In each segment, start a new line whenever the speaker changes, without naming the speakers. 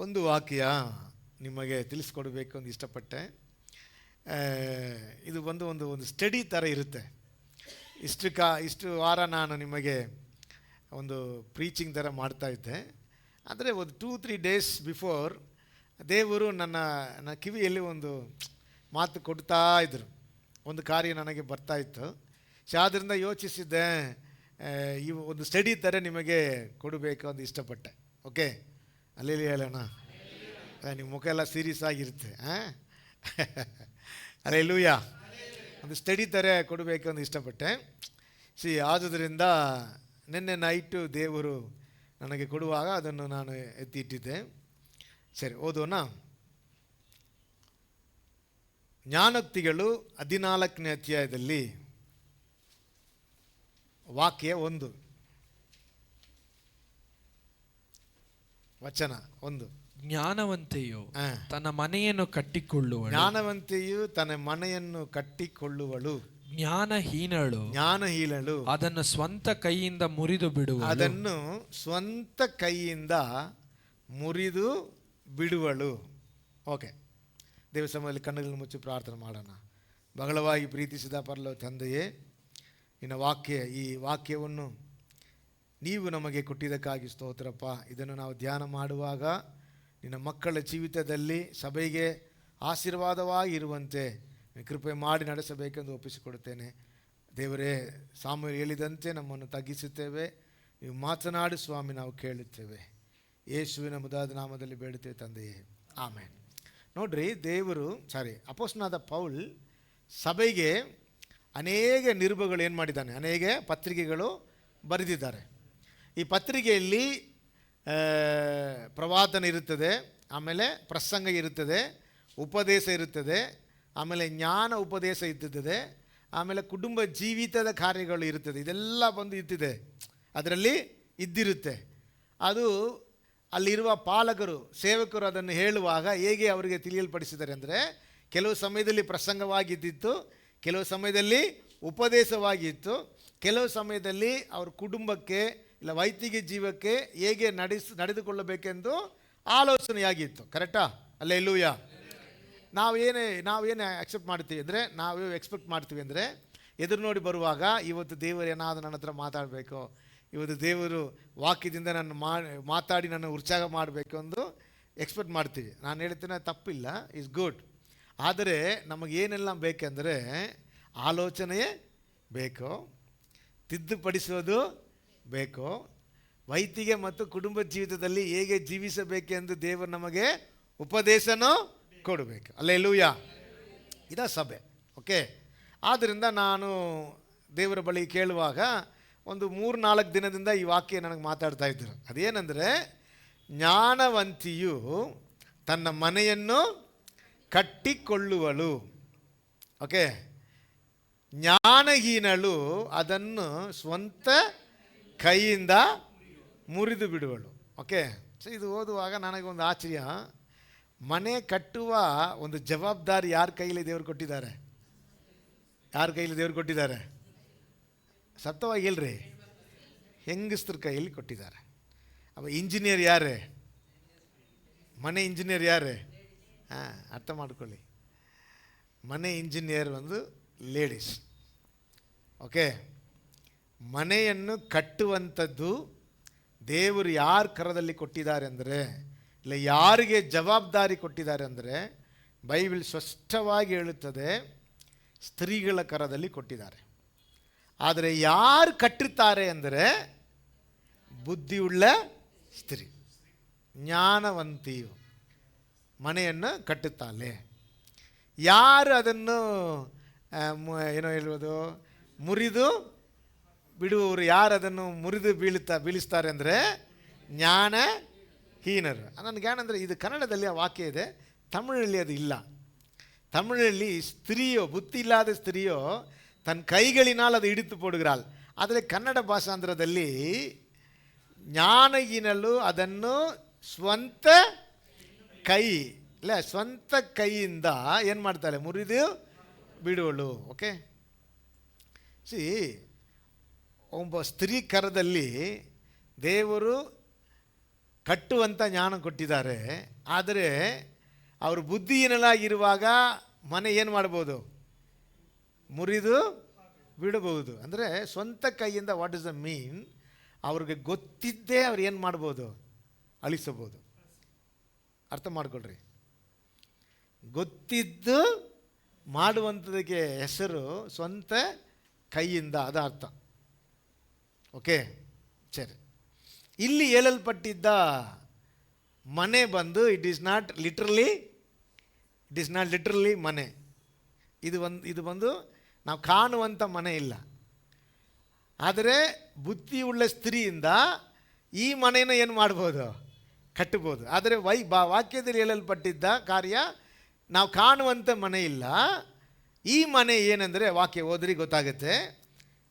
ಒಂದು ವಾಕ್ಯ ನಿಮಗೆ ತಿಳಿಸ್ಕೊಡ್ಬೇಕು ಅಂತ ಇಷ್ಟಪಟ್ಟೆ. ಇದು ಒಂದು ಸ್ಟಡಿ ಥರ ಇರುತ್ತೆ. ಇಷ್ಟು ವಾರ ನಾನು ನಿಮಗೆ ಒಂದು ಪ್ರೀಚಿಂಗ್ ಥರ ಮಾಡ್ತಾಯಿದ್ದೆ. ಆದರೆ ಒಂದು 2-3 ಡೇಸ್ ಬಿಫೋರ್ ದೇವರು ನನ್ನ ಕಿವಿಯಲ್ಲಿ ಒಂದು ಮಾತು ಕೊಡ್ತಾ ಇದ್ದರು. ಒಂದು ಕಾರ್ಯ ನನಗೆ ಬರ್ತಾಯಿತ್ತು. ಸೊ ಆದ್ದರಿಂದ ಯೋಚಿಸಿದ್ದೆ, ಈ ಒಂದು ಸ್ಟಡಿ ಥರ ನಿಮಗೆ ಕೊಡಬೇಕು ಅಂತ ಇಷ್ಟಪಟ್ಟೆ. ಓಕೆ, ಅಲ್ಲಿ ಹೇಳೋಣ. ನಿಮ್ಮ ಮುಖ ಎಲ್ಲ ಸೀರಿಯಸ್ ಆಗಿರುತ್ತೆ. ಅಲ್ಲೆಲ್ಲೂಯ್ಯ. ಒಂದು ಸ್ಟಡಿ ಥರ ಕೊಡಬೇಕು ಅಂತ ಇಷ್ಟಪಟ್ಟೆ. ಆದುದರಿಂದ ನಿನ್ನೆ ನೈಟು ದೇವರು ನನಗೆ ಕೊಡುವಾಗ ಅದನ್ನು ನಾನು ಎತ್ತಿಟ್ಟಿದ್ದೆ. ಸರಿ, ಓದೋಣ. ಜ್ಞಾನೋಕ್ತಿಗಳು 14ನೇ ಅಧ್ಯಾಯದಲ್ಲಿ ವಾಕ್ಯ 1 ವಚನ 1.
ಜ್ಞಾನವಂತೆಯು ತನ್ನ ಮನೆಯನ್ನು ಕಟ್ಟಿಕೊಳ್ಳುವಳು.
ಜ್ಞಾನವಂತೆಯು ತನ್ನ ಮನೆಯನ್ನು ಕಟ್ಟಿಕೊಳ್ಳುವಳು. ಜ್ಞಾನಹೀನಳು
ಅದನ್ನು ಸ್ವಂತ ಕೈಯಿಂದ ಮುರಿದು
ಬಿಡುವಳು. ಓಕೆ, ದೇವ ಸಮಯದಲ್ಲಿ ಕಣ್ಣುಗಳನ್ನು ಮುಚ್ಚಿ ಪ್ರಾರ್ಥನೆ ಮಾಡೋಣ. ಬಹಳವಾಗಿ ಪ್ರೀತಿಸಿದ ಪರಲೋಕ ತಂದೆಯೇ, ಈ ವಾಕ್ಯವನ್ನು ನೀವು ನಮಗೆ ಕೊಟ್ಟಿದ್ದಕ್ಕಾಗಿ ಸ್ತೋತ್ರಪ್ಪ. ಇದನ್ನು ನಾವು ಧ್ಯಾನ ಮಾಡುವಾಗ ನಿನ್ನ ಮಕ್ಕಳ ಜೀವಿತದಲ್ಲಿ ಸಭೆಗೆ ಆಶೀರ್ವಾದವಾಗಿರುವಂತೆ ಕೃಪೆ ಮಾಡಿ ನಡೆಸಬೇಕೆಂದು ಒಪ್ಪಿಸಿಕೊಡುತ್ತೇನೆ. ದೇವರೇ, ಸಾಮೂಹ್ಯ ಹೇಳಿದಂತೆ ನಮ್ಮನ್ನು ತಗ್ಗಿಸುತ್ತೇವೆ. ನೀವು ಮಾತನಾಡಿ ಸ್ವಾಮಿ, ನಾವು ಕೇಳುತ್ತೇವೆ. ಯೇಸುವಿನ ಮುದಾದ ನಾಮದಲ್ಲಿ ಬೇಡುತ್ತೇವೆ ತಂದೆಯೇ, ಆಮೇನ್. ನೋಡ್ರಿ, ಅಪೊಸ್ತಲನಾದ ಪೌಲ್ ಸಭೆಗೆ ಅನೇಕ ನಿರುಬಗಳು ಏನು ಮಾಡಿದ್ದಾನೆ, ಅನೇಕ ಪತ್ರಿಕೆಗಳು ಬರೆದಿದ್ದಾರೆ. ಈ ಪತ್ರಿಕೆಯಲ್ಲಿ ಪ್ರವಾದನೆ ಇರುತ್ತದೆ, ಆಮೇಲೆ ಪ್ರಸಂಗ ಇರುತ್ತದೆ, ಉಪದೇಶ ಇರುತ್ತದೆ, ಆಮೇಲೆ ಜ್ಞಾನ ಉಪದೇಶ ಇರ್ತದೆ, ಆಮೇಲೆ ಕುಟುಂಬ ಜೀವಿತದ ಕಾರ್ಯಗಳು ಇರುತ್ತದೆ. ಇದೆಲ್ಲ ಬಂದು ಇರ್ತಿದೆ, ಅದರಲ್ಲಿ ಇದ್ದಿರುತ್ತೆ. ಅದು ಅಲ್ಲಿರುವ ಪಾಲಕರು, ಸೇವಕರು ಅದನ್ನು ಹೇಳುವಾಗ ಹೇಗೆ ಅವರಿಗೆ ತಿಳಿಯಲ್ಪಡಿಸಿದ್ದಾರೆ ಅಂದರೆ, ಕೆಲವು ಸಮಯದಲ್ಲಿ ಪ್ರಸಂಗವಾಗಿದ್ದಿತ್ತು, ಕೆಲವು ಸಮಯದಲ್ಲಿ ಉಪದೇಶವಾಗಿತ್ತು, ಕೆಲವು ಸಮಯದಲ್ಲಿ ಅವ್ರ ಕುಟುಂಬಕ್ಕೆ ಇಲ್ಲ ವೈಯಕ್ತಿಕ ಜೀವಕ್ಕೆ ಹೇಗೆ ನಡೆದುಕೊಳ್ಳಬೇಕೆಂದು ಆಲೋಚನೆಯಾಗಿತ್ತು. ಕರೆಕ್ಟಾ? ಅಲ್ಲೆಲ್ಲೂಯ್ಯ. ನಾವೇನು ಎಕ್ಸೆಪ್ಟ್ ಮಾಡ್ತೀವಿ ಅಂದರೆ ಎದುರು ನೋಡಿ ಬರುವಾಗ, ಇವತ್ತು ದೇವರು ಏನಾದರೂ ನನ್ನ ಹತ್ರ ಮಾತಾಡಬೇಕು, ಇವತ್ತು ದೇವರು ವಾಕ್ಯದಿಂದ ಮಾತಾಡಿ ನನ್ನ ಉತ್ಸಾಹ ಮಾಡಬೇಕು ಎಂದು ಎಕ್ಸ್ಪೆಕ್ಟ್ ಮಾಡ್ತೀವಿ. ನಾನು ಹೇಳ್ತೇನೆ, ತಪ್ಪಿಲ್ಲ, ಇಸ್ ಗುಡ್. ಆದರೆ ನಮಗೇನೆಲ್ಲ ಬೇಕೆಂದರೆ ಆಲೋಚನೆಯೇ ಬೇಕು, ತಿದ್ದುಪಡಿಸೋದು ಬೇಕು, ವೈಯಕ್ತಿಕ ಮತ್ತು ಕುಟುಂಬ ಜೀವಿತದಲ್ಲಿ ಹೇಗೆ ಜೀವಿಸಬೇಕೆಂದು ದೇವರು ನಮಗೆ ಉಪದೇಶನೂ ಕೊಡಬೇಕು. ಅಲ್ಲೆಲ್ಲೂಯ್ಯ. ಇದ ಸಭೆ. ಓಕೆ, ಆದ್ದರಿಂದ ನಾನು ದೇವರ ಬಳಿ ಕೇಳುವಾಗ ಒಂದು 3-4 ದಿನದಿಂದ ಈ ವಾಕ್ಯ ನನಗೆ ಮಾತಾಡ್ತಾ ಇದ್ದರು. ಅದೇನೆಂದರೆ, ಜ್ಞಾನವಂತಿಯು ತನ್ನ ಮನೆಯನ್ನು ಕಟ್ಟಿಕೊಳ್ಳುವಳು. ಓಕೆ, ಜ್ಞಾನಹೀನಳು ಅದನ್ನು ಸ್ವಂತ ಕೈಯಿಂದ ಮುರಿದು ಬಿಡುವಳು. ಓಕೆ, ಸೊ ಇದು ಓದುವಾಗ ನನಗೊಂದು ಆಶ್ಚರ್ಯ. ಮನೆ ಕಟ್ಟುವ ಒಂದು ಜವಾಬ್ದಾರಿ ಯಾರ ಕೈಯಲ್ಲಿ ದೇವರು ಕೊಟ್ಟಿದ್ದಾರೆ? ಸತ್ಯವಾಗಿ ಹೇಳ್ರಿ, ಹೆಂಗಸ್ತ್ರ ಕೈಯಲ್ಲಿ ಕೊಟ್ಟಿದ್ದಾರೆ. ಇಂಜಿನಿಯರ್ ಯಾರೇ? ಮನೆ ಇಂಜಿನಿಯರ್ ಯಾರೇ? ಅರ್ಥ ಮಾಡ್ಕೊಳ್ಳಿ, ಮನೆ ಇಂಜಿನಿಯರ್ ಒಂದು ಲೇಡೀಸ್. ಓಕೆ, ಮನೆಯನ್ನು ಕಟ್ಟುವಂಥದ್ದು ದೇವರು ಯಾರ ಕರದಲ್ಲಿ ಕೊಟ್ಟಿದ್ದಾರೆ ಅಂದರೆ, ಇಲ್ಲ ಯಾರಿಗೆ ಜವಾಬ್ದಾರಿ ಕೊಟ್ಟಿದ್ದಾರೆ ಅಂದರೆ, ಬೈಬಲ್ ಸ್ಪಷ್ಟವಾಗಿ ಹೇಳುತ್ತದೆ, ಸ್ತ್ರೀಗಳ ಕರದಲ್ಲಿ ಕೊಟ್ಟಿದ್ದಾರೆ. ಆದರೆ ಯಾರು ಕಟ್ಟುತ್ತಾರೆ ಅಂದರೆ ಬುದ್ಧಿಯುಳ್ಳ ಸ್ತ್ರೀ, ಜ್ಞಾನವಂತಿಯು ಮನೆಯನ್ನು ಕಟ್ಟುತ್ತಾಳೆ. ಯಾರು ಅದನ್ನು ಮುರಿದು ಬಿಡುವವರು, ಯಾರು ಅದನ್ನು ಮುರಿದು ಬೀಳಿಸ್ತಾರೆ ಅಂದರೆ ಜ್ಞಾನಹೀನರು. ನನಗೆ ಏನಂದರೆ, ಇದು ಕನ್ನಡದಲ್ಲಿ ಆ ವಾಕ್ಯ ಇದೆ, ತಮಿಳಲ್ಲಿ ಅದು ಇಲ್ಲ. ತಮಿಳಲ್ಲಿ ಸ್ತ್ರೀಯೋ, ಬುದ್ಧಿ ಇಲ್ಲದ ಸ್ತ್ರೀಯೋ ತನ್ನ ಕೈಗಳಿனால் ಅದು ಹಿಡಿತು ಪೋಡುகிறாள். ಆದರೆ ಕನ್ನಡ ಭಾಷಾಂತರದಲ್ಲಿ ಜ್ಞಾನಹೀನಳು ಅದನ್ನು ಸ್ವಂತ ಕೈಯಿಂದ ಏನು ಮಾಡ್ತಾಳೆ? ಮುರಿದು ಬಿಡುವಳು. ಓಕೆ, ಒಬ್ಬ ಸ್ತ್ರೀ ಕರದಲ್ಲಿ ದೇವರು ಕಟ್ಟುವಂಥ ಜ್ಞಾನ ಕೊಟ್ಟಿದ್ದಾರೆ. ಆದರೆ ಅವರು ಬುದ್ಧಿಹೀನರಾಗಿರುವಾಗ ಮನೆ ಏನು ಮಾಡ್ಬೋದು? ಮುರಿದು ಬಿಡಬಹುದು. ಅಂದರೆ ಸ್ವಂತ ಕೈಯಿಂದ ವಾಟ್ ಇಸ್ ದ ಮೀನ್, ಅವ್ರಿಗೆ ಗೊತ್ತಿದ್ದೇ ಅವ್ರು ಏನು ಮಾಡ್ಬೋದು? ಅಳಿಸಬಹುದು. ಅರ್ಥ ಮಾಡ್ಕೊಳ್ರಿ. ಗೊತ್ತಿದ್ದು ಮಾಡುವಂಥದಕ್ಕೆ ಹೆಸರು ಸ್ವಂತ ಕೈಯಿಂದ, ಅದು ಅರ್ಥ. ಓಕೆ, ಸರಿ. ಇಲ್ಲಿ ಹೇಳಲ್ಪಟ್ಟಿದ್ದ ಮನೆ ಬಂದು ಇಟ್ ಈಸ್ ನಾಟ್ ಲಿಟ್ರಲಿ ಮನೆ. ಇದು ಬಂದು ನಾವು ಕಾಣುವಂಥ ಮನೆ ಇಲ್ಲ. ಆದರೆ ಬುದ್ಧಿಯುಳ್ಳ ಸ್ತ್ರೀಯಿಂದ ಈ ಮನೆಯನ್ನು ಏನು ಮಾಡ್ಬೋದು? ಕಟ್ಟಬೋದು. ಆದರೆ ವಾಕ್ಯದಲ್ಲಿ ಹೇಳಲ್ಪಟ್ಟಿದ್ದ ಕಾರ್ಯ ನಾವು ಕಾಣುವಂಥ ಮನೆ ಇಲ್ಲ. ಈ ಮನೆ ಏನಂದರೆ, ವಾಕ್ಯ ಓದ್ರಿ ಗೊತ್ತಾಗುತ್ತೆ.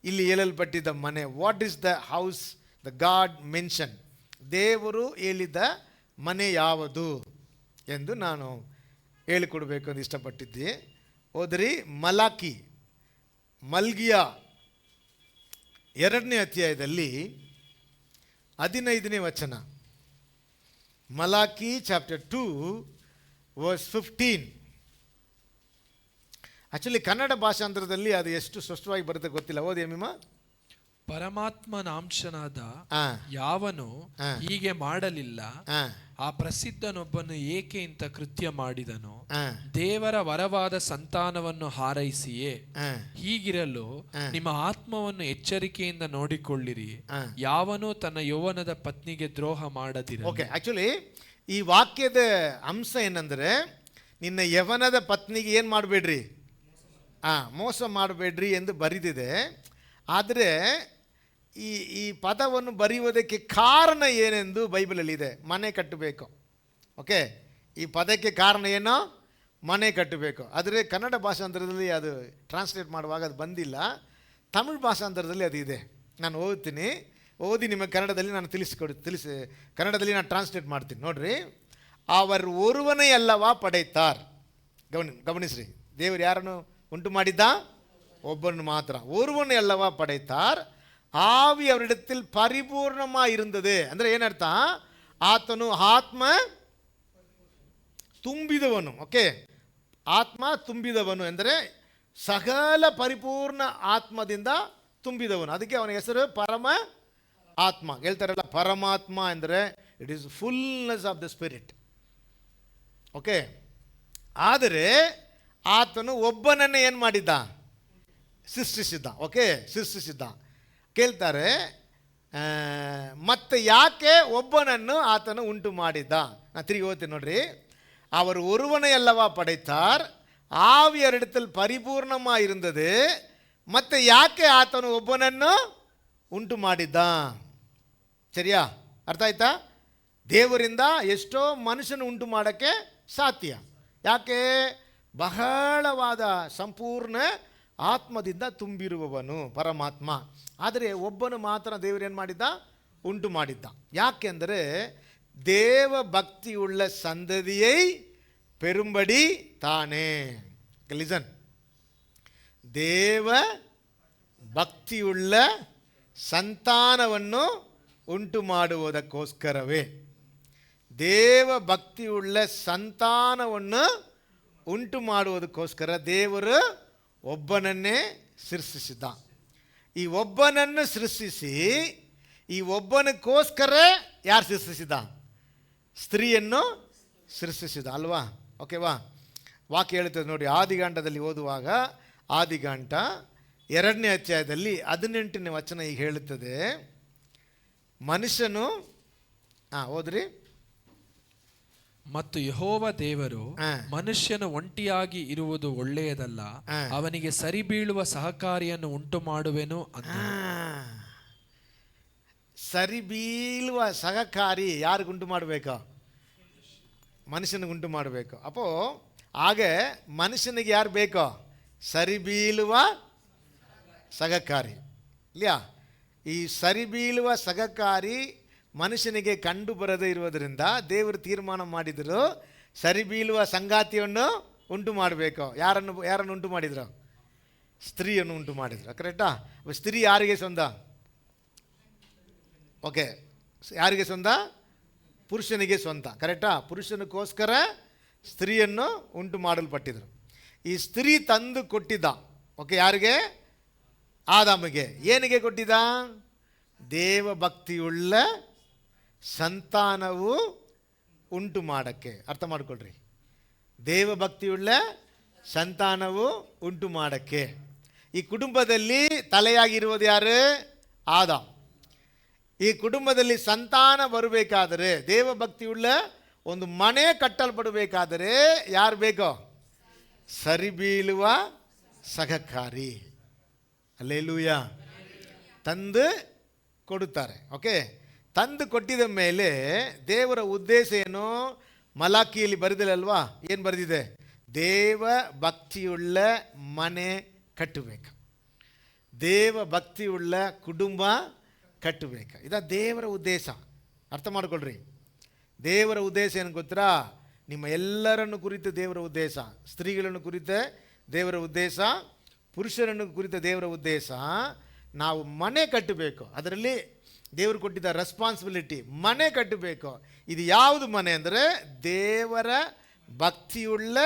ಇಲ್ಲಿ ಹೇಳಲ್ಪಟ್ಟಿದ್ದ ಮನೆ, what is the house the god mention, ದೇವರು ಹೇಳಿದ ಮನೆ ಯಾವುದು ಎಂದು ನಾನು ಹೇಳಿಕೊಡ್ಬೇಕು ಅಂತ ಇಷ್ಟಪಟ್ಟಿದ್ದೆ. ಓದ್ರಿ ಮಲ್ಗಿಯ 2ನೇ ಅಧ್ಯಾಯದಲ್ಲಿ 15ನೇ ವಚನ. Malachi chapter 2 verse 15. Actually Kannada ಭಾಷಾಂತರದಲ್ಲಿ ಅದು ಎಷ್ಟು ಸ್ಪಷ್ಟವಾಗಿ ಬರುತ್ತೆ ಗೊತ್ತಿಲ್ಲ. ಓದಿ ಅಮ್ಮಿಮ್ಮ.
ಪರಮಾತ್ಮನಾಂಶನಾದ ಯಾವನು ಹೀಗೆ ಮಾಡಲಿಲ್ಲ, ಆ ಪ್ರಸಿದ್ಧನೊಬ್ಬನು ಏಕೆ ಇಂಥ ಕೃತ್ಯ ಮಾಡಿದನು? ದೇವರ ವರವಾದ ಸಂತಾನವನ್ನು ಹಾರೈಸಿಯೇ. ಹೀಗಿರಲು ನಿಮ್ಮ ಆತ್ಮವನ್ನು ಎಚ್ಚರಿಕೆಯಿಂದ ನೋಡಿಕೊಳ್ಳಿರಿ, ಯಾವನು ತನ್ನ ಯೌವನದ ಪತ್ನಿಗೆ ದ್ರೋಹ ಮಾಡದಿರ.
ಓಕೆ, ಆ್ಯಕ್ಚುಲಿ ಈ ವಾಕ್ಯದ ಅಂಶ ಏನಂದರೆ, ನಿನ್ನ ಯವನದ ಪತ್ನಿಗೆ ಏನು ಮಾಡಬೇಡ್ರಿ, ಮೋಸ ಮಾಡಬೇಡ್ರಿ ಎಂದು ಬರೆದಿದೆ. ಆದರೆ ಈ ಪದವನ್ನು ಬರೆಯುವುದಕ್ಕೆ ಕಾರಣ ಏನೆಂದು ಬೈಬಲಲ್ಲಿ ಇದೆ. ಮನೆ ಕಟ್ಟಬೇಕು. ಓಕೆ, ಈ ಪದಕ್ಕೆ ಕಾರಣ ಏನೋ? ಮನೆ ಕಟ್ಟಬೇಕು. ಆದರೆ ಕನ್ನಡ ಭಾಷಾಂತರದಲ್ಲಿ ಅದು ಟ್ರಾನ್ಸ್ಲೇಟ್ ಮಾಡುವಾಗ ಅದು ಬಂದಿಲ್ಲ. ತಮಿಳ್ ಭಾಷಾಂತರದಲ್ಲಿ ಅದು ಇದೆ. ನಾನು ಓದಿ ನಿಮಗೆ ಕನ್ನಡದಲ್ಲಿ ನಾನು ಕನ್ನಡದಲ್ಲಿ ನಾನು ಟ್ರಾನ್ಸ್ಲೇಟ್ ಮಾಡ್ತೀನಿ. ನೋಡ್ರಿ, ಅವರು ಒರುವನೇ ಅಲ್ಲವಾ ಪಡೆಯುತ್ತಾರ್. ಗಮನಿಸ್ರಿ, ದೇವರು ಯಾರನ್ನು ಉಂಟು ಮಾಡಿದ್ದ? ಒಬ್ಬನು ಮಾತ್ರ. ஒருவனை அல்லவா படைத்தார், ஆவி அவரிடத்தில் பரிபூர்ணமாக இருந்தது. ಅಂದರೆ ಏನರ್ಥ? ಆತನು ಆತ್ಮ ತುಂಬಿದವನು. ಓಕೆ, ಆತ್ಮ ತುಂಬಿದವನು ಎಂದರೆ ಸಕಲ ಪರಿಪೂರ್ಣ ಆತ್ಮದಿಂದ ತುಂಬಿದವನು. ಅದಕ್ಕೆ ಅವನ ಹೆಸರು ಪರಮ ಆತ್ಮ. ಹೇಳ್ತಾರಲ್ಲ, ಪರಮಾತ್ಮ ಅಂದರೆ it is fullness of the spirit. Okay, ಆದರೆ ಆತನು ಒಬ್ಬನನ್ನೇ ಏನು ಮಾಡಿದ್ದ? ಸೃಷ್ಟಿಸಿದ್ದ. ಓಕೆ, ಸೃಷ್ಟಿಸಿದ್ದ. ಕೇಳ್ತಾರೆ, ಮತ್ತೆ ಯಾಕೆ ಒಬ್ಬನನ್ನು ಆತನು ಉಂಟು ಮಾಡಿದ್ದ? ನಾನು ತಿರುಗಿ ಓದ್ತೀನಿ ನೋಡ್ರಿ. அவர் ஒருவனை அல்லவா படைத்தார், ஆவி அவரிடத்தில் ಪರಿಪೂರ್ಣமாக இருந்தது, ಮತ್ತೆ ಯಾಕೆ ಆತನು ಒಬ್ಬನನ್ನು ಉಂಟು ಮಾಡಿದ್ದ? ಸರಿಯಾ? ಅರ್ಥ ಆಯ್ತಾ? ದೇವರಿಂದ ಎಷ್ಟೋ ಮನುಷ್ಯನ ಉಂಟು ಮಾಡೋಕ್ಕೆ ಸಾಧ್ಯ. ಯಾಕೆ? ಬಹಳವಾದ ಸಂಪೂರ್ಣ ಆತ್ಮದಿಂದ ತುಂಬಿರುವವನು ಪರಮಾತ್ಮ. ಆದರೆ ಒಬ್ಬನು ಮಾತ್ರ ದೇವರು ಏನು ಮಾಡಿದ್ದ? ಉಂಟು ಮಾಡಿದ್ದ. ಯಾಕೆಂದರೆ ದೇವ ಭಕ್ತಿಯುಳ್ಳ ಸಂತತಿயை பெறும்படி ತಾನೇ. ಲಿಸನ್, ದೇವ ಭಕ್ತಿಯುಳ್ಳ ಸಂತಾನವನ್ನು ಉಂಟು ಮಾಡುವುದಕ್ಕೋಸ್ಕರವೇ, ದೇವ ಭಕ್ತಿಯುಳ್ಳ ಸಂತಾನವನ್ನು ಉಂಟು ಮಾಡುವುದಕ್ಕೋಸ್ಕರ ದೇವರು ಒಬ್ಬನನ್ನೇ ಸೃಷ್ಟಿಸಿದ್ದ. ಈ ಒಬ್ಬನನ್ನು ಸೃಷ್ಟಿಸಿ, ಈ ಒಬ್ಬನಕ್ಕೋಸ್ಕರ ಯಾರು ಸೃಷ್ಟಿಸಿದ? ಸ್ತ್ರೀಯನ್ನು ಸೃಷ್ಟಿಸಿದ ಅಲ್ವಾ? ಓಕೆವಾ? ವಾಕ್ಯ ಹೇಳ್ತದೆ ನೋಡಿ, ಆದಿಕಾಂಡದಲ್ಲಿ ಓದುವಾಗ, ಆದಿಕಾಂಡ 2ನೇ ಅಧ್ಯಾಯದಲ್ಲಿ 18ನೇ ವಚನ ಈಗ ಹೇಳುತ್ತದೆ, ಮನುಷ್ಯನು ಓದ್ರಿ.
ಮತ್ತು ಯೆಹೋವ ದೇವರು, ಮನುಷ್ಯನು ಒಂಟಿಯಾಗಿ ಇರುವುದು ಒಳ್ಳೆಯದಲ್ಲ, ಅವನಿಗೆ ಸರಿ ಬೀಳುವ ಸಹಕಾರಿಯನ್ನು ಉಂಟು ಮಾಡುವೆನು ಅಂತ.
ಸರಿ ಬೀಳುವ ಸಹಕಾರಿ ಯಾರಿಗೆ ಉಂಟು ಮಾಡಬೇಕು? ಮನುಷ್ಯನಿಗೆ ಉಂಟು ಮಾಡಬೇಕು. ಅಪ್ಪೋ ಹಾಗೆ ಮನುಷ್ಯನಿಗೆ ಯಾರು ಬೇಕೋ? ಸರಿ ಬೀಳುವ ಸಹಕಾರಿ. ಇಲ್ಲಾ? ಈ ಸರಿ ಬೀಳುವ ಸಹಕಾರಿ ಮನುಷ್ಯನಿಗೆ ಕಂಡು ಬರದೇ ಇರುವುದರಿಂದ ದೇವರು ತೀರ್ಮಾನ ಮಾಡಿದರು, ಸರಿ ಬೀಳುವ ಸಂಗಾತಿಯನ್ನು ಉಂಟು ಮಾಡಬೇಕು. ಯಾರನ್ನು ಉಂಟು ಮಾಡಿದರು? ಸ್ತ್ರೀಯನ್ನು ಉಂಟು ಮಾಡಿದರು. ಕರೆಕ್ಟಾ? ಸ್ತ್ರೀ ಯಾರಿಗೆ ಸ್ವಂತ? ಓಕೆ, ಯಾರಿಗೆ ಸ್ವಂತ? ಪುರುಷನಿಗೆ ಸ್ವಂತ. ಕರೆಕ್ಟಾ? ಪುರುಷನಿಗೋಸ್ಕರ ಸ್ತ್ರೀಯನ್ನು ಉಂಟು ಮಾಡಲ್ಪಟ್ಟಿದ್ರು. ಈ ಸ್ತ್ರೀ ತಂದು ಕೊಟ್ಟಿದ್ದ, ಓಕೆ, ಯಾರಿಗೆ? ಆದಾಮಿಗೆ. ಏನಿಗೆ ಕೊಟ್ಟಿದ್ದ? ದೇವಭಕ್ತಿಯುಳ್ಳ ಸಂತಾನವು ಉಂಟು ಮಾಡೋಕ್ಕೆ. ಅರ್ಥ ಮಾಡ್ಕೊಳ್ರಿ, ದೇವಭಕ್ತಿಯುಳ್ಳ ಸಂತಾನವು ಉಂಟು ಮಾಡೋಕ್ಕೆ. ಈ ಕುಟುಂಬದಲ್ಲಿ ತಲೆಯಾಗಿರುವುದು ಯಾರು? ಆದಾಮ್. ಈ ಕುಟುಂಬದಲ್ಲಿ ಸಂತಾನ ಬರಬೇಕಾದರೆ, ದೇವಭಕ್ತಿಯುಳ್ಳ ಒಂದು ಮನೆ ಕಟ್ಟಲ್ಪಡಬೇಕಾದರೆ ಯಾರು ಬೇಕೋ? ಸರಿಬೀಳುವ ಸಹಕಾರಿ. ಹಲ್ಲೆಲೂಯಾ. ತಂದು ಕೊಡುತ್ತಾರೆ. ಓಕೆ, ತಂದು ಕೊಟ್ಟಿದ ಮೇಲೆ ದೇವರ ಉದ್ದೇಶ ಏನು? ಮಲಾಕಿಯಲ್ಲಿ ಬರೆದಿಲ್ಲಲ್ವಾ? ಏನು ಬರೆದಿದೆ? ದೇವ ಭಕ್ತಿಯುಳ್ಳ ಮನೆ ಕಟ್ಟಬೇಕು, ದೇವ ಭಕ್ತಿಯುಳ್ಳ ಕುಟುಂಬ ಕಟ್ಟಬೇಕು. ಇದ ದೇವರ ಉದ್ದೇಶ. ಅರ್ಥ ಮಾಡ್ಕೊಳ್ರಿ. ದೇವರ ಉದ್ದೇಶ ಏನು ಗೊತ್ತಾ? ನಿಮ್ಮ ಎಲ್ಲರನ್ನು ಕುರಿತು ದೇವರ ಉದ್ದೇಶ, ಸ್ತ್ರೀಗಳನ್ನು ಕುರಿತ ದೇವರ ಉದ್ದೇಶ, ಪುರುಷರನ್ನು ಕುರಿತ ದೇವರ ಉದ್ದೇಶ, ನಾವು ಮನೆ ಕಟ್ಟಬೇಕು. ಅದರಲ್ಲಿ ದೇವರು ಕೊಟ್ಟಿದ್ದ ರೆಸ್ಪಾನ್ಸಿಬಿಲಿಟಿ, ಮನೆ ಕಟ್ಟಬೇಕು. ಇದು ಯಾವುದು ಮನೆ ಅಂದರೆ ದೇವರ ಭಕ್ತಿಯುಳ್ಳ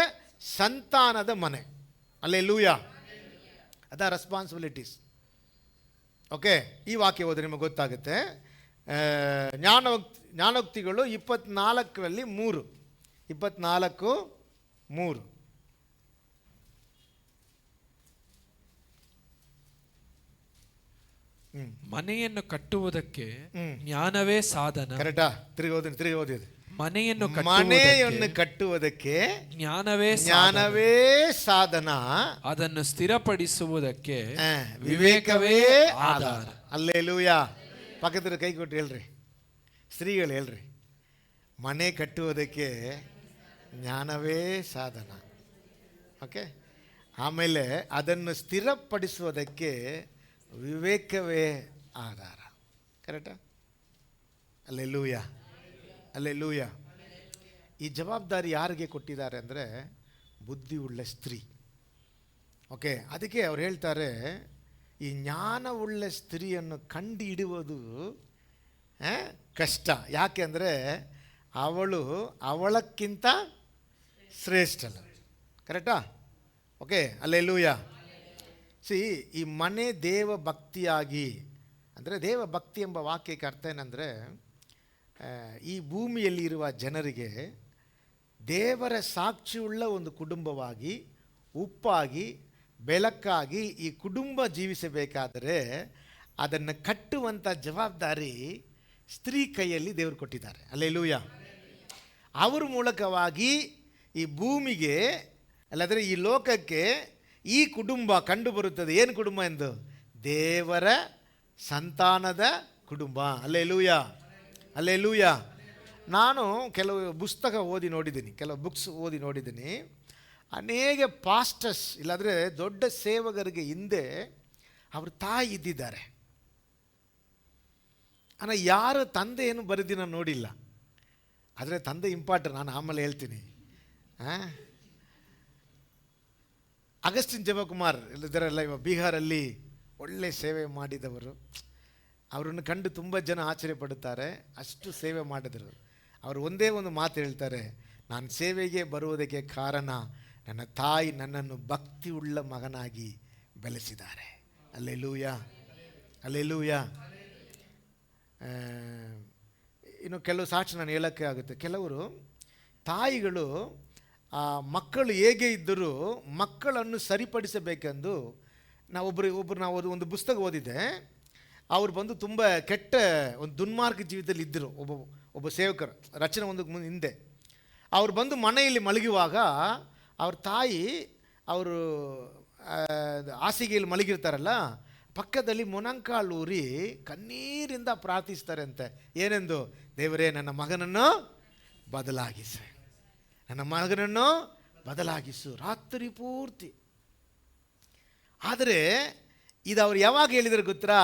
ಸಂತಾನದ ಮನೆ. ಹಲ್ಲೆಲೂಯಾ. ಅದ ರೆಸ್ಪಾನ್ಸಿಬಿಲಿಟೀಸ್. ಓಕೆ, ಈ ವಾಕ್ಯ ಓದಿ ನಿಮಗೆ ಗೊತ್ತಾಗುತ್ತೆ. ಜ್ಞಾನೋಕ್ತಿಗಳು 24ರಲ್ಲಿ 3, 24:3.
ಮನೆಯನ್ನು ಕಟ್ಟುವುದಕ್ಕೆ ಜ್ಞಾನವೇ ಸಾಧನ.
ಕರೆಕ್ಟಾ? ತಿರುಗಿ ಓದಿ. ಮನೆಯನ್ನು ಕಟ್ಟುವುದಕ್ಕೆ ಜ್ಞಾನವೇ ಸಾಧನ,
ಅದನ್ನು ಸ್ಥಿರಪಡಿಸುವುದಕ್ಕೆ
ವಿವೇಕವೇ ಆಧಾರ. ಹಲ್ಲೆಲೂಯಾ. ಪಕ್ಕದ ಕೈ ಕೊಟ್ಟು ಹೇಳ್ರಿ, ಸ್ತ್ರೀಗಳು ಹೇಳ್ರಿ, ಮನೆ ಕಟ್ಟುವುದಕ್ಕೆ ಜ್ಞಾನವೇ ಸಾಧನ. ಓಕೆ, ಆಮೇಲೆ ಅದನ್ನು ಸ್ಥಿರಪಡಿಸುವುದಕ್ಕೆ ವಿವೇಕವೇ ಆಧಾರ. ಕರೆಕ್ಟಾ? ಹಲ್ಲೆಲೂಯಾ. ಹಲ್ಲೆಲೂಯಾ. ಈ ಜವಾಬ್ದಾರಿ ಯಾರಿಗೆ ಕೊಟ್ಟಿದ್ದಾರೆ ಅಂದರೆ ಬುದ್ಧಿಯುಳ್ಳ ಸ್ತ್ರೀ. ಓಕೆ, ಅದಕ್ಕೆ ಅವ್ರು ಹೇಳ್ತಾರೆ, ಈ ಜ್ಞಾನವುಳ್ಳ ಸ್ತ್ರೀಯನ್ನು ಕಂಡು ಹಿಡುವುದು ಕಷ್ಟ. ಯಾಕೆ ಅಂದರೆ ಅವಳು ಅವಳಕ್ಕಿಂತ ಶ್ರೇಷ್ಠಲ್ಲ. ಕರೆಕ್ಟಾ? Okay, hallelujah. ಈ ಮನೆ ದೇವಭಕ್ತಿಯಾಗಿ, ಅಂದರೆ ದೇವಭಕ್ತಿ ಎಂಬ ವಾಕ್ಯಕ್ಕೆ ಅರ್ಥ ಏನಂದರೆ, ಈ ಭೂಮಿಯಲ್ಲಿ ಇರುವ ಜನರಿಗೆ ದೇವರ ಸಾಕ್ಷಿಯುಳ್ಳ ಒಂದು ಕುಟುಂಬವಾಗಿ, ಉಪ್ಪಾಗಿ, ಬೆಳಕಾಗಿ ಈ ಕುಟುಂಬ ಜೀವಿಸಬೇಕಾದರೆ ಅದನ್ನು ಕಟ್ಟುವಂಥ ಜವಾಬ್ದಾರಿ ಸ್ತ್ರೀ ಕೈಯಲ್ಲಿ ದೇವರು ಕೊಟ್ಟಿದ್ದಾರೆ. ಹಲ್ಲೆಲೂಯಾ. ಅವ್ರ ಮೂಲಕವಾಗಿ ಈ ಭೂಮಿಗೆ, ಅಲ್ಲಾದರೆ ಈ ಲೋಕಕ್ಕೆ ಈ ಕುಟುಂಬ ಕಂಡು ಬರುತ್ತದೆ. ಏನು ಕುಟುಂಬ ಎಂದು? ದೇವರ ಸಂತಾನದ ಕುಟುಂಬ. ಹಲ್ಲೆಲೂಯಾ. ಹಲ್ಲೆಲೂಯಾ. ನಾನು ಕೆಲವು ಪುಸ್ತಕ ಓದಿ ನೋಡಿದ್ದೀನಿ, ಕೆಲವು ಬುಕ್ಸ್ ಓದಿ ನೋಡಿದ್ದೀನಿ. ಅನೇಕ ಪಾಸ್ಟರ್ಸ್ ಇಲ್ಲಾಂದರೆ ದೊಡ್ಡ ಸೇವಕರಿಗೆ ಹಿಂದೆ ಅವ್ರ ತಾಯಿ ಇದ್ದಿದ್ದಾರೆ. ஆனால் ಯಾರು ತಂದೆ ಏನು ಬರೆದಿನ ನೋಡಿಲ್ಲ. ಆದರೆ ತಂದೆ ಇಂಪಾರ್ಟೆಂಟ್, ನಾನು ಆಮೇಲೆ ಹೇಳ್ತೀನಿ. ಅಗಸ್ಟಿನ್ ಜಯಕುಮಾರ್ ಇಲ್ಲಿದ್ದಾರಲ್ಲ, ಇವ ಬಿಹಾರಲ್ಲಿ ಒಳ್ಳೆ ಸೇವೆ ಮಾಡಿದವರು. ಅವರನ್ನು ಕಂಡು ತುಂಬ ಜನ ಆಶ್ಚರ್ಯಪಡುತ್ತಾರೆ, ಅಷ್ಟು ಸೇವೆ ಮಾಡಿದರು. ಅವರು ಒಂದೇ ಒಂದು ಮಾತು ಹೇಳ್ತಾರೆ, ನಾನು ಸೇವೆಗೆ ಬರುವುದಕ್ಕೆ ಕಾರಣ ನನ್ನ ತಾಯಿ ನನ್ನನ್ನು ಭಕ್ತಿಯುಳ್ಳ ಮಗನಾಗಿ ಬೆಳೆಸಿದ್ದಾರೆ. ಹಲ್ಲೆಲೂಯಾ. ಹಲ್ಲೆಲೂಯಾ. ಇನ್ನು ಕೆಲವು ಸಾಕ್ಷಿ ನಾನು ಹೇಳೋಕ್ಕೆ ಆಗುತ್ತೆ. ಕೆಲವರು ತಾಯಿಗಳು ಮಕ್ಕಳು ಹೇಗೆ ಇದ್ದರೂ ಮಕ್ಕಳನ್ನು ಸರಿಪಡಿಸಬೇಕೆಂದು ನಾವು ಒಂದು ಪುಸ್ತಕ ಓದಿದ್ದೆ. ಅವ್ರು ಬಂದು ತುಂಬ ಕೆಟ್ಟ ಒಂದು ದುರ್ಮಾರ್ಗ ಜೀವಿತದಲ್ಲಿ ಇದ್ದರು. ಒಬ್ಬ ಸೇವಕರು ರಚನೆ ಒಂದು ಹಿಂದೆ ಅವ್ರು ಬಂದು ಮನೆಯಲ್ಲಿ ಮಲಗುವಾಗ ಅವ್ರ ತಾಯಿ ಅವರು ಹಾಸಿಗೆಯಲ್ಲಿ ಮಲಗಿರ್ತಾರಲ್ಲ, ಪಕ್ಕದಲ್ಲಿ ಮೊಣಕಾಲು ಊರಿ ಕಣ್ಣೀರಿಂದ ಪ್ರಾರ್ಥಿಸ್ತಾರೆ ಅಂತೆ. ಏನೆಂದು? ದೇವರೇ, ನನ್ನ ಮಗನನ್ನು ಬದಲಾಗಿಸು, ನನ್ನ ಮಗನನ್ನು ಬದಲಾಗಿಸು, ರಾತ್ರಿ ಪೂರ್ತಿ. ಆದರೆ ಇದು ಅವ್ರು ಯಾವಾಗ ಹೇಳಿದರೆ ಗೊತ್ತಾ?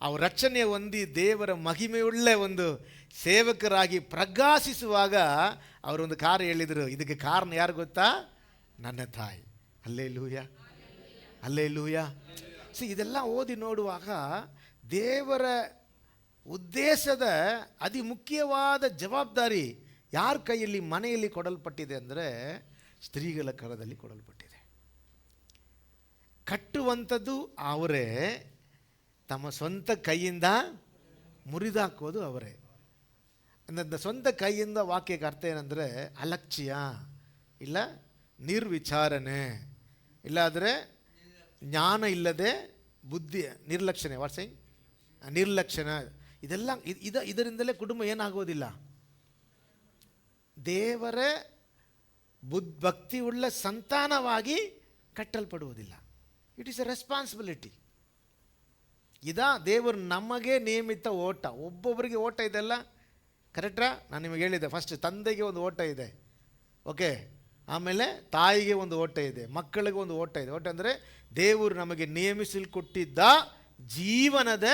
ಅವ್ರ ರಕ್ಷಣೆ ಹೊಂದಿ ದೇವರ ಮಹಿಮೆಯುಳ್ಳ ಒಂದು ಸೇವಕರಾಗಿ ಪ್ರಕಾಶಿಸುವಾಗ ಅವರೊಂದು ಕಾರ್ಯ ಹೇಳಿದರು. ಇದಕ್ಕೆ ಕಾರಣ ಯಾರು ಗೊತ್ತಾ? ನನ್ನ ತಾಯಿ. ಹಲ್ಲೆಲೂಯಾ. ಹಲ್ಲೆಲೂಯಾ. ಇದೆಲ್ಲ ಓದಿ ನೋಡುವಾಗ ದೇವರ ಉದ್ದೇಶದ ಅತಿ ಮುಖ್ಯವಾದ ಜವಾಬ್ದಾರಿ ಯಾರ ಕೈಯಲ್ಲಿ ಮನೆಯಲ್ಲಿ ಕೊಡಲ್ಪಟ್ಟಿದೆ ಅಂದರೆ ಸ್ತ್ರೀಗಳ ಕರದಲ್ಲಿ ಕೊಡಲ್ಪಟ್ಟಿದೆ. ಕಟ್ಟುವಂಥದ್ದು ಅವರೇ, ತಮ್ಮ ಸ್ವಂತ ಕೈಯಿಂದ ಮುರಿದಾಕೋದು ಅವರೇ. ನನ್ನ ಸ್ವಂತ ಕೈಯಿಂದ ವಾಕ್ಯಕ್ಕೆ ಅರ್ಥ ಏನಂದರೆ ಅಲಕ್ಷ್ಯ, ಇಲ್ಲ ನಿರ್ವಿಚಾರಣೆ, ಇಲ್ಲಾದರೆ ಜ್ಞಾನ ಇಲ್ಲದೆ ಬುದ್ಧಿ ನಿರ್ಲಕ್ಷಣೆ, ವಾಟ್ಸಿಂಗ್ ನಿರ್ಲಕ್ಷಣ, ಇದೆಲ್ಲ ಇದರಿಂದಲೇ ಕುಟುಂಬ ಏನಾಗೋದಿಲ್ಲ, ದೇವರ ಭಕ್ತಿ ಉಳ್ಳ ಸಂತಾನವಾಗಿ ಕಟ್ಟಲ್ಪಡುವುದಿಲ್ಲ. It is a responsibility. ಇದಾ ದೇವರು ನಮಗೆ ನೇಮಿತ ಓಟ. ಒಬ್ಬೊಬ್ಬರಿಗೆ ಓಟ ಇದೆಲ್ಲ ಕರೆಕ್ಟಾ? ನಾನು ನಿಮಗೆ ಹೇಳಿದ್ದೆ, ಫಸ್ಟ್ ತಂದೆಗೆ ಒಂದು ಓಟ ಇದೆ, ಓಕೆ, ಆಮೇಲೆ ತಾಯಿಗೆ ಒಂದು ಓಟ ಇದೆ, ಮಕ್ಕಳಿಗೆ ಒಂದು ಓಟ ಇದೆ. ಓಟ ಅಂದರೆ ದೇವರು ನಮಗೆ ನೇಮಿಸಲ್ಕೊಟ್ಟಿದ್ದ ಜೀವನದ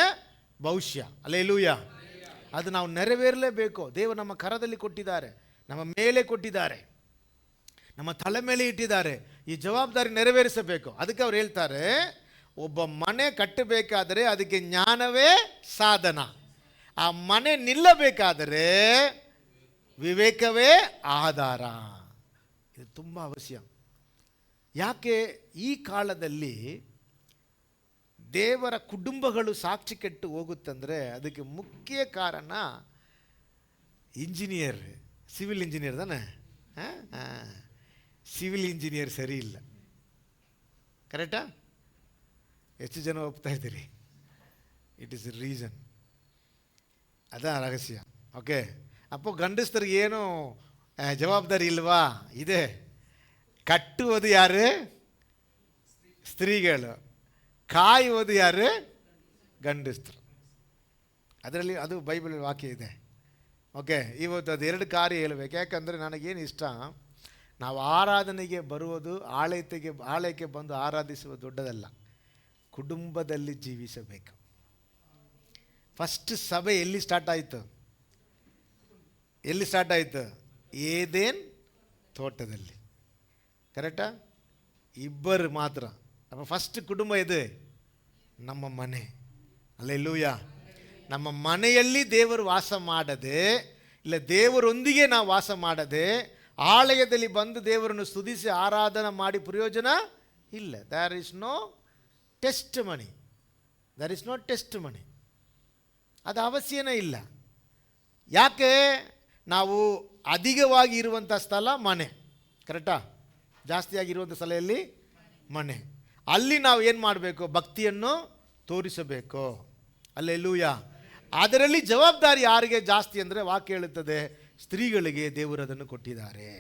ಭವಿಷ್ಯ. ಹಲ್ಲೆಲೂಯಾ. ಅದು ನಾವು ನೆರವೇರಲೇಬೇಕು. ದೇವರು ನಮ್ಮ ಕರದಲ್ಲಿ ಕೊಟ್ಟಿದ್ದಾರೆ, ನಮ್ಮ ಮೇಲೆ ಕೊಟ್ಟಿದ್ದಾರೆ, ನಮ್ಮ ತಲೆ ಮೇಲೆ ಇಟ್ಟಿದ್ದಾರೆ. ಈ ಜವಾಬ್ದಾರಿ ನೆರವೇರಿಸಬೇಕು. ಅದಕ್ಕೆ ಅವ್ರು ಹೇಳ್ತಾರೆ, ಒಬ್ಬ ಮನೆ ಕಟ್ಟಬೇಕಾದರೆ ಅದಕ್ಕೆ ಜ್ಞಾನವೇ ಸಾಧನ, ಆ ಮನೆ ನಿಲ್ಲಬೇಕಾದರೆ ವಿವೇಕವೇ ಆಧಾರ. ಇದು ತುಂಬ ಅವಶ್ಯ. ಯಾಕೆ ಈ ಕಾಲದಲ್ಲಿ ದೇವರ ಕುಟುಂಬಗಳು ಸಾಕ್ಷಿ ಕೆಟ್ಟು ಹೋಗುತ್ತಂದರೆ ಅದಕ್ಕೆ ಮುಖ್ಯ ಕಾರಣ ಇಂಜಿನಿಯರ್, ಸಿವಿಲ್ ಇಂಜಿನಿಯರ್ ತಾನೆ. ಸಿವಿಲ್ ಇಂಜಿನಿಯರ್ ಸರಿ ಇಲ್ಲ, ಕರೆಕ್ಟಾ? ಎಷ್ಟು ಜನ ಒಪ್ತಾ ಇದ್ದೀರಿ? ಇಟ್ ಈಸ್ ರೀಸನ್, ಅದ ರಹಸ್ಯ. ಓಕೆ, ಅಪ್ಪೋ ಗಂಡಸ್ತರಿಗೆ ಏನು ಜವಾಬ್ದಾರಿ ಇಲ್ವಾ? ಇದೆ. ಕಟ್ಟುವುದು ಯಾರು? ಸ್ತ್ರೀಗಳು. ಕಾಯುವುದು ಯಾರು? ಗಂಡಸ್ತರು. ಅದರಲ್ಲಿ ಅದು ಬೈಬಲ್ ವಾಕ್ಯ ಇದೆ. ಓಕೆ, ಇವತ್ತು ಅದು ಎರಡು ಕಾರ್ಯ ಹೇಳಬೇಕು. ಯಾಕಂದರೆ ನನಗೇನು ಇಷ್ಟ, ನಾವು ಆರಾಧನೆಗೆ ಬರುವುದು, ಆಲಯಕ್ಕೆ ಬಂದು ಆರಾಧಿಸುವ ದೊಡ್ಡದಲ್ಲ, ಕುಟುಂಬದಲ್ಲಿ ಜೀವಿಸಬೇಕು. ಫಸ್ಟ್ ಸಭೆ ಎಲ್ಲಿ ಸ್ಟಾರ್ಟ್ ಆಯಿತು? ಎಲ್ಲಿ ಸ್ಟಾರ್ಟ್ ಆಯಿತು? ಏದೇನ್ ತೋಟದಲ್ಲಿ, ಕರೆಕ್ಟಾ? ಇಬ್ಬರು ಮಾತ್ರ. ನಮ್ಮ ಫಸ್ಟ್ ಕುಟುಂಬ ಇದೆ ನಮ್ಮ ಮನೆ. ಹಲ್ಲೆಲೂಯಾ. ನಮ್ಮ ಮನೆಯಲ್ಲಿ ದೇವರು ವಾಸ ಮಾಡದೆ, ಇಲ್ಲ ದೇವರೊಂದಿಗೆ ನಾವು ವಾಸ ಮಾಡದೆ ಆಲಯದಲ್ಲಿ ಬಂದು ದೇವರನ್ನು ಸ್ತುತಿಸಿ ಆರಾಧನೆ ಮಾಡಿ ಪ್ರಯೋಜನ ಇಲ್ಲ. There is no testimony, there is no testimony. ಅದು ಅವಶ್ಯನೇ ಇಲ್ಲ. ಯಾಕೆ? ನಾವು ಅಧಿಕವಾಗಿ ಇರುವಂಥ ಸ್ಥಳ ಮನೆ, ಕರೆಕ್ಟಾ? ಜಾಸ್ತಿಯಾಗಿರುವಂಥ ಸ್ಥಳದಲ್ಲಿ ಮನೆ. ಅಲ್ಲಿ ನಾವು ಏನು ಮಾಡಬೇಕು? ಭಕ್ತಿಯನ್ನು ತೋರಿಸಬೇಕು. ಹಲ್ಲೆಲೂಯಾ. ಅದರಲ್ಲಿ ಜವಾಬ್ದಾರಿ ಯಾರಿಗೆ ಜಾಸ್ತಿ ಅಂದರೆ ವಾಕ್ಯ ಹೇಳುತ್ತದೆ, ಸ್ತ್ರೀಗಳಿಗೆ ದೇವರು ಅದನ್ನು ಕೊಟ್ಟಿದ್ದಾರೆ.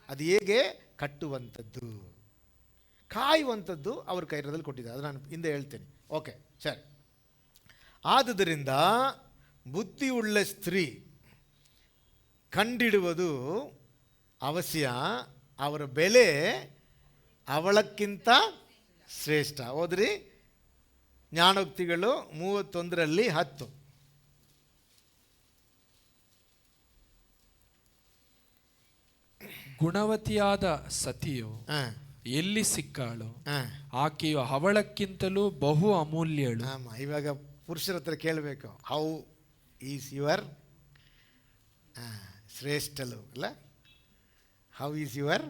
ಅದು ಹೇಗೆ? ಕಟ್ಟುವಂಥದ್ದು, ಕಾಯುವಂಥದ್ದು ಅವ್ರ ಕೈರದಲ್ಲಿ ಕೊಟ್ಟಿದ್ದಾರೆ. ಅದು ನಾನು ಹಿಂದೆ ಹೇಳ್ತೇನೆ. ಓಕೆ, ಸರಿ. ಆದುದರಿಂದ ಬುದ್ಧಿಯುಳ್ಳ ಸ್ತ್ರೀ ಕಂಡಿಡುವುದು ಅವಶ್ಯ, ಅವರ ಬೆಲೆ ಅವಳಕ್ಕಿಂತ ಶ್ರೇಷ್ಠ. ಹೋದ್ರಿ ಜ್ಞಾನೋಕ್ತಿಗಳು 31:10.
ಗುಣವತಿಯಾದ ಸತಿಯು ಎಲ್ಲಿ ಸಿಕ್ಕಾಳು, ಆಕೆಯು ಅವಳಕ್ಕಿಂತಲೂ ಬಹು ಅಮೂಲ್ಯಳು.
ಇವಾಗ ಪುರುಷರ ಹತ್ರ ಕೇಳಬೇಕು, ಹೌ ಈಸ್ ಯುವರ್ ಶ್ರೇಷ್ಠಲು, ಅಲ್ಲ? ಹೌ ಈಸ್ ಯುವರ್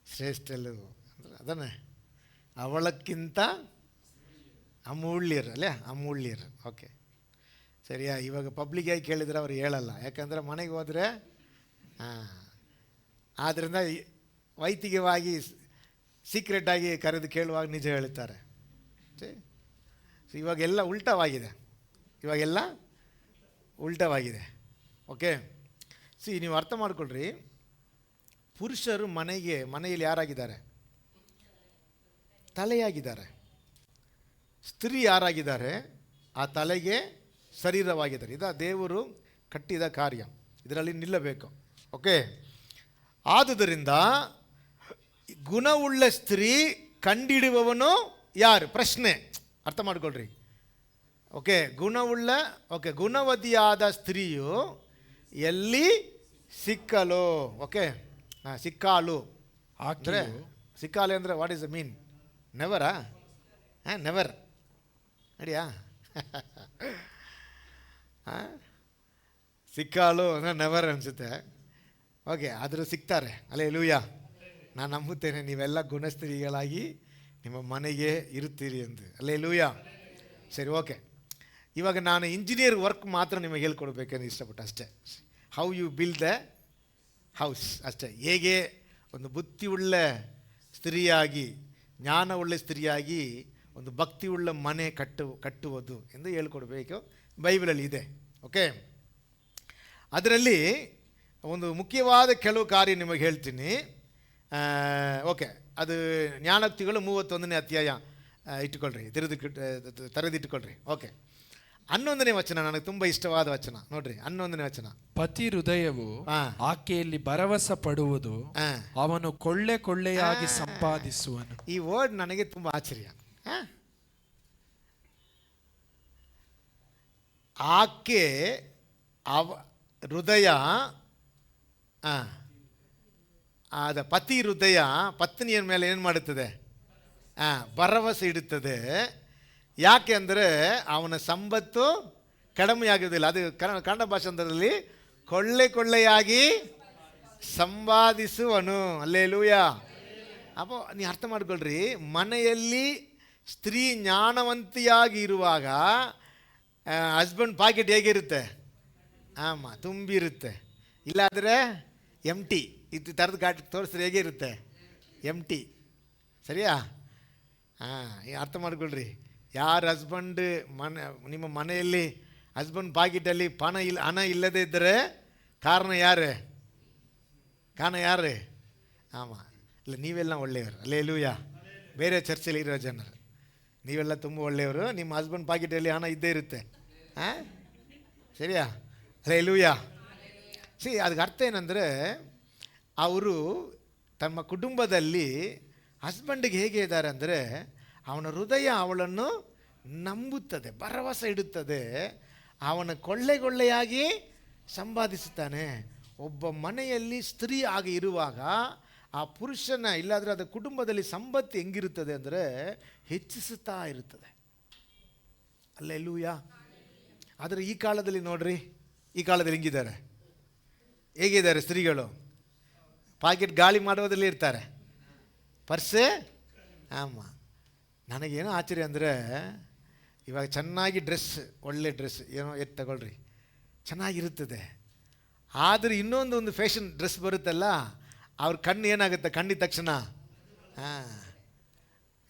ಶ್ರೇಷ್ಠಲು ಅಂದ್ರೆ ಅದನ್ನೇ, ಅವಳಕ್ಕಿಂತ ಅಮೂಲ್ಯರು, ಅಲ್ಲೇ ಅಮೂಲ್ಯರು. ಓಕೆ, ಸರಿಯಾ? ಇವಾಗ ಪಬ್ಲಿಕ್ಕಾಗಿ ಕೇಳಿದರೆ ಅವ್ರು ಹೇಳಲ್ಲ, ಯಾಕಂದರೆ ಮನೆಗೆ ಹೋದರೆ ಆದ್ದರಿಂದ ವೈಯಕ್ತಿಕವಾಗಿ ಸೀಕ್ರೆಟಾಗಿ ಕರೆದು ಕೇಳುವಾಗ ನಿಜ ಹೇಳ್ತಾರೆ. ಇವಾಗೆಲ್ಲ ಉಲ್ಟವಾಗಿದೆ. ಓಕೆ, ನೀವು ಅರ್ಥ ಮಾಡ್ಕೊಳ್ರಿ. ಪುರುಷರು ಮನೆಯಲ್ಲಿ ಯಾರಾಗಿದ್ದಾರೆ? ತಲೆಯಾಗಿದ್ದಾರೆ. ಸ್ತ್ರೀ ಯಾರಾಗಿದ್ದಾರೆ? ಆ ತಲೆಗೆ ಶರೀರವಾಗಿದ್ದಾರೆ. ಇದು ದೇವರು ಕಟ್ಟಿದ ಕಾರ್ಯ, ಇದರಲ್ಲಿ ನಿಲ್ಲಬೇಕು. ಓಕೆ, ಆದುದರಿಂದ ಗುಣವುಳ್ಳ ಸ್ತ್ರೀ ಕಂಡಿಡುವವನು ಯಾರು? ಪ್ರಶ್ನೆ ಅರ್ಥ ಮಾಡ್ಕೊಳ್ರಿ. ಓಕೆ, ಗುಣವತಿಯಾದ ಸ್ತ್ರೀಯು ಎಲ್ಲಿ ಸಿಕ್ಕಲು? ಓಕೆ, ಸಿಕ್ಕಾಳು ಅಂದರೆ ಸಿಕ್ಕಾಲು ಅಂದರೆ ವಾಟ್ ಈಸ್ ದ ಮೀನ್? ನೆವರಾ? ನೆವರ್ ನಡಿಯಾ? ಸಿಕ್ಕಾಳು ಅಂದರೆ ನೆವರ್ ಅನಿಸುತ್ತೆ. ಓಕೆ, ಆದರೂ ಸಿಗ್ತಾರೆ. ಅಲ್ಲೇಲೂಯಾ. ನಾನು ನಂಬುತ್ತೇನೆ ನೀವೆಲ್ಲ ಗುಣಸ್ತ್ರೀಗಳಾಗಿ ನಿಮ್ಮ ಮನೆಗೆ ಇರುತ್ತೀರಿ ಎಂದು. ಅಲ್ಲೇಲೂಯಾ. ಸರಿ, ಓಕೆ. ಇವಾಗ ನಾನು ಇಂಜಿನಿಯರ್ ವರ್ಕ್ ಮಾತ್ರ ನಿಮಗೆ ಹೇಳ್ಕೊಡ್ಬೇಕಂತ ಇಷ್ಟಪಟ್ಟು ಅಷ್ಟೇ. How you build the house ಅಷ್ಟೇ. ಹೇಗೆ ಒಂದು ಬುದ್ಧಿಯುಳ್ಳ ಸ್ತ್ರೀಯಾಗಿ, ಜ್ಞಾನವುಳ್ಳ ಸ್ತ್ರೀಯಾಗಿ ಒಂದು ಭಕ್ತಿಯುಳ್ಳ ಮನೆ ಕಟ್ಟುವುದು ಎಂದು ಹೇಳ್ಕೊಡ್ಬೇಕು. ಬೈಬಲಲ್ಲಿ ಇದೆ. ಓಕೆ, ಅದರಲ್ಲಿ ಒಂದು ಮುಖ್ಯವಾದ ಕೆಲವು ಕಾರ್ಯ ನಿಮಗೆ ಹೇಳ್ತೀನಿ. ಓಕೆ, ಅದು ಜ್ಞಾನೋಕ್ತಿಗಳು 31ನೇ ಅಧ್ಯಾಯ ಇಟ್ಟುಕೊಳ್ರಿ, ತೆರೆದಿಟ್ಟುಕೊಳ್ರಿ. ಓಕೆ, 11ನೇ ವಚನ ನನಗೆ ತುಂಬ ಇಷ್ಟವಾದ ವಚನ ನೋಡ್ರಿ. 11ನೇ ವಚನ.
ಪತಿ ಹೃದಯವು ಆಕೆಯಲ್ಲಿ ಭರವಸೆ ಪಡುವುದು, ಅವನು ಕೊಳ್ಳೆಯಾಗಿ ಸಂಪಾದಿಸುವನು.
ಈ ವರ್ಡ್ ನನಗೆ ತುಂಬ ಆಶ್ಚರ್ಯ. ಆಕೆ ಹೃದಯ, ಪತಿ ಹೃದಯ ಪತ್ನಿಯ ಮೇಲೆ ಏನು ಮಾಡುತ್ತದೆ? ಭರವಸೆ ಇಡುತ್ತದೆ. ಯಾಕೆ ಅಂದರೆ ಅವನ ಸಂಪತ್ತು ಕಡಿಮೆಯಾಗುವುದಿಲ್ಲ. ಅದು ಕನ್ನಡ ಭಾಷಾಂತರದಲ್ಲಿ ಕೊಳ್ಳೆಯಾಗಿ ಸಂಪಾದಿಸುವನು. ಅಲ್ಲೇಲೂಯಾ. ಅಪ್ಪೋ, ನೀವು ಅರ್ಥ ಮಾಡ್ಕೊಳ್ರಿ, ಮನೆಯಲ್ಲಿ ಸ್ತ್ರೀ ಜ್ಞಾನವಂತಿಯಾಗಿ ಇರುವಾಗ ಹಸ್ಬೆಂಡ್ ಪಾಕೆಟ್ ಹೇಗಿರುತ್ತೆ? ತುಂಬಿರುತ್ತೆ. ಇಲ್ಲಾದರೆ ಎಂಟಿ. ಇದು ಥರದ ಗಾಟಿ ತೋರಿಸಿದ್ರೆ ಹೇಗೆ ಇರುತ್ತೆ? ಎಂಟಿ. ಸರಿಯಾ? ಅರ್ಥ ಮಾಡ್ಕೊಳ್ರಿ. ಯಾರು ಹಸ್ಬೆಂಡ್ ನಿಮ್ಮ ಮನೆಯಲ್ಲಿ ಹಸ್ಬೆಂಡ್ ಪಾಕೆಟಲ್ಲಿ ಹಣ ಇಲ್ಲದೇ ಇದ್ದರೆ ಕಾರಣ ಯಾರು? ಇಲ್ಲ, ನೀವೆಲ್ಲ ಒಳ್ಳೆಯವರು. ಅಲ್ಲೇಲೂಯಾ. ಬೇರೆ ಚರ್ಚೆಯಲ್ಲಿ ಇರೋ ಜನರು ನೀವೆಲ್ಲ ತುಂಬ ಒಳ್ಳೆಯವರು. ನಿಮ್ಮ ಹಸ್ಬೆಂಡ್ ಪಾಕೆಟಲ್ಲಿ ಹಣ ಇದ್ದೇ ಇರುತ್ತೆ. ಸರಿಯಾ? ಅಲ್ಲೇಲೂಯಾ. ಅದಕ್ಕೆ ಅರ್ಥ ಏನಂದರೆ, ಅವರು ತಮ್ಮ ಕುಟುಂಬದಲ್ಲಿ ಹಸ್ಬೆಂಡಿಗೆ ಹೇಗೆ ಇದ್ದಾರೆ ಅಂದರೆ, ಅವನ ಹೃದಯ ಅವಳನ್ನು ನಂಬುತ್ತದೆ, ಭರವಸೆ ಇಡುತ್ತದೆ, ಅವನ ಕೊಳ್ಳೆಯಾಗಿ ಸಂಪಾದಿಸುತ್ತಾನೆ. ಒಬ್ಬ ಮನೆಯಲ್ಲಿ ಸ್ತ್ರೀ ಆಗಿ ಇರುವಾಗ ಆ ಪುರುಷನ, ಇಲ್ಲಾದರೆ ಅದು ಕುಟುಂಬದಲ್ಲಿ ಸಂಪತ್ತು ಹೆಂಗಿರುತ್ತದೆ ಅಂದರೆ ಹೆಚ್ಚಿಸುತ್ತಾ ಇರುತ್ತದೆ. ಅಲ್ಲೇಲೂಯಾ. ಆದರೆ ಈ ಕಾಲದಲ್ಲಿ ನೋಡ್ರಿ, ಈ ಕಾಲದಲ್ಲಿ ಹೆಂಗಿದ್ದಾರೆ? ಹೇಗಿದ್ದಾರೆ ಸ್ತ್ರೀಗಳು? ಪಾಕೆಟ್ ಗಾಳಿ ಮಾಡೋದ್ರಲ್ಲಿ ಇರ್ತಾರೆ, ಪರ್ಸೆ. ನನಗೇನೋ ಆಶ್ಚರ್ಯ ಅಂದರೆ, ಇವಾಗ ಚೆನ್ನಾಗಿ ಡ್ರೆಸ್, ಒಳ್ಳೆ ಡ್ರೆಸ್ ಏನೋ ತಗೊಳ್ರಿ, ಚೆನ್ನಾಗಿರುತ್ತದೆ. ಆದರೆ ಇನ್ನೊಂದು ಫ್ಯಾಷನ್ ಡ್ರೆಸ್ ಬರುತ್ತಲ್ಲ, ಅವ್ರ ಕಣ್ಣು ಏನಾಗುತ್ತೆ? ಕಂಡಿದ ತಕ್ಷಣ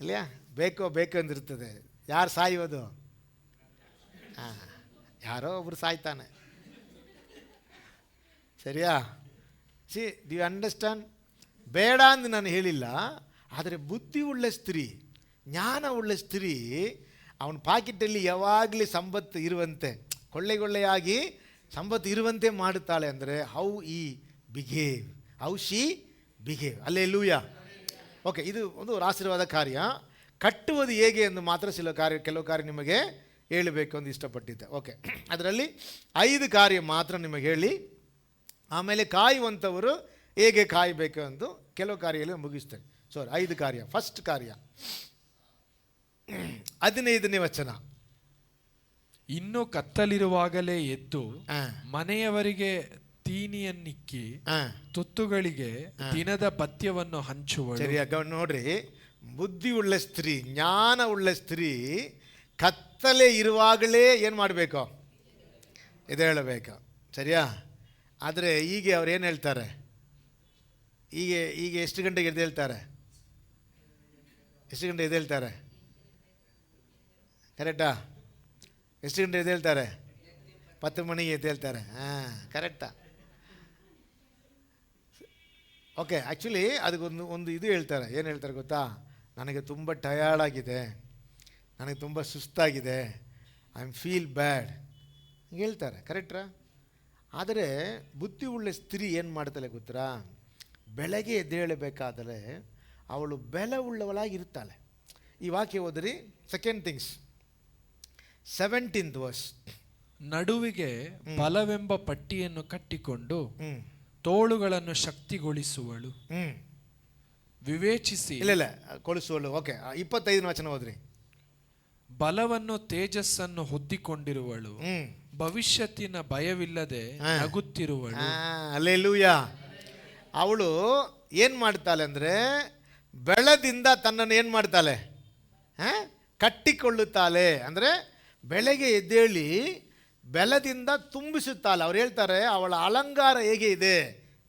ಇಲ್ಲಯಾ ಬೇಕೋ ಅಂದಿರ್ತದೆ. ಯಾರು ಸಾಯೋದು? ಯಾರೋ ಒಬ್ರು ಸಾಯ್ತಾನೆ. ಸರಿಯಾ? Do you understand? ಬೇಡ ಅಂದು ನಾನು ಹೇಳಿಲ್ಲ. ಆದರೆ ಬುದ್ಧಿಯುಳ್ಳ ಸ್ತ್ರೀ, ಜ್ಞಾನವುಳ್ಳ ಸ್ತ್ರೀ ಅವನ ಪಾಕೆಟಲ್ಲಿ ಯಾವಾಗಲೂ ಸಂಪತ್ತು ಇರುವಂತೆ, ಕೊಳ್ಳೆಯಾಗಿ ಸಂಪತ್ತು ಇರುವಂತೆ ಮಾಡುತ್ತಾಳೆ. ಅಂದರೆ how she behave. Alleluia. Okay, ಇದು ಒಂದು ಆಶೀರ್ವಾದ ಕಾರ್ಯ. ಕಟ್ಟುವುದು ಹೇಗೆ ಎಂದು ಮಾತ್ರ ಕೆಲವು ಕಾರ್ಯ ನಿಮಗೆ ಹೇಳಬೇಕು ಅಂತ ಇಷ್ಟಪಟ್ಟಿದ್ದೆ. ಓಕೆ, ಅದರಲ್ಲಿ 5 ಕಾರ್ಯ ಮಾತ್ರ ನಿಮಗೆ ಹೇಳಿ, ಆಮೇಲೆ ಕಾಯುವಂಥವರು ಹೇಗೆ ಕಾಯಬೇಕು ಎಂದು ಕೆಲವು ಕಾರ್ಯಗಳು ಮುಗಿಸ್ತೇನೆ. 5 ಕಾರ್ಯ. ಫಸ್ಟ್ ಕಾರ್ಯ 15ನೇ ವಚನ.
ಇನ್ನು ಕತ್ತಲಿರುವಾಗಲೇ ಎದ್ದು ಮನೆಯವರಿಗೆ ತೀನಿಯನ್ನಿಕ್ಕಿ ತುತ್ತುಗಳಿಗೆ ದಿನದ ಪಥ್ಯವನ್ನು ಹಂಚುವಳು.
ಸರಿಯಾಗ ನೋಡ್ರಿ, ಬುದ್ಧಿಯುಳ್ಳ ಸ್ತ್ರೀ, ಜ್ಞಾನವುಳ್ಳ ಸ್ತ್ರೀ ಕತ್ತಲೆ ಇರುವಾಗಲೇ ಏನು ಮಾಡಬೇಕು? ಎದ್ದೇಳಬೇಕು. ಸರಿಯಾ? ಆದರೆ ಈಗ ಅವ್ರು ಏನು ಹೇಳ್ತಾರೆ? ಈಗ ಎಷ್ಟು ಗಂಟೆಗೆ ಎದ್ದೇಳ್ತಾರೆ? ಎಷ್ಟು ಗಂಟೆ ಎದ್ದೇಳ್ತಾರೆ? ಕರೆಕ್ಟಾ? ಎಷ್ಟು ಗಂಟೆ ಎದ್ದೇಳ್ತಾರೆ? 10 ಮಣಿಗೆ ಎದ್ದೇಳ್ತಾರೆ. ಕರೆಕ್ಟಾ? ಓಕೆ, ಆ್ಯಕ್ಚುಲಿ ಅದಕ್ಕೊಂದು ಇದು ಹೇಳ್ತಾರೆ. ಏನು ಹೇಳ್ತಾರೆ ಗೊತ್ತಾ? ನನಗೆ ತುಂಬ ಟಯರ್ಡ್ ಆಗಿದೆ, ನನಗೆ ತುಂಬ ಸುಸ್ತಾಗಿದೆ, ಐ ಫೀಲ್ ಬ್ಯಾಡ್ ಹೇಳ್ತಾರೆ. ಕರೆಕ್ಟ್ರಾ? ಆದರೆ ಬುದ್ಧಿಯುಳ್ಳ ಸ್ತ್ರೀ ಏನು ಮಾಡ್ತಾಳೆ ಗೊತ್ತಾ? ಬೆಳಗ್ಗೆ ಎದ್ದೇಳಬೇಕಾದರೆ ಅವಳು ಬೆಲೆ ಉಳ್ಳವಳಾಗಿರ್ತಾಳೆ. ಈ ವಾಕ್ಯ ಓದ್ರಿ. 2 ಥಿಂಗ್ಸ್ 17th verse.
ನಡುವಿಗೆ ಬಲವೆಂಬ ಪಟ್ಟಿಯನ್ನು ಕಟ್ಟಿಕೊಂಡು ತೋಳುಗಳನ್ನು ಶಕ್ತಿಗೊಳಿಸುವಳು. ವಿವೇಚಿಸಿ.
ಇಲ್ಲ ಕೊಳಿಸುವಳು. ಓಕೆ, 25ನೇ ವಚನ ಓದ್ರಿ.
ಬಲವನ್ನು ತೇಜಸ್ಸನ್ನು ಹೊದ್ದಿಕೊಂಡಿರುವಳು, ಭವಿಷ್ಯತ್ತಿನ ಭಯವಿಲ್ಲದೆ ನಗುತ್ತಿರುವಳು.
ಹಲ್ಲೆಲೂಯ. ಅವಳು ಏನು ಮಾಡ್ತಾಳೆ ಅಂದರೆ ಬೆಳದಿಂದ ತನ್ನನ್ನು ಏನು ಮಾಡ್ತಾಳೆ, ಕಟ್ಟಿಕೊಳ್ಳುತ್ತಾಳೆ. ಅಂದರೆ ಬೆಳಗ್ಗೆ ಎದ್ದೇಳಿ ಬೆಳದಿಂದ ತುಂಬಿಸುತ್ತಾಳೆ. ಅವ್ರು ಹೇಳ್ತಾರೆ ಅವಳ ಅಲಂಕಾರ ಹೇಗೆ ಇದೆ,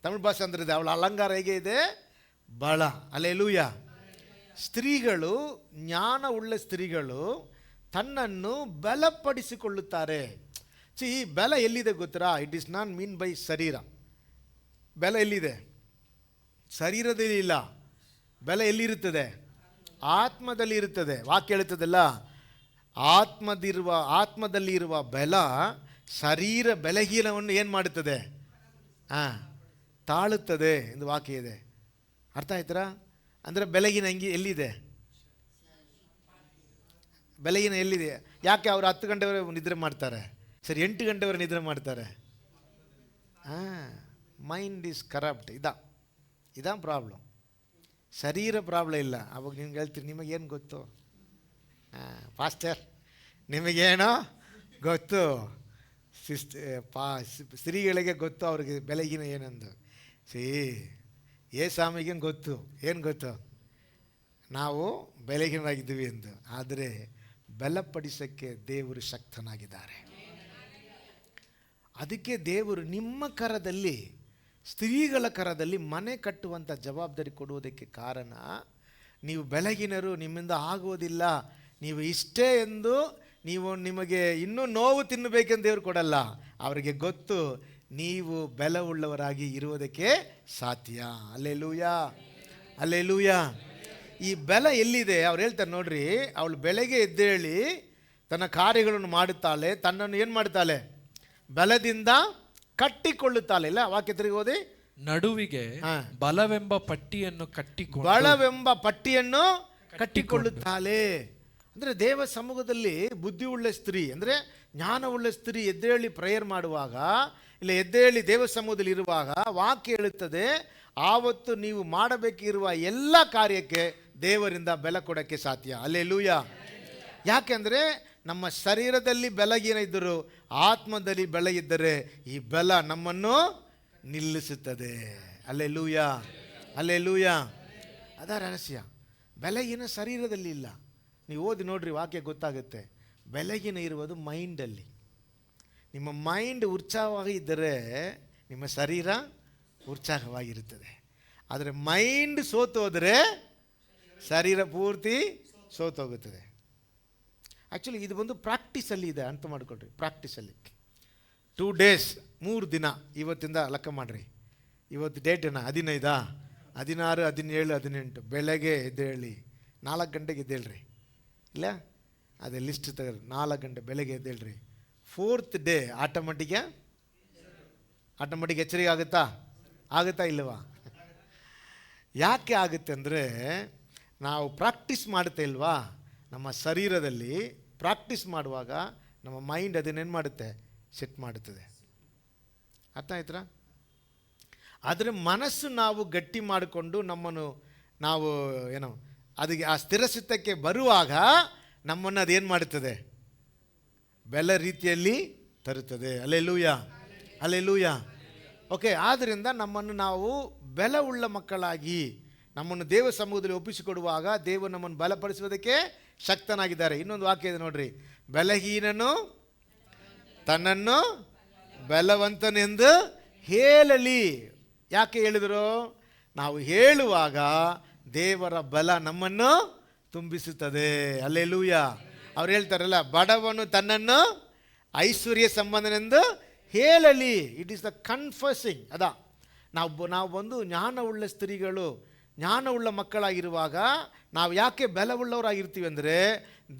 ತಮಿಳು ಭಾಷೆ ಅಂದ್ರೆ ಅವಳ ಅಲಂಕಾರ ಹೇಗೆ ಇದೆ, ಬಳ. ಹಲ್ಲೆಲೂಯ. ಸ್ತ್ರೀಗಳು, ಜ್ಞಾನವುಳ್ಳ ಸ್ತ್ರೀಗಳು ತನ್ನನ್ನು ಬಲಪಡಿಸಿಕೊಳ್ಳುತ್ತಾರೆ. ಈ ಬಲ ಎಲ್ಲಿದೆ ಗೊತ್ತಾ? It is not mean by ಶರೀರ. ಬಲ ಎಲ್ಲಿದೆ? ಶರೀರದಲ್ಲಿ ಇಲ್ಲ. ಬಲ ಎಲ್ಲಿರುತ್ತದೆ? ಆತ್ಮದಲ್ಲಿ ಇರುತ್ತದೆ. ವಾಕ್ಯ ಹೇಳುತ್ತದಲ್ಲ, ಆತ್ಮದಲ್ಲಿರುವ ಬಲ ಶರೀರ ಬಲಹೀನವನ್ನು ಏನು ಮಾಡುತ್ತದೆ? ತಾಳುತ್ತದೆ ಎಂದು ವಾಕ್ಯ ಇದೆ. ಅರ್ಥ ಆಯ್ತರಾ? ಅಂದರೆ ಬೆಳಗಿನ ಎಲ್ಲಿದೆ? ಬೆಳಗಿನ ಎಲ್ಲಿದೆ? ಯಾಕೆ ಅವರು 10 ಗಂಟೆವರೆಗೆ ನಿದ್ರೆ ಮಾಡ್ತಾರೆ, ಸರಿ 8 ಗಂಟೆವರೆಗೆ ನಿದ್ರೆ ಮಾಡ್ತಾರೆ? Mind is corrupt. ಇದಾ ಪ್ರಾಬ್ಲಮ್. ಶರೀರ ಪ್ರಾಬ್ಲಮ್ ಇಲ್ಲ. ಅವಾಗ ನಿಮ್ಗೆ ಹೇಳ್ತೀರಿ, ನಿಮಗೇನು ಗೊತ್ತು ಪಾಸ್ಟರ್, ನಿಮಗೇನೋ ಗೊತ್ತು, ಸ್ತ್ರೀಗಳಿಗೆ ಗೊತ್ತು ಅವ್ರಿಗೆ ಬೆಳಗಿನ ಏನಂದು. ಸ್ವಾಮಿಗೆ ಗೊತ್ತು. ಏನು ಗೊತ್ತು? ನಾವು ಬೆಳಗಿನರಾಗಿದ್ದೀವಿ ಎಂದು. ಆದರೆ ಬಲಪಡಿಸೋಕ್ಕೆ ದೇವರು ಶಕ್ತನಾಗಿದ್ದಾರೆ. ಅದಕ್ಕೆ ದೇವರು ನಿಮ್ಮ ಕರದಲ್ಲಿ, ಸ್ತ್ರೀಗಳ ಕರದಲ್ಲಿ ಮನೆ ಕಟ್ಟುವಂಥ ಜವಾಬ್ದಾರಿ ಕೊಡುವುದಕ್ಕೆ ಕಾರಣ, ನೀವು ಬೆಳಗಿನರು, ನಿಮ್ಮಿಂದ ಆಗುವುದಿಲ್ಲ, ನೀವು ಇಷ್ಟೇ ಎಂದು ನಿಮಗೆ ಇನ್ನೂ ನೋವು ತಿನ್ನಬೇಕೆಂದು ದೇವರು ಕೊಡಲ್ಲ. ಅವರಿಗೆ ಗೊತ್ತು ನೀವು ಬಲವುಳ್ಳವರಾಗಿ ಇರುವುದಕ್ಕೆ ಸಾಧ್ಯ. Hallelujah, hallelujah. ಈ ಬಲ ಎಲ್ಲಿದೆ? ಅವ್ರು ಹೇಳ್ತಾರೆ ನೋಡ್ರಿ, ಅವಳು ಬೆಳಗ್ಗೆ ಎದ್ದೇಳಿ ತನ್ನ ಕಾರ್ಯಗಳನ್ನು ಮಾಡುತ್ತಾಳೆ, ತನ್ನನ್ನು ಏನು ಮಾಡ್ತಾಳೆ? ಬಲದಿಂದ ಕಟ್ಟಿಕೊಳ್ಳುತ್ತಾಳೆ. ಇಲ್ಲ, ವಾಕ್ಯ ತಿರುಗಿ ಓದಿ.
ನಡುವಿಗೆ ಬಲವೆಂಬ ಪಟ್ಟಿಯನ್ನು ಕಟ್ಟಿಕೊಂಡು,
ಬಲವೆಂಬ ಪಟ್ಟಿಯನ್ನು ಕಟ್ಟಿಕೊಳ್ಳುತ್ತಾಳೆ. ಅಂದರೆ ದೇವ ಸಮ್ಮುಖದಲ್ಲಿ ಬುದ್ಧಿಯುಳ್ಳ ಸ್ತ್ರೀ, ಅಂದರೆ ಜ್ಞಾನವುಳ್ಳ ಸ್ತ್ರೀ ಎದ್ದೇಳಿ ಪ್ರೇಯರ್ ಮಾಡುವಾಗ, ಇಲ್ಲ ಎದ್ದೇಳಿ ದೇವ ಸಮ್ಮುಖದಲ್ಲಿ ಇರುವಾಗ ವಾಕ್ಯ ಹೇಳುತ್ತದೆ, ಆವತ್ತು ನೀವು ಮಾಡಬೇಕಿರುವ ಎಲ್ಲ ಕಾರ್ಯಕ್ಕೆ ದೇವರಿಂದ ಬೆಲ ಕೊಡೋಕ್ಕೆ ಸಾಧ್ಯ. ಹಲ್ಲೆಲೂಯ. ಯಾಕೆಂದರೆ ನಮ್ಮ ಶರೀರದಲ್ಲಿ ಬೆಳಗಿನ ಇದ್ದರೂ ಆತ್ಮದಲ್ಲಿ ಬೆಳಗಿದ್ದರೆ ಈ ಬೆಲ ನಮ್ಮನ್ನು ನಿಲ್ಲಿಸುತ್ತದೆ. Hallelujah, hallelujah. ಅದ ರಹಸ್ಯ. ಬೆಳಗಿನ ಶರೀರದಲ್ಲಿ ಇಲ್ಲ. ನೀವು ಓದಿ ನೋಡ್ರಿ, ವಾಕ್ಯ ಗೊತ್ತಾಗುತ್ತೆ. ಬೆಳಗಿನ ಇರುವುದು ಮೈಂಡಲ್ಲಿ. ನಿಮ್ಮ ಮೈಂಡ್ ಉತ್ಸಾಹವಾಗಿ ಇದ್ದರೆ ನಿಮ್ಮ ಶರೀರ ಉತ್ಸಾಹವಾಗಿರುತ್ತದೆ. ಆದರೆ ಮೈಂಡ್ ಸೋತೋದರೆ ಶರೀರ ಪೂರ್ತಿ ಸೋತೋಗುತ್ತದೆ. ಆ್ಯಕ್ಚುಲಿ ಇದು ಬಂದು ಪ್ರಾಕ್ಟೀಸಲ್ಲಿ ಇದೆ, ಅರ್ಥ ಮಾಡಿಕೊಡ್ರಿ. ಪ್ರಾಕ್ಟೀಸಲ್ಲಿ 2 days, 3 ದಿನ, ಇವತ್ತಿಂದ ಲೆಕ್ಕ ಮಾಡಿರಿ. ಇವತ್ತು ಡೇಟೇನ 15, 16, 17, 18 ಬೆಳಗ್ಗೆ ಎದ್ದೇಳಿ 4 ಗಂಟೆಗೆ ಎದ್ದೇಳ್ರಿ. ಇಲ್ಲ, ಅದೇ ಲಿಸ್ಟ್ ತೆಗೆದು 4 ಗಂಟೆ ಬೆಳಗ್ಗೆ ಎದ್ದೇಳ್ರಿ. 4th day ಆಟೋಮೆಟಿಕ್ ಎಚ್ಚರಿಕೆ ಆಗುತ್ತಾ ಇಲ್ಲವಾ? ಯಾಕೆ ಆಗುತ್ತೆ ಅಂದರೆ ನಾವು ಪ್ರಾಕ್ಟೀಸ್ ಮಾಡ್ತಾ ಇಲ್ವಾ? ನಮ್ಮ ಶರೀರದಲ್ಲಿ ಪ್ರಾಕ್ಟೀಸ್ ಮಾಡುವಾಗ ನಮ್ಮ ಮೈಂಡ್ ಅದನ್ನೇನು ಮಾಡುತ್ತೆ? ಸೆಟ್ ಮಾಡುತ್ತದೆ. ಅರ್ಥ ಆಯ್ತಾ? ಆದರೆ ಮನಸ್ಸು ನಾವು ಗಟ್ಟಿ ಮಾಡಿಕೊಂಡು ನಮ್ಮನ್ನು ನಾವು ಅದಕ್ಕೆ ಆ ಸ್ಥಿರಚಿತ್ತಕ್ಕೆ ಬರುವಾಗ ನಮ್ಮನ್ನು ಅದೇನು ಮಾಡುತ್ತದೆ? ಬೆಲ ರೀತಿಯಲ್ಲಿ ತರುತ್ತದೆ. Hallelujah, hallelujah. ಓಕೆ, ಆದ್ದರಿಂದ ನಮ್ಮನ್ನು ನಾವು ಬೆಲವುಳ್ಳ ಮಕ್ಕಳಾಗಿ ನಮ್ಮನ್ನು ದೇವ ಸಮೂಹದಲ್ಲಿ ಒಪ್ಪಿಸಿಕೊಡುವಾಗ ದೇವರು ನಮ್ಮನ್ನು ಬಲಪಡಿಸುವುದಕ್ಕೆ ಶಕ್ತನಾಗಿದ್ದಾರೆ. ಇನ್ನೊಂದು ವಾಕ್ಯ ಇದೆ ನೋಡ್ರಿ, ಬಲಹೀನನು ತನ್ನನ್ನು ಬಲವಂತನೆಂದು ಹೇಳಲಿ. ಯಾಕೆ ಹೇಳಿದರು? ನಾವು ಹೇಳುವಾಗ ದೇವರ ಬಲ ನಮ್ಮನ್ನು ತುಂಬಿಸುತ್ತದೆ. ಹಲ್ಲೆಲೂಯ. ಅವ್ರು ಹೇಳ್ತಾರಲ್ಲ, ಬಡವನು ತನ್ನನ್ನು ಐಶ್ವರ್ಯ ಸಂಬಂಧನೆಂದು ಹೇಳಲಿ. It is the confusing. ನಾವು ಬಂದು ಜ್ಞಾನವುಳ್ಳ ಸ್ತ್ರೀಗಳು, ಜ್ಞಾನವುಳ್ಳ ಮಕ್ಕಳಾಗಿರುವಾಗ ನಾವು ಯಾಕೆ ಬಲವುಳ್ಳವರಾಗಿರ್ತೀವಿ ಅಂದರೆ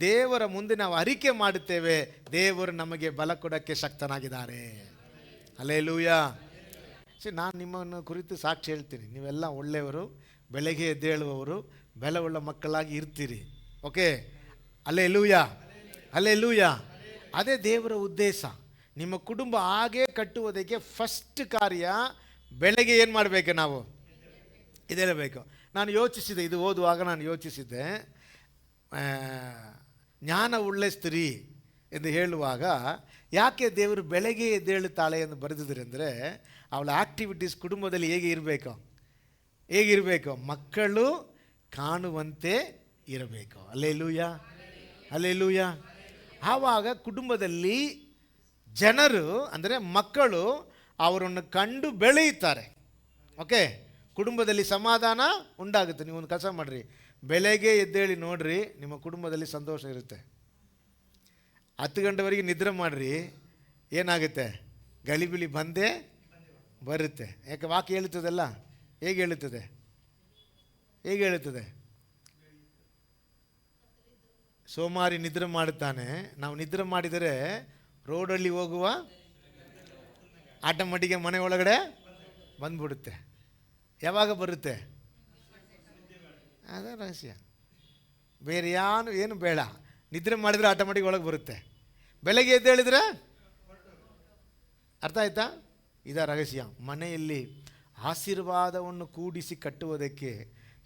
ದೇವರ ಮುಂದೆ ನಾವು ಅರಿಕೆ ಮಾಡುತ್ತೇವೆ, ದೇವರು ನಮಗೆ ಬಲ ಕೊಡೋಕ್ಕೆ ಶಕ್ತನಾಗಿದ್ದಾರೆ. ಹಲ್ಲೆಲೂಯ. ನಾನು ನಿಮ್ಮನ್ನು ಕುರಿತು ಸಾಕ್ಷಿ ಹೇಳ್ತೀನಿ, ನೀವೆಲ್ಲ ಒಳ್ಳೆಯವರು, ಬೆಳಗ್ಗೆ ಎದ್ದೇಳುವವರು, ಬಲವುಳ್ಳ ಮಕ್ಕಳಾಗಿ ಇರ್ತೀರಿ. Okay, hallelujah, hallelujah. ಅದೇ ದೇವರ ಉದ್ದೇಶ. ನಿಮ್ಮ ಕುಟುಂಬ ಹಾಗೆ ಕಟ್ಟುವುದಕ್ಕೆ ಫಸ್ಟ್ ಕಾರ್ಯ ಬೆಳಗ್ಗೆ ಏನು ಮಾಡಬೇಕು? ನಾವು ಇದೇಳಬೇಕು. ನಾನು ಯೋಚಿಸಿದೆ, ಇದು ಓದುವಾಗ ನಾನು ಯೋಚಿಸಿದ್ದೆ, ಜ್ಞಾನವುಳ್ಳ ಸ್ತ್ರೀ ಎಂದು ಹೇಳುವಾಗ ಯಾಕೆ ದೇವರು ಬೆಳಗ್ಗೆ ಎದ್ದೇಳುತ್ತಾಳೆ ಎಂದು ಬರೆದಿದ್ದಾರೆ ಅಂದರೆ ಅವಳ ಆ್ಯಕ್ಟಿವಿಟೀಸ್ ಕುಟುಂಬದಲ್ಲಿ ಹೇಗಿರಬೇಕು ಮಕ್ಕಳು ಕಾಣುವಂತೆ ಇರಬೇಕು. Alleluia, alleluia. ಆವಾಗ ಕುಟುಂಬದಲ್ಲಿ ಜನರು ಅಂದರೆ ಮಕ್ಕಳು ಅವರನ್ನು ಕಂಡು ಬೆಳೆಯುತ್ತಾರೆ. ಓಕೆ, ಕುಟುಂಬದಲ್ಲಿ ಸಮಾಧಾನ ಉಂಟಾಗುತ್ತೆ. ನೀವು ಒಂದು ಕೆಲಸ ಮಾಡಿರಿ, ಬೆಳಗ್ಗೆ ಎದ್ದೇಳಿ ನೋಡ್ರಿ, ನಿಮ್ಮ ಕುಟುಂಬದಲ್ಲಿ ಸಂತೋಷ ಇರುತ್ತೆ. 10 ಗಂಟೆವರೆಗೆ ನಿದ್ರೆ ಮಾಡಿರಿ, ಏನಾಗುತ್ತೆ? ಗಲಿಬಿಲಿ ಬಂದೇ ಬರುತ್ತೆ. ಯಾಕೆ? ವಾಕ್ಯ ಹೇಳುತ್ತದಲ್ಲ. ಹೇಗೆ ಹೇಳುತ್ತದೆ? ಸೋಮಾರಿ ನಿದ್ರೆ ಮಾಡುತ್ತಾನೆ. ನಾವು ನಿದ್ರೆ ಮಾಡಿದರೆ ರೋಡಲ್ಲಿ ಹೋಗುವ ಆಟೋಮೆಟಿಕ್ಗೆ ಮನೆ ಒಳಗಡೆ ಬಂದ್ಬಿಡುತ್ತೆ. ಯಾವಾಗ ಬರುತ್ತೆ? ಅದೇ ರಹಸ್ಯ. ಬೇರೆ ಏನು ಬೇಡ, ನಿದ್ರೆ ಮಾಡಿದರೆ ಆಟೋಮೆಟಿಕ್ ಒಳಗೆ ಬರುತ್ತೆ. ಬೆಳಗ್ಗೆ ಎದ್ದೇಳಿದ್ರೆ ಅರ್ಥ ಆಯ್ತಾ? ಇದ ರಹಸ್ಯ. ಮನೆಯಲ್ಲಿ ಆಶೀರ್ವಾದವನ್ನು ಕೂಡಿಸಿ ಕಟ್ಟುವುದಕ್ಕೆ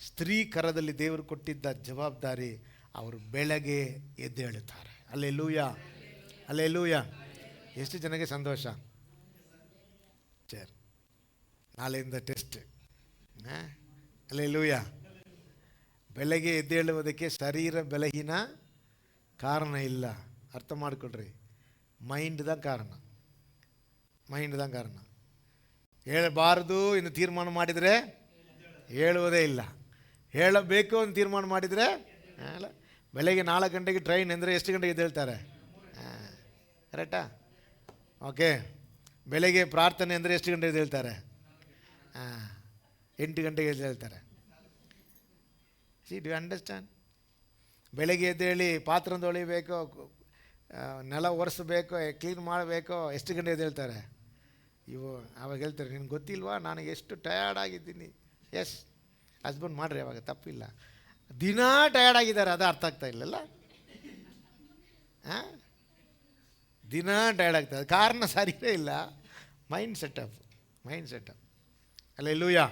ಸ್ತ್ರೀ ಕರದಲ್ಲಿ ದೇವರು ಕೊಟ್ಟಿದ್ದ ಜವಾಬ್ದಾರಿ. ಅವರು ಬೆಳಗ್ಗೆ ಎದ್ದೇಳುತ್ತಾರೆ. Alleluia, alleluia. ಎಷ್ಟು ಜನಕ್ಕೆ ಸಂತೋಷ? ಸರ್, ನಾಳೆಯಿಂದ ಟೆಸ್ಟ್. ಅಲ್ಲೇಲೂಯಾ. ಬೆಳಗ್ಗೆ ಎದ್ದೇಳುವುದಕ್ಕೆ ಶರೀರ ಬಲಹೀನ ಕಾರಣ ಇಲ್ಲ. ಅರ್ಥ ಮಾಡಿಕೊಡ್ರಿ. ಮೈಂಡ್ ದ ಕಾರಣ. ಹೇಳಬಾರದು ಎಂದು ತೀರ್ಮಾನ ಮಾಡಿದರೆ ಹೇಳುವುದೇ ಇಲ್ಲ. ಹೇಳಬೇಕು ಅಂತ ತೀರ್ಮಾನ ಮಾಡಿದರೆ ಬೆಳಗ್ಗೆ 4 ಗಂಟೆಗೆ ಟ್ರೈನ್ ಅಂದರೆ ಎಷ್ಟು ಗಂಟೆಗೆ ಎದ್ದೇಳ್ತಾರೆ? ಕರೆಕ್ಟಾ? ಓಕೆ. ಬೆಳಗ್ಗೆ ಪ್ರಾರ್ಥನೆ ಅಂದರೆ ಎಷ್ಟು ಗಂಟೆಗೆ ಎದ್ದೇಳ್ತಾರೆ? 8 ಗಂಟೆಗೆ ಎದ್ದೇಳ್ತಾರೆ. Do you understand? ಬೆಳಗ್ಗೆ ಎದ್ದೇಳಿ ಪಾತ್ರೆ ತೊಳಿಬೇಕು, ನೆಲ ಒರೆಸಬೇಕು, ಕ್ಲೀನ್ ಮಾಡಬೇಕು, ಎಷ್ಟು ಗಂಟೆ ಎದ್ದೇಳ್ತಾರೆ? ಅವಾಗ ಹೇಳ್ತಾರೆ, ನಿನ್ಗೆ ಗೊತ್ತಿಲ್ವಾ ನನಗೆ ಎಷ್ಟು ಟಯರ್ಡ್ ಆಗಿದ್ದೀನಿ. ಎಸ್, ಹಸ್ಬೆಂಡ್ ಮಾಡಿರಿ, ಅವಾಗ ತಪ್ಪಿಲ್ಲ. ದಿನ ಟಯರ್ಡ್ ಆಗಿದ್ದಾರೆ, ಅದು ಅರ್ಥ ಆಗ್ತಾ ಇಲ್ಲಲ್ಲ. ದಿನ ಟಯರ್ಡ್ ಆಗ್ತದೆ, ಕಾರಣ ಸರಿಯೇ ಇಲ್ಲ. Mind setup. ಅಲ್ಲೇಲೂಯಾ.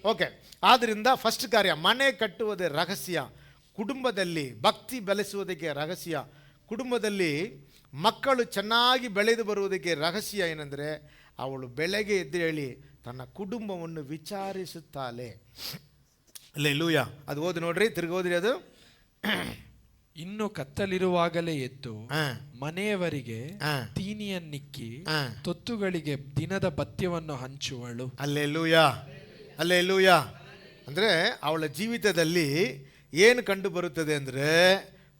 ಓಕೆ. ಆದ್ದರಿಂದ ಫಸ್ಟ್ ಕಾರ್ಯ ಮನೆ ಕಟ್ಟುವುದೇ ರಹಸ್ಯ. ಕುಟುಂಬದಲ್ಲಿ ಭಕ್ತಿ ಬೆಳೆಸುವುದಕ್ಕೆ ರಹಸ್ಯ. ಕುಟುಂಬದಲ್ಲಿ ಮಕ್ಕಳು ಚೆನ್ನಾಗಿ ಬೆಳೆದು ಬರುವುದಕ್ಕೆ ರಹಸ್ಯ ಏನೆಂದರೆ ಅವಳು ಬೆಳಗ್ಗೆ ಎದ್ದೇಳಿ ತನ್ನ ಕುಟುಂಬವನ್ನು ವಿಚಾರಿಸುತ್ತಾಳೆ. ಅಲ್ಲೇಲೂಯಾ. ಅದು ಓದಿ ನೋಡ್ರಿ, ತಿರುಗಿ ಓದ್ರಿ. ಅದು
ಇನ್ನು ಕತ್ತಲಿರುವಾಗಲೇ ಎದ್ದು ಮನೆಯವರಿಗೆ ತೀನಿಯನ್ನಿಕ್ಕಿ ತೊತ್ತುಗಳಿಗೆ ದಿನದ ಭತ್ಯವನ್ನು ಹಂಚುವಳು.
Alleluia, alleluia. ಅಂದರೆ ಅವಳ ಜೀವಿತದಲ್ಲಿ ಏನು ಕಂಡು ಬರುತ್ತದೆ ಅಂದರೆ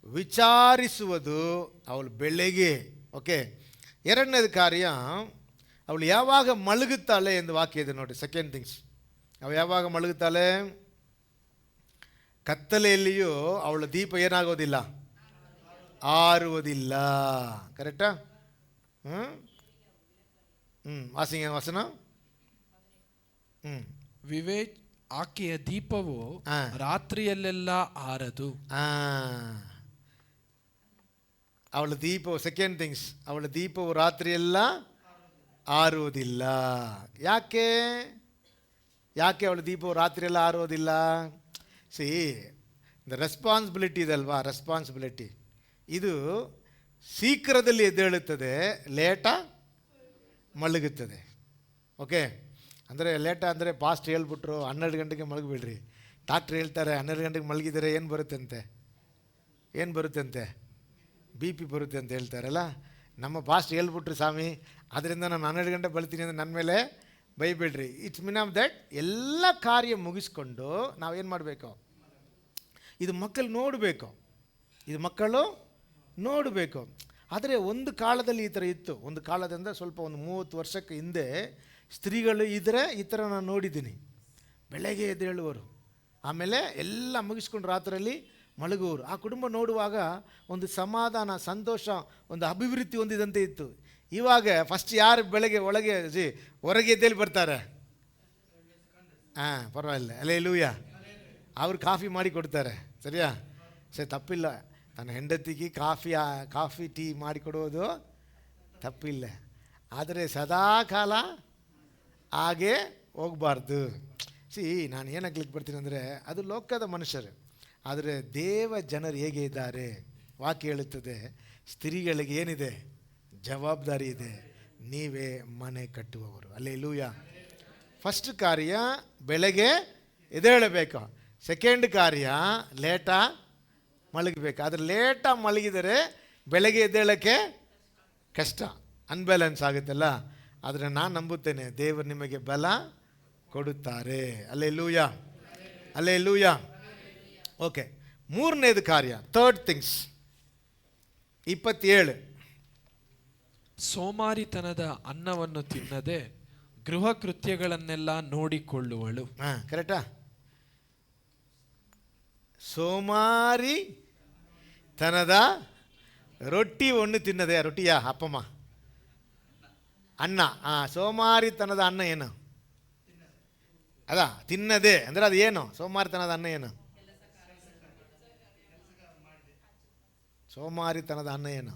ವಿಚಾರಿಸುವುದು ಅವಳು ಬೆಳಗ್ಗೆ. ಓಕೆ. ಎರಡನೇದು ಕಾರ್ಯ, ಅವಳು ಯಾವಾಗ ಮಲಗುತ್ತಾಳೆ ಎಂದು ವಾಕ್ಯ ಇದೆ ನೋಡಿ. ಸೆಕೆಂಡ್ ಥಿಂಗ್ಸ್, ಅವಳು ಯಾವಾಗ ಮಲಗುತ್ತಾಳೆ? ಕತ್ತಲೆಯಲ್ಲಿಯೂ ಅವಳ ದೀಪ ಏನಾಗೋದಿಲ್ಲ, ಆರುವುದಿಲ್ಲ. ಕರೆಕ್ಟಾ? ವಾಸನ.
ಆಕೆಯ ದೀಪವು ರಾತ್ರಿಯಲ್ಲೆಲ್ಲ ಆರದು.
ಅವಳ ದೀಪವು, ಸೆಕೆಂಡ್ ಥಿಂಗ್ಸ್, ಅವಳ ದೀಪವು ರಾತ್ರಿಯೆಲ್ಲ ಆರುವುದಿಲ್ಲ. ಯಾಕೆ ಅವಳ ದೀಪವು ರಾತ್ರಿಯೆಲ್ಲ ಆರುವುದಿಲ್ಲ? ಸಿ, ದ ರೆಸ್ಪಾನ್ಸಿಬಿಲಿಟಿ ಇದಲ್ವಾ, ರೆಸ್ಪಾನ್ಸಿಬಿಲಿಟಿ ಇದು ಶೀಘ್ರದಲ್ಲಿ ಎದ್ದೇಳುತ್ತದೆ, ಲೇಟ ಮಲಗುತ್ತದೆ. ಓಕೆ. ಅಂದರೆ ಲೇಟ ಅಂದರೆ ಪಾಸ್ಟ್ ಹೇಳ್ಬಿಟ್ರು 12 ಗಂಟೆಗೆ ಮಲಗಿಬಿಡ್ರಿ. ಡಾಕ್ಟ್ರ್ ಹೇಳ್ತಾರೆ 12 ಗಂಟೆಗೆ ಮಲಗಿದರೆ ಏನು ಬರುತ್ತಂತೆ? BP ಬರುತ್ತೆ ಅಂತ ಹೇಳ್ತಾರಲ್ಲ. ನಮ್ಮ ಪಾಸ್ಟ್ ಹೇಳ್ಬಿಟ್ರು ಸ್ವಾಮಿ, ಅದರಿಂದ ನಾನು 12 ಗಂಟೆ ಬಲ್ತೀನಿ ಅಂದರೆ ನನ್ನ ಮೇಲೆ ಬೈಬಿಡ್ರಿ. ಇಟ್ಸ್ ಮೀನ್ ಆಫ್ ದಟ್ ಎಲ್ಲ ಕಾರ್ಯ ಮುಗಿಸ್ಕೊಂಡು ನಾವೇನು ಮಾಡಬೇಕು? ಇದು ಮಕ್ಕಳು ನೋಡಬೇಕು. ಆದರೆ ಒಂದು ಕಾಲದಲ್ಲಿ ಈ ಥರ ಇತ್ತು. ಒಂದು ಕಾಲದಿಂದ ಸ್ವಲ್ಪ ಒಂದು 30 ವರ್ಷಕ್ಕೆ ಹಿಂದೆ ಸ್ತ್ರೀಗಳು ಇದ್ದರೆ ಈ ಥರ ನಾನು ನೋಡಿದ್ದೀನಿ. ಬೆಳಗ್ಗೆ ಎದ್ದೇಳುವರು, ಆಮೇಲೆ ಎಲ್ಲ ಮುಗಿಸ್ಕೊಂಡು ರಾತ್ರಿಯಲ್ಲಿ ಮಲಗುವರು. ಆ ಕುಟುಂಬ ನೋಡುವಾಗ ಒಂದು ಸಮಾಧಾನ, ಸಂತೋಷ, ಒಂದು ಅಭಿವೃದ್ಧಿ ಹೊಂದಿದಂತೆ ಇತ್ತು. ಇವಾಗ ಫಸ್ಟ್ ಯಾರು ಬೆಳಗ್ಗೆ ಹೊರಗೆ ಎದ್ದೇಳಿ ಬರ್ತಾರೆ? ಪರವಾಗಿಲ್ಲ, ಅಲ್ಲೇಲೂಯಾ. ಅವ್ರು ಕಾಫಿ ಮಾಡಿ ಕೊಡ್ತಾರೆ, ಸರಿಯಾ? ಸರಿ, ತಪ್ಪಿಲ್ಲ. ತನ್ನ ಹೆಂಡತಿಗೆ ಕಾಫಿ ಟೀ ಮಾಡಿಕೊಡೋದು ತಪ್ಪಿಲ್ಲ. ಆದರೆ ಸದಾಕಾಲ ಹಾಗೆ ಹೋಗಬಾರ್ದು. ನಾನು ಏನಕ್ಕೆ ಬರ್ತೀನಿ ಅಂದರೆ ಅದು ಲೋಕದ ಮನುಷ್ಯರು. ಆದರೆ ದೇವ ಜನರು ಹೇಗೆ ಇದ್ದಾರೆ? ವಾಕ್ಯ ಹೇಳುತ್ತದೆ, ಸ್ತ್ರೀಗಳಿಗೆ ಏನಿದೆ? ಜವಾಬ್ದಾರಿ ಇದೆ. ನೀವೇ ಮನೆ ಕಟ್ಟುವವರು. ಹಲ್ಲೆಲೂಯ. ಫಸ್ಟ್ ಕಾರ್ಯ ಬೆಳಗ್ಗೆ ಎದ್ದೇಳಬೇಕು. ಸೆಕೆಂಡ್ ಕಾರ್ಯ ಲೇಟಾ ಮಲಗಬೇಕು. ಆದರೆ ಲೇಟಾಗಿ ಮಲಗಿದರೆ ಬೆಳಗ್ಗೆ ಎದ್ದೇಳಕ್ಕೆ ಕಷ್ಟ, ಅನ್ಬ್ಯಾಲೆನ್ಸ್ ಆಗುತ್ತಲ್ಲ. ಆದರೆ ನಾನು ನಂಬುತ್ತೇನೆ, ದೇವರು ನಿಮಗೆ ಬಲ ಕೊಡುತ್ತಾರೆ. Hallelujah, hallelujah. ಓಕೆ, ಮೂರನೇದು ಕಾರ್ಯ, ಥರ್ಡ್ ಥಿಂಗ್ಸ್, 27.
ಸೋಮಾರಿತನದ ಅನ್ನವನ್ನು ತಿನ್ನದೆ ಗೃಹ ಕೃತ್ಯಗಳನ್ನೆಲ್ಲ ನೋಡಿಕೊಳ್ಳುವಳು.
ಹಾಂ, ಕರೆಕ್ಟಾ? ಸೋಮಾರಿತನದ ರೊಟ್ಟಿ ಒಂದು ತಿನ್ನದೆ, ರೊಟ್ಟಿಯಾ ಅಪ್ಪಮ್ಮ? ಅನ್ನ. ಸೋಮಾರಿತನದ ಅನ್ನ ಏನು? ಅದ ತಿನ್ನದೆ ಅಂದರೆ ಅದು ಏನು? ಸೋಮಾರಿತನದ ಅನ್ನ ಏನು? ಸೋಮಾರಿತನದ ಅನ್ನ ಏನು?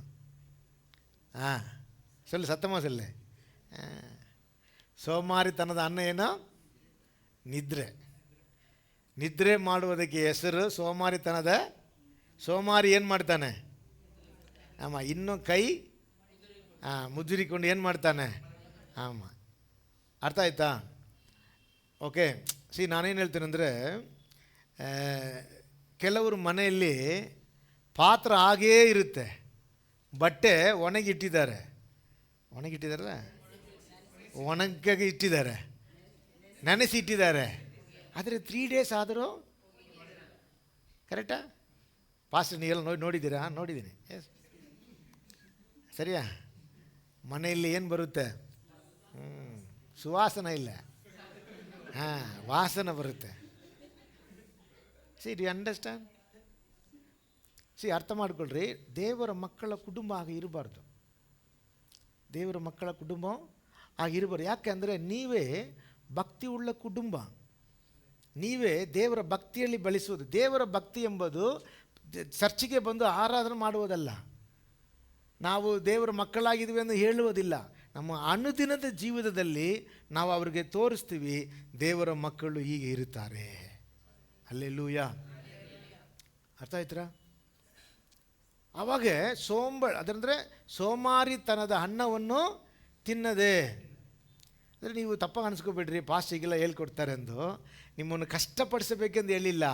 ಸೊಲ್ಲು ಸತ್ತಮ್ಮ ಸೊಲ್ಲೆ. ಸೋಮಾರಿತನದ ಅನ್ನ ಏನು? ನಿದ್ರೆ. ನಿದ್ರೆ ಮಾಡುವುದಕ್ಕೆ ಹೆಸರು ಸೋಮಾರಿತನದ. ಸೋಮಾರಿ ಏನು ಮಾಡ್ತಾನೆ? ಇನ್ನೂ ಕೈ ಮುದುರಿಕೊಂಡು ಏನು ಮಾಡ್ತಾನೆ? ಅರ್ಥ ಆಯ್ತಾ? ಓಕೆ, ನಾನೇನು ಹೇಳ್ತೇನೆ ಅಂದರೆ, ಕೆಲವರು ಮನೆಯಲ್ಲಿ ಪಾತ್ರ ಹಾಗೇ ಇರುತ್ತೆ, ಬಟ್ಟೆ ಒಣಗಿಟ್ಟಿದ್ದಾರೆ, ಒಣಗಾಗಿ ಇಟ್ಟಿದ್ದಾರೆ, ನೆನೆಸಿ ಇಟ್ಟಿದ್ದಾರೆ. ಆದರೆ 3 days ಆದರೂ ಕರೆಕ್ಟಾ? ಪಾಸ್ಟ್ ನೀವೆಲ್ಲ ನೋಡಿದ್ದೀರಾ? ನೋಡಿದ್ದೀನಿ. ಎಸ್, ಸರಿಯಾ? ಮನೆಯಲ್ಲಿ ಏನು ಬರುತ್ತೆ? ಸುವಾಸನ ಇಲ್ಲ, ವಾಸನ ಬರುತ್ತೆ. Do you understand? ಅರ್ಥ ಮಾಡ್ಕೊಳ್ರಿ, ದೇವರ ಮಕ್ಕಳ ಕುಟುಂಬ ಆಗ ಇರಬಾರ್ದು. ದೇವರ ಮಕ್ಕಳ ಕುಟುಂಬ ಆಗಿರಬಾರ್ದು. ಯಾಕೆಂದರೆ ನೀವೇ ಭಕ್ತಿ ಉಳ್ಳ ಕುಟುಂಬ, ನೀವೇ ದೇವರ ಭಕ್ತಿಯಲ್ಲಿ ಬೆಳೆಸುವುದು. ದೇವರ ಭಕ್ತಿ ಎಂಬುದು ಚರ್ಚಿಗೆ ಬಂದು ಆರಾಧನೆ ಮಾಡುವುದಲ್ಲ, ನಾವು ದೇವರ ಮಕ್ಕಳಾಗಿದ್ದೀವಿ ಎಂದು ಹೇಳುವುದಿಲ್ಲ. ನಮ್ಮ ಅನುದಿನದ ಜೀವಿತದಲ್ಲಿ ನಾವು ಅವರಿಗೆ ತೋರಿಸ್ತೀವಿ, ದೇವರ ಮಕ್ಕಳು ಹೀಗೆ ಇರುತ್ತಾರೆ. ಹಲ್ಲೆಲೂಯ. ಅರ್ಥ ಆಯ್ತಾ? ಆವಾಗ ಅದರಂದರೆ ಸೋಮಾರಿತನದ ಅನ್ನವನ್ನು ತಿನ್ನದೆ. ಅಂದರೆ ನೀವು ತಪ್ಪಾಗಿ ಅನಿಸ್ಕೋಬೇಡ್ರಿ, ಪಾಸ್ಟಿಗೆಲ್ಲ ಹೇಳ್ಕೊಡ್ತಾರೆ ಎಂದು ನಿಮ್ಮನ್ನು ಕಷ್ಟಪಡಿಸಬೇಕೆಂದು ಹೇಳಿಲ್ಲ.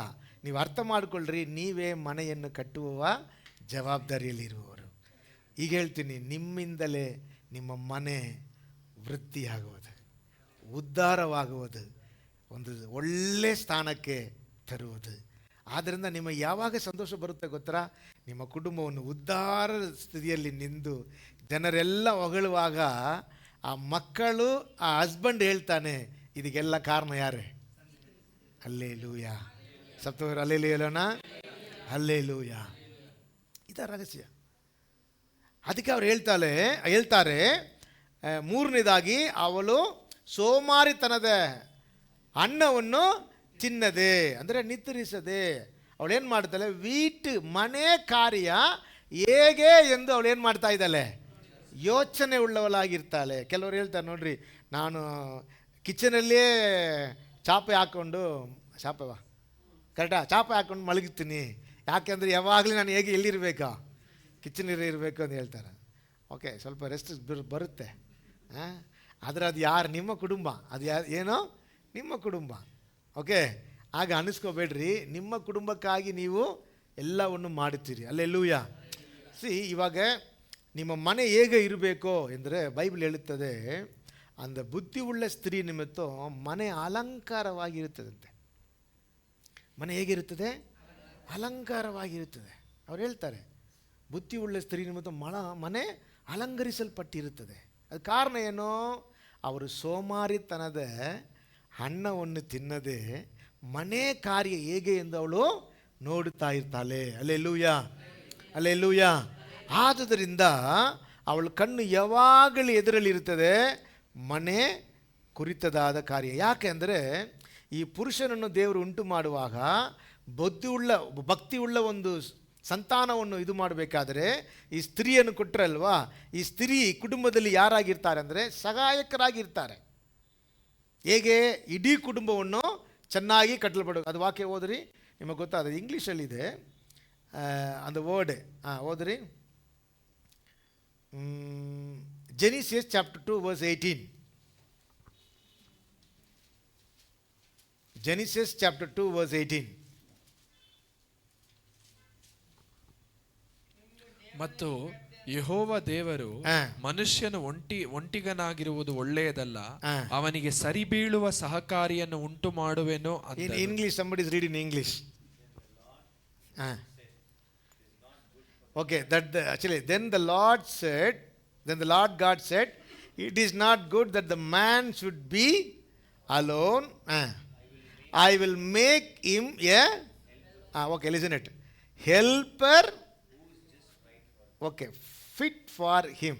ನೀವು ಅರ್ಥ ಮಾಡಿಕೊಳ್ಳ್ರಿ, ನೀವೇ ಮನೆಯನ್ನು ಕಟ್ಟುವ ಜವಾಬ್ದಾರಿಯಲ್ಲಿರುವವರು. ಈಗ ಹೇಳ್ತೀನಿ, ನಿಮ್ಮಿಂದಲೇ ನಿಮ್ಮ ಮನೆ ವೃತ್ತಿಯಾಗುವುದು, ಉದ್ಧಾರವಾಗುವುದು, ಒಂದು ಒಳ್ಳೆಯ ಸ್ಥಾನಕ್ಕೆ ತರುವುದು. ಆದ್ದರಿಂದ ನಿಮಗೆ ಯಾವಾಗ ಸಂತೋಷ ಬರುತ್ತೆ ಗೊತ್ತಾ? ನಿಮ್ಮ ಕುಟುಂಬವನ್ನು ಉದ್ಧಾರ ಸ್ಥಿತಿಯಲ್ಲಿ ನಿಂದು ಜನರೆಲ್ಲ ಹೊಗಳುವಾಗ ಆ ಮಕ್ಕಳು, ಆ ಹಸ್ಬೆಂಡ್ ಹೇಳ್ತಾನೆ, ಇದಕ್ಕೆಲ್ಲ ಕಾರಣ ಯಾರೇ? ಹಲ್ಲೆಲೂಯ. ಸಪ್ತವರು ಹಲ್ಲೆಲೂಯ ಹೇಳೋಣ. ಹಲ್ಲೆಲೂಯ. ಇದ ರಹಸ್ಯ. ಅದಕ್ಕೆ ಅವ್ರು ಹೇಳ್ತಾರೆ, ಮೂರನೇದಾಗಿ ಅವಳು ಸೋಮಾರಿತನದ ಅನ್ನವನ್ನು ತಿನ್ನದೆ, ಅಂದರೆ ನಿದ್ರಿಸದೆ. ಅವಳೇನು ಮಾಡ್ತಾಳೆ? ಮನೆ ಕಾರ್ಯ ಹೇಗೆ ಎಂದು ಅವಳೇನು ಮಾಡ್ತಾ ಇದ್ದಾಳೆ? ಯೋಚನೆ ಉಳ್ಳವಳಾಗಿರ್ತಾಳೆ. ಕೆಲವರು ಹೇಳ್ತಾರೆ ನೋಡ್ರಿ, ನಾನು ಕಿಚನಲ್ಲೇ ಚಾಪೆ ಹಾಕ್ಕೊಂಡು, ಚಾಪೆ ಹಾಕ್ಕೊಂಡು ಮಲಗಿರ್ತೀನಿ. ಯಾಕೆಂದರೆ ಯಾವಾಗಲೂ ನಾನು ಹೇಗೆ ಎಲ್ಲಿರಬೇಕಾ? ಕಿಚನಲ್ಲಿ ಇರಬೇಕು ಅಂತ ಹೇಳ್ತಾರೆ. ಓಕೆ, ಸ್ವಲ್ಪ ರೆಸ್ಟ್ ಬರುತ್ತೆ. ಆದರೆ ಅದು ಯಾರು? ನಿಮ್ಮ ಕುಟುಂಬ. ಅದು ಏನೋ ನಿಮ್ಮ ಕುಟುಂಬ. ಓಕೆ, ಆಗ ಅನಿಸ್ಕೋಬೇಡ್ರಿ, ನಿಮ್ಮ ಕುಟುಂಬಕ್ಕಾಗಿ ನೀವು ಎಲ್ಲವನ್ನು ಮಾಡುತ್ತೀರಿ. ಹಲ್ಲೆಲೂಯ. ಇವಾಗ ನಿಮ್ಮ ಮನೆ ಹೇಗೆ ಇರಬೇಕೋ ಎಂದರೆ ಬೈಬಲ್ ಹೇಳುತ್ತದೆ, ಅಂದ ಬುದ್ಧಿ ಉಳ್ಳ ಸ್ತ್ರೀ ನಿಮಿತ್ತ ಮನೆ ಅಲಂಕಾರವಾಗಿರುತ್ತದಂತೆ. ಮನೆ ಹೇಗಿರುತ್ತದೆ? ಅಲಂಕಾರವಾಗಿರುತ್ತದೆ. ಅವ್ರು ಹೇಳ್ತಾರೆ, ಬುದ್ಧಿ ಉಳ್ಳ ಸ್ತ್ರೀ ನಿಮಿತ್ತ ಮನೆ ಅಲಂಕರಿಸಲ್ಪಟ್ಟಿರುತ್ತದೆ. ಅದು ಕಾರಣ ಏನು? ಅವರು ಸೋಮಾರಿತನದ ಹಣ್ಣವನ್ನು ತಿನ್ನದೆ ಮನೆ ಕಾರ್ಯ ಹೇಗೆ ಎಂದು ಅವಳು ನೋಡುತ್ತಾ ಇರ್ತಾಳೆ. Hallelujah, hallelujah. ಆದುದರಿಂದ ಅವಳ ಕಣ್ಣು ಯಾವಾಗಲೂ ಎದುರಲ್ಲಿರುತ್ತದೆ ಮನೆ ಕುರಿತದಾದ ಕಾರ್ಯ. ಯಾಕೆಂದರೆ ಈ ಪುರುಷನನ್ನು ದೇವರು ಉಂಟು ಮಾಡುವಾಗ ಭಕ್ತಿ ಉಳ್ಳ ಒಂದು ಸಂತಾನವನ್ನು ಇದು ಮಾಡಬೇಕಾದ್ರೆ ಈ ಸ್ತ್ರೀಯನ್ನು ಕೊಟ್ಟರಲ್ವಾ, ಈ ಸ್ತ್ರೀ ಕುಟುಂಬದಲ್ಲಿ ಯಾರಾಗಿರ್ತಾರೆ ಅಂದರೆ ಸಹಾಯಕರಾಗಿರ್ತಾರೆ. ಹೇಗೆ ಇಡೀ ಕುಟುಂಬವನ್ನು ಚೆನ್ನಾಗಿ ಕಟ್ಟಲ್ಪಡಬೇಕು. ಅದು ವಾಕ್ಯ ಓದ್ರಿ, ನಿಮಗೆ ಗೊತ್ತಾದರೆ ಇಂಗ್ಲೀಷಲ್ಲಿದೆ. அந்த வேர்டு ஓதுರಿ Genesis chapter 2 verse 18. Genesis chapter 2 verse 18.
ಮತ್ತು ಯೆಹೋವ ದೇವರು ಮನುಷ್ಯನು ಒಂಟಿಗನಾಗಿರುವುದು ಒಳ್ಳೆಯದಲ್ಲ, ಅವನಿಗೆ ಸರಿ ಬೀಳುವ ಸಹಕಾರಿಯನ್ನು ಉಂಟು ಮಾಡುವೆನು ಅಂತ.
In English, somebody is reading in English. Okay, actually, then the Lord God said, it is not good that the man should be alone. I will make him okay, listen it. Helper, okay, fit for him.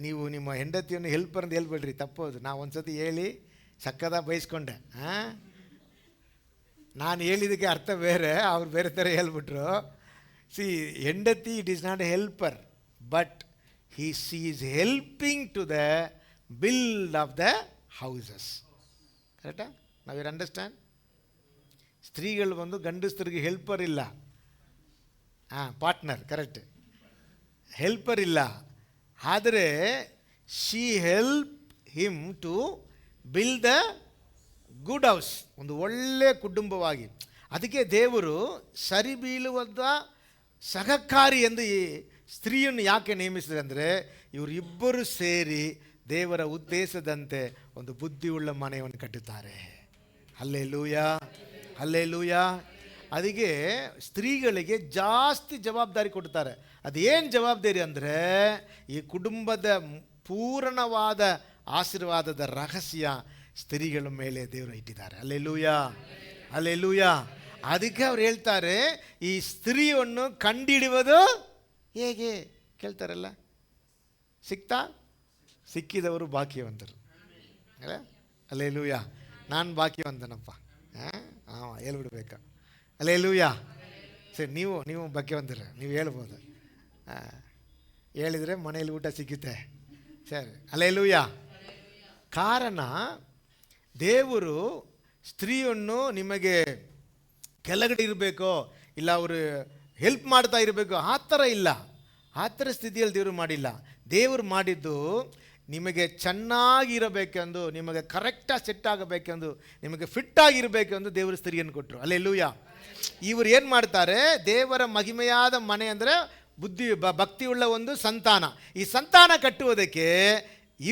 ನೀವು ನಿಮ್ಮ ಹೆಂಡತಿಯನ್ನು helper ಅಂತ ಹೇಳ್ಬೇಡ್ರಿ, ತಪ್ಪೋದು. ನಾವು ಒಂದ್ಸತಿ ಹೇಳಿ ಸಕ್ಕದ ಬಯಸ್ಕೊಂಡೆ. ನಾನು ಹೇಳಿದ್ದಕ್ಕೆ ಅರ್ಥ ಬೇರೆ, ಅವ್ರು ಬೇರೆ ಥರ ಹೇಳ್ಬಿಟ್ರು. ಹೆಂಡತಿ it is not A helper, but she is helping to the build of the houses. ಕರೆಕ್ಟಾ? ನಾವು ಯು ಅಂಡರ್ಸ್ಟ್ಯಾಂಡ್? ಸ್ತ್ರೀಗಳು ಬಂದು ಗಂಡಸ್ತ್ರಿಗೆ ಹೆಲ್ಪರ್ ಇಲ್ಲ, ಪಾರ್ಟ್ನರ್, ಕರೆಕ್ಟ್, ಹೆಲ್ಪರ್ ಇಲ್ಲ. ಆದರೆ she help him to build the good house, ಒಂದು ಒಳ್ಳೆಯ ಕುಟುಂಬವಾಗಿ. ಅದಕ್ಕೆ ದೇವರು ಸರಿ ಬೀಳುವಂಥ ಸಹಕಾರಿ ಎಂದು ಈ ಸ್ತ್ರೀಯನ್ನು ಯಾಕೆ ನೇಮಿಸಿದ್ರೆ ಅಂದರೆ, ಇವರಿಬ್ಬರು ಸೇರಿ ದೇವರ ಉದ್ದೇಶದಂತೆ ಒಂದು ಬುದ್ಧಿಯುಳ್ಳ ಮನೆಯನ್ನು ಕಟ್ಟುತ್ತಾರೆ. Hallelujah, hallelujah. ಅದಕ್ಕೆ ಸ್ತ್ರೀಗಳಿಗೆ ಜಾಸ್ತಿ ಜವಾಬ್ದಾರಿ ಕೊಡ್ತಾರೆ. ಅದೇನು ಜವಾಬ್ದಾರಿ ಅಂದರೆ, ಈ ಕುಟುಂಬದ ಪೂರ್ಣವಾದ ಆಶೀರ್ವಾದದ ರಹಸ್ಯ ಸ್ತ್ರೀಗಳ ಮೇಲೆ ದೇವರು ಇಟ್ಟಿದ್ದಾರೆ. Hallelujah, hallelujah. ಅದಕ್ಕೆ ಅವ್ರು ಹೇಳ್ತಾರೆ, ಈ ಸ್ತ್ರೀಯನ್ನು ಕಂಡಿಡುವುದು ಹೇಗೆ ಕೇಳ್ತಾರಲ್ಲ, ಸಿಕ್ಕಿದವರು ಭಾಗ್ಯವಂತರು. ಹಲ್ಲೆಲೂಯಾ. ನಾನು ಭಾಗ್ಯವಂತನಪ್ಪ, ಹೇಳ್ಬಿಡ್ಬೇಕಾ? ಹಲ್ಲೆಲೂಯಾ. ಸರಿ, ನೀವು ಭಾಗ್ಯವಂತರು, ನೀವು ಹೇಳ್ಬೋದು. ಹೇಳಿದರೆ ಮನೇಲಿ ಊಟ ಸಿಗುತ್ತೆ. ಸರಿ, ಹಲ್ಲೆಲೂಯಾ. ಕಾರಣ ದೇವರು ಸ್ತ್ರೀಯನ್ನು ನಿಮಗೆ ಕೆಳಗಡೆ ಇರಬೇಕೋ, ಇಲ್ಲ ಅವರು ಹೆಲ್ಪ್ ಮಾಡ್ತಾ ಇರಬೇಕು, ಆ ಥರ ಇಲ್ಲ. ಆ ಥರ ಸ್ಥಿತಿಯಲ್ಲಿ ದೇವರು ಮಾಡಿಲ್ಲ. ದೇವರು ಮಾಡಿದ್ದು ನಿಮಗೆ ಚೆನ್ನಾಗಿರಬೇಕೆಂದು, ನಿಮಗೆ ಕರೆಕ್ಟಾಗಿ ಸೆಟ್ ಆಗಬೇಕೆಂದು, ನಿಮಗೆ ಫಿಟ್ಟಾಗಿರಬೇಕೆಂದು ದೇವರು ಸ್ತ್ರೀಯನ್ನು ಕೊಟ್ಟರು. ಹಲ್ಲೆಲೂಯಾ. ಇವರು ಏನು ಮಾಡ್ತಾರೆ, ದೇವರ ಮಹಿಮೆಯಾದ ಮನೆ ಅಂದರೆ ಭಕ್ತಿಯುಳ್ಳ ಒಂದು ಸಂತಾನ. ಈ ಸಂತಾನ ಕಟ್ಟುವುದಕ್ಕೆ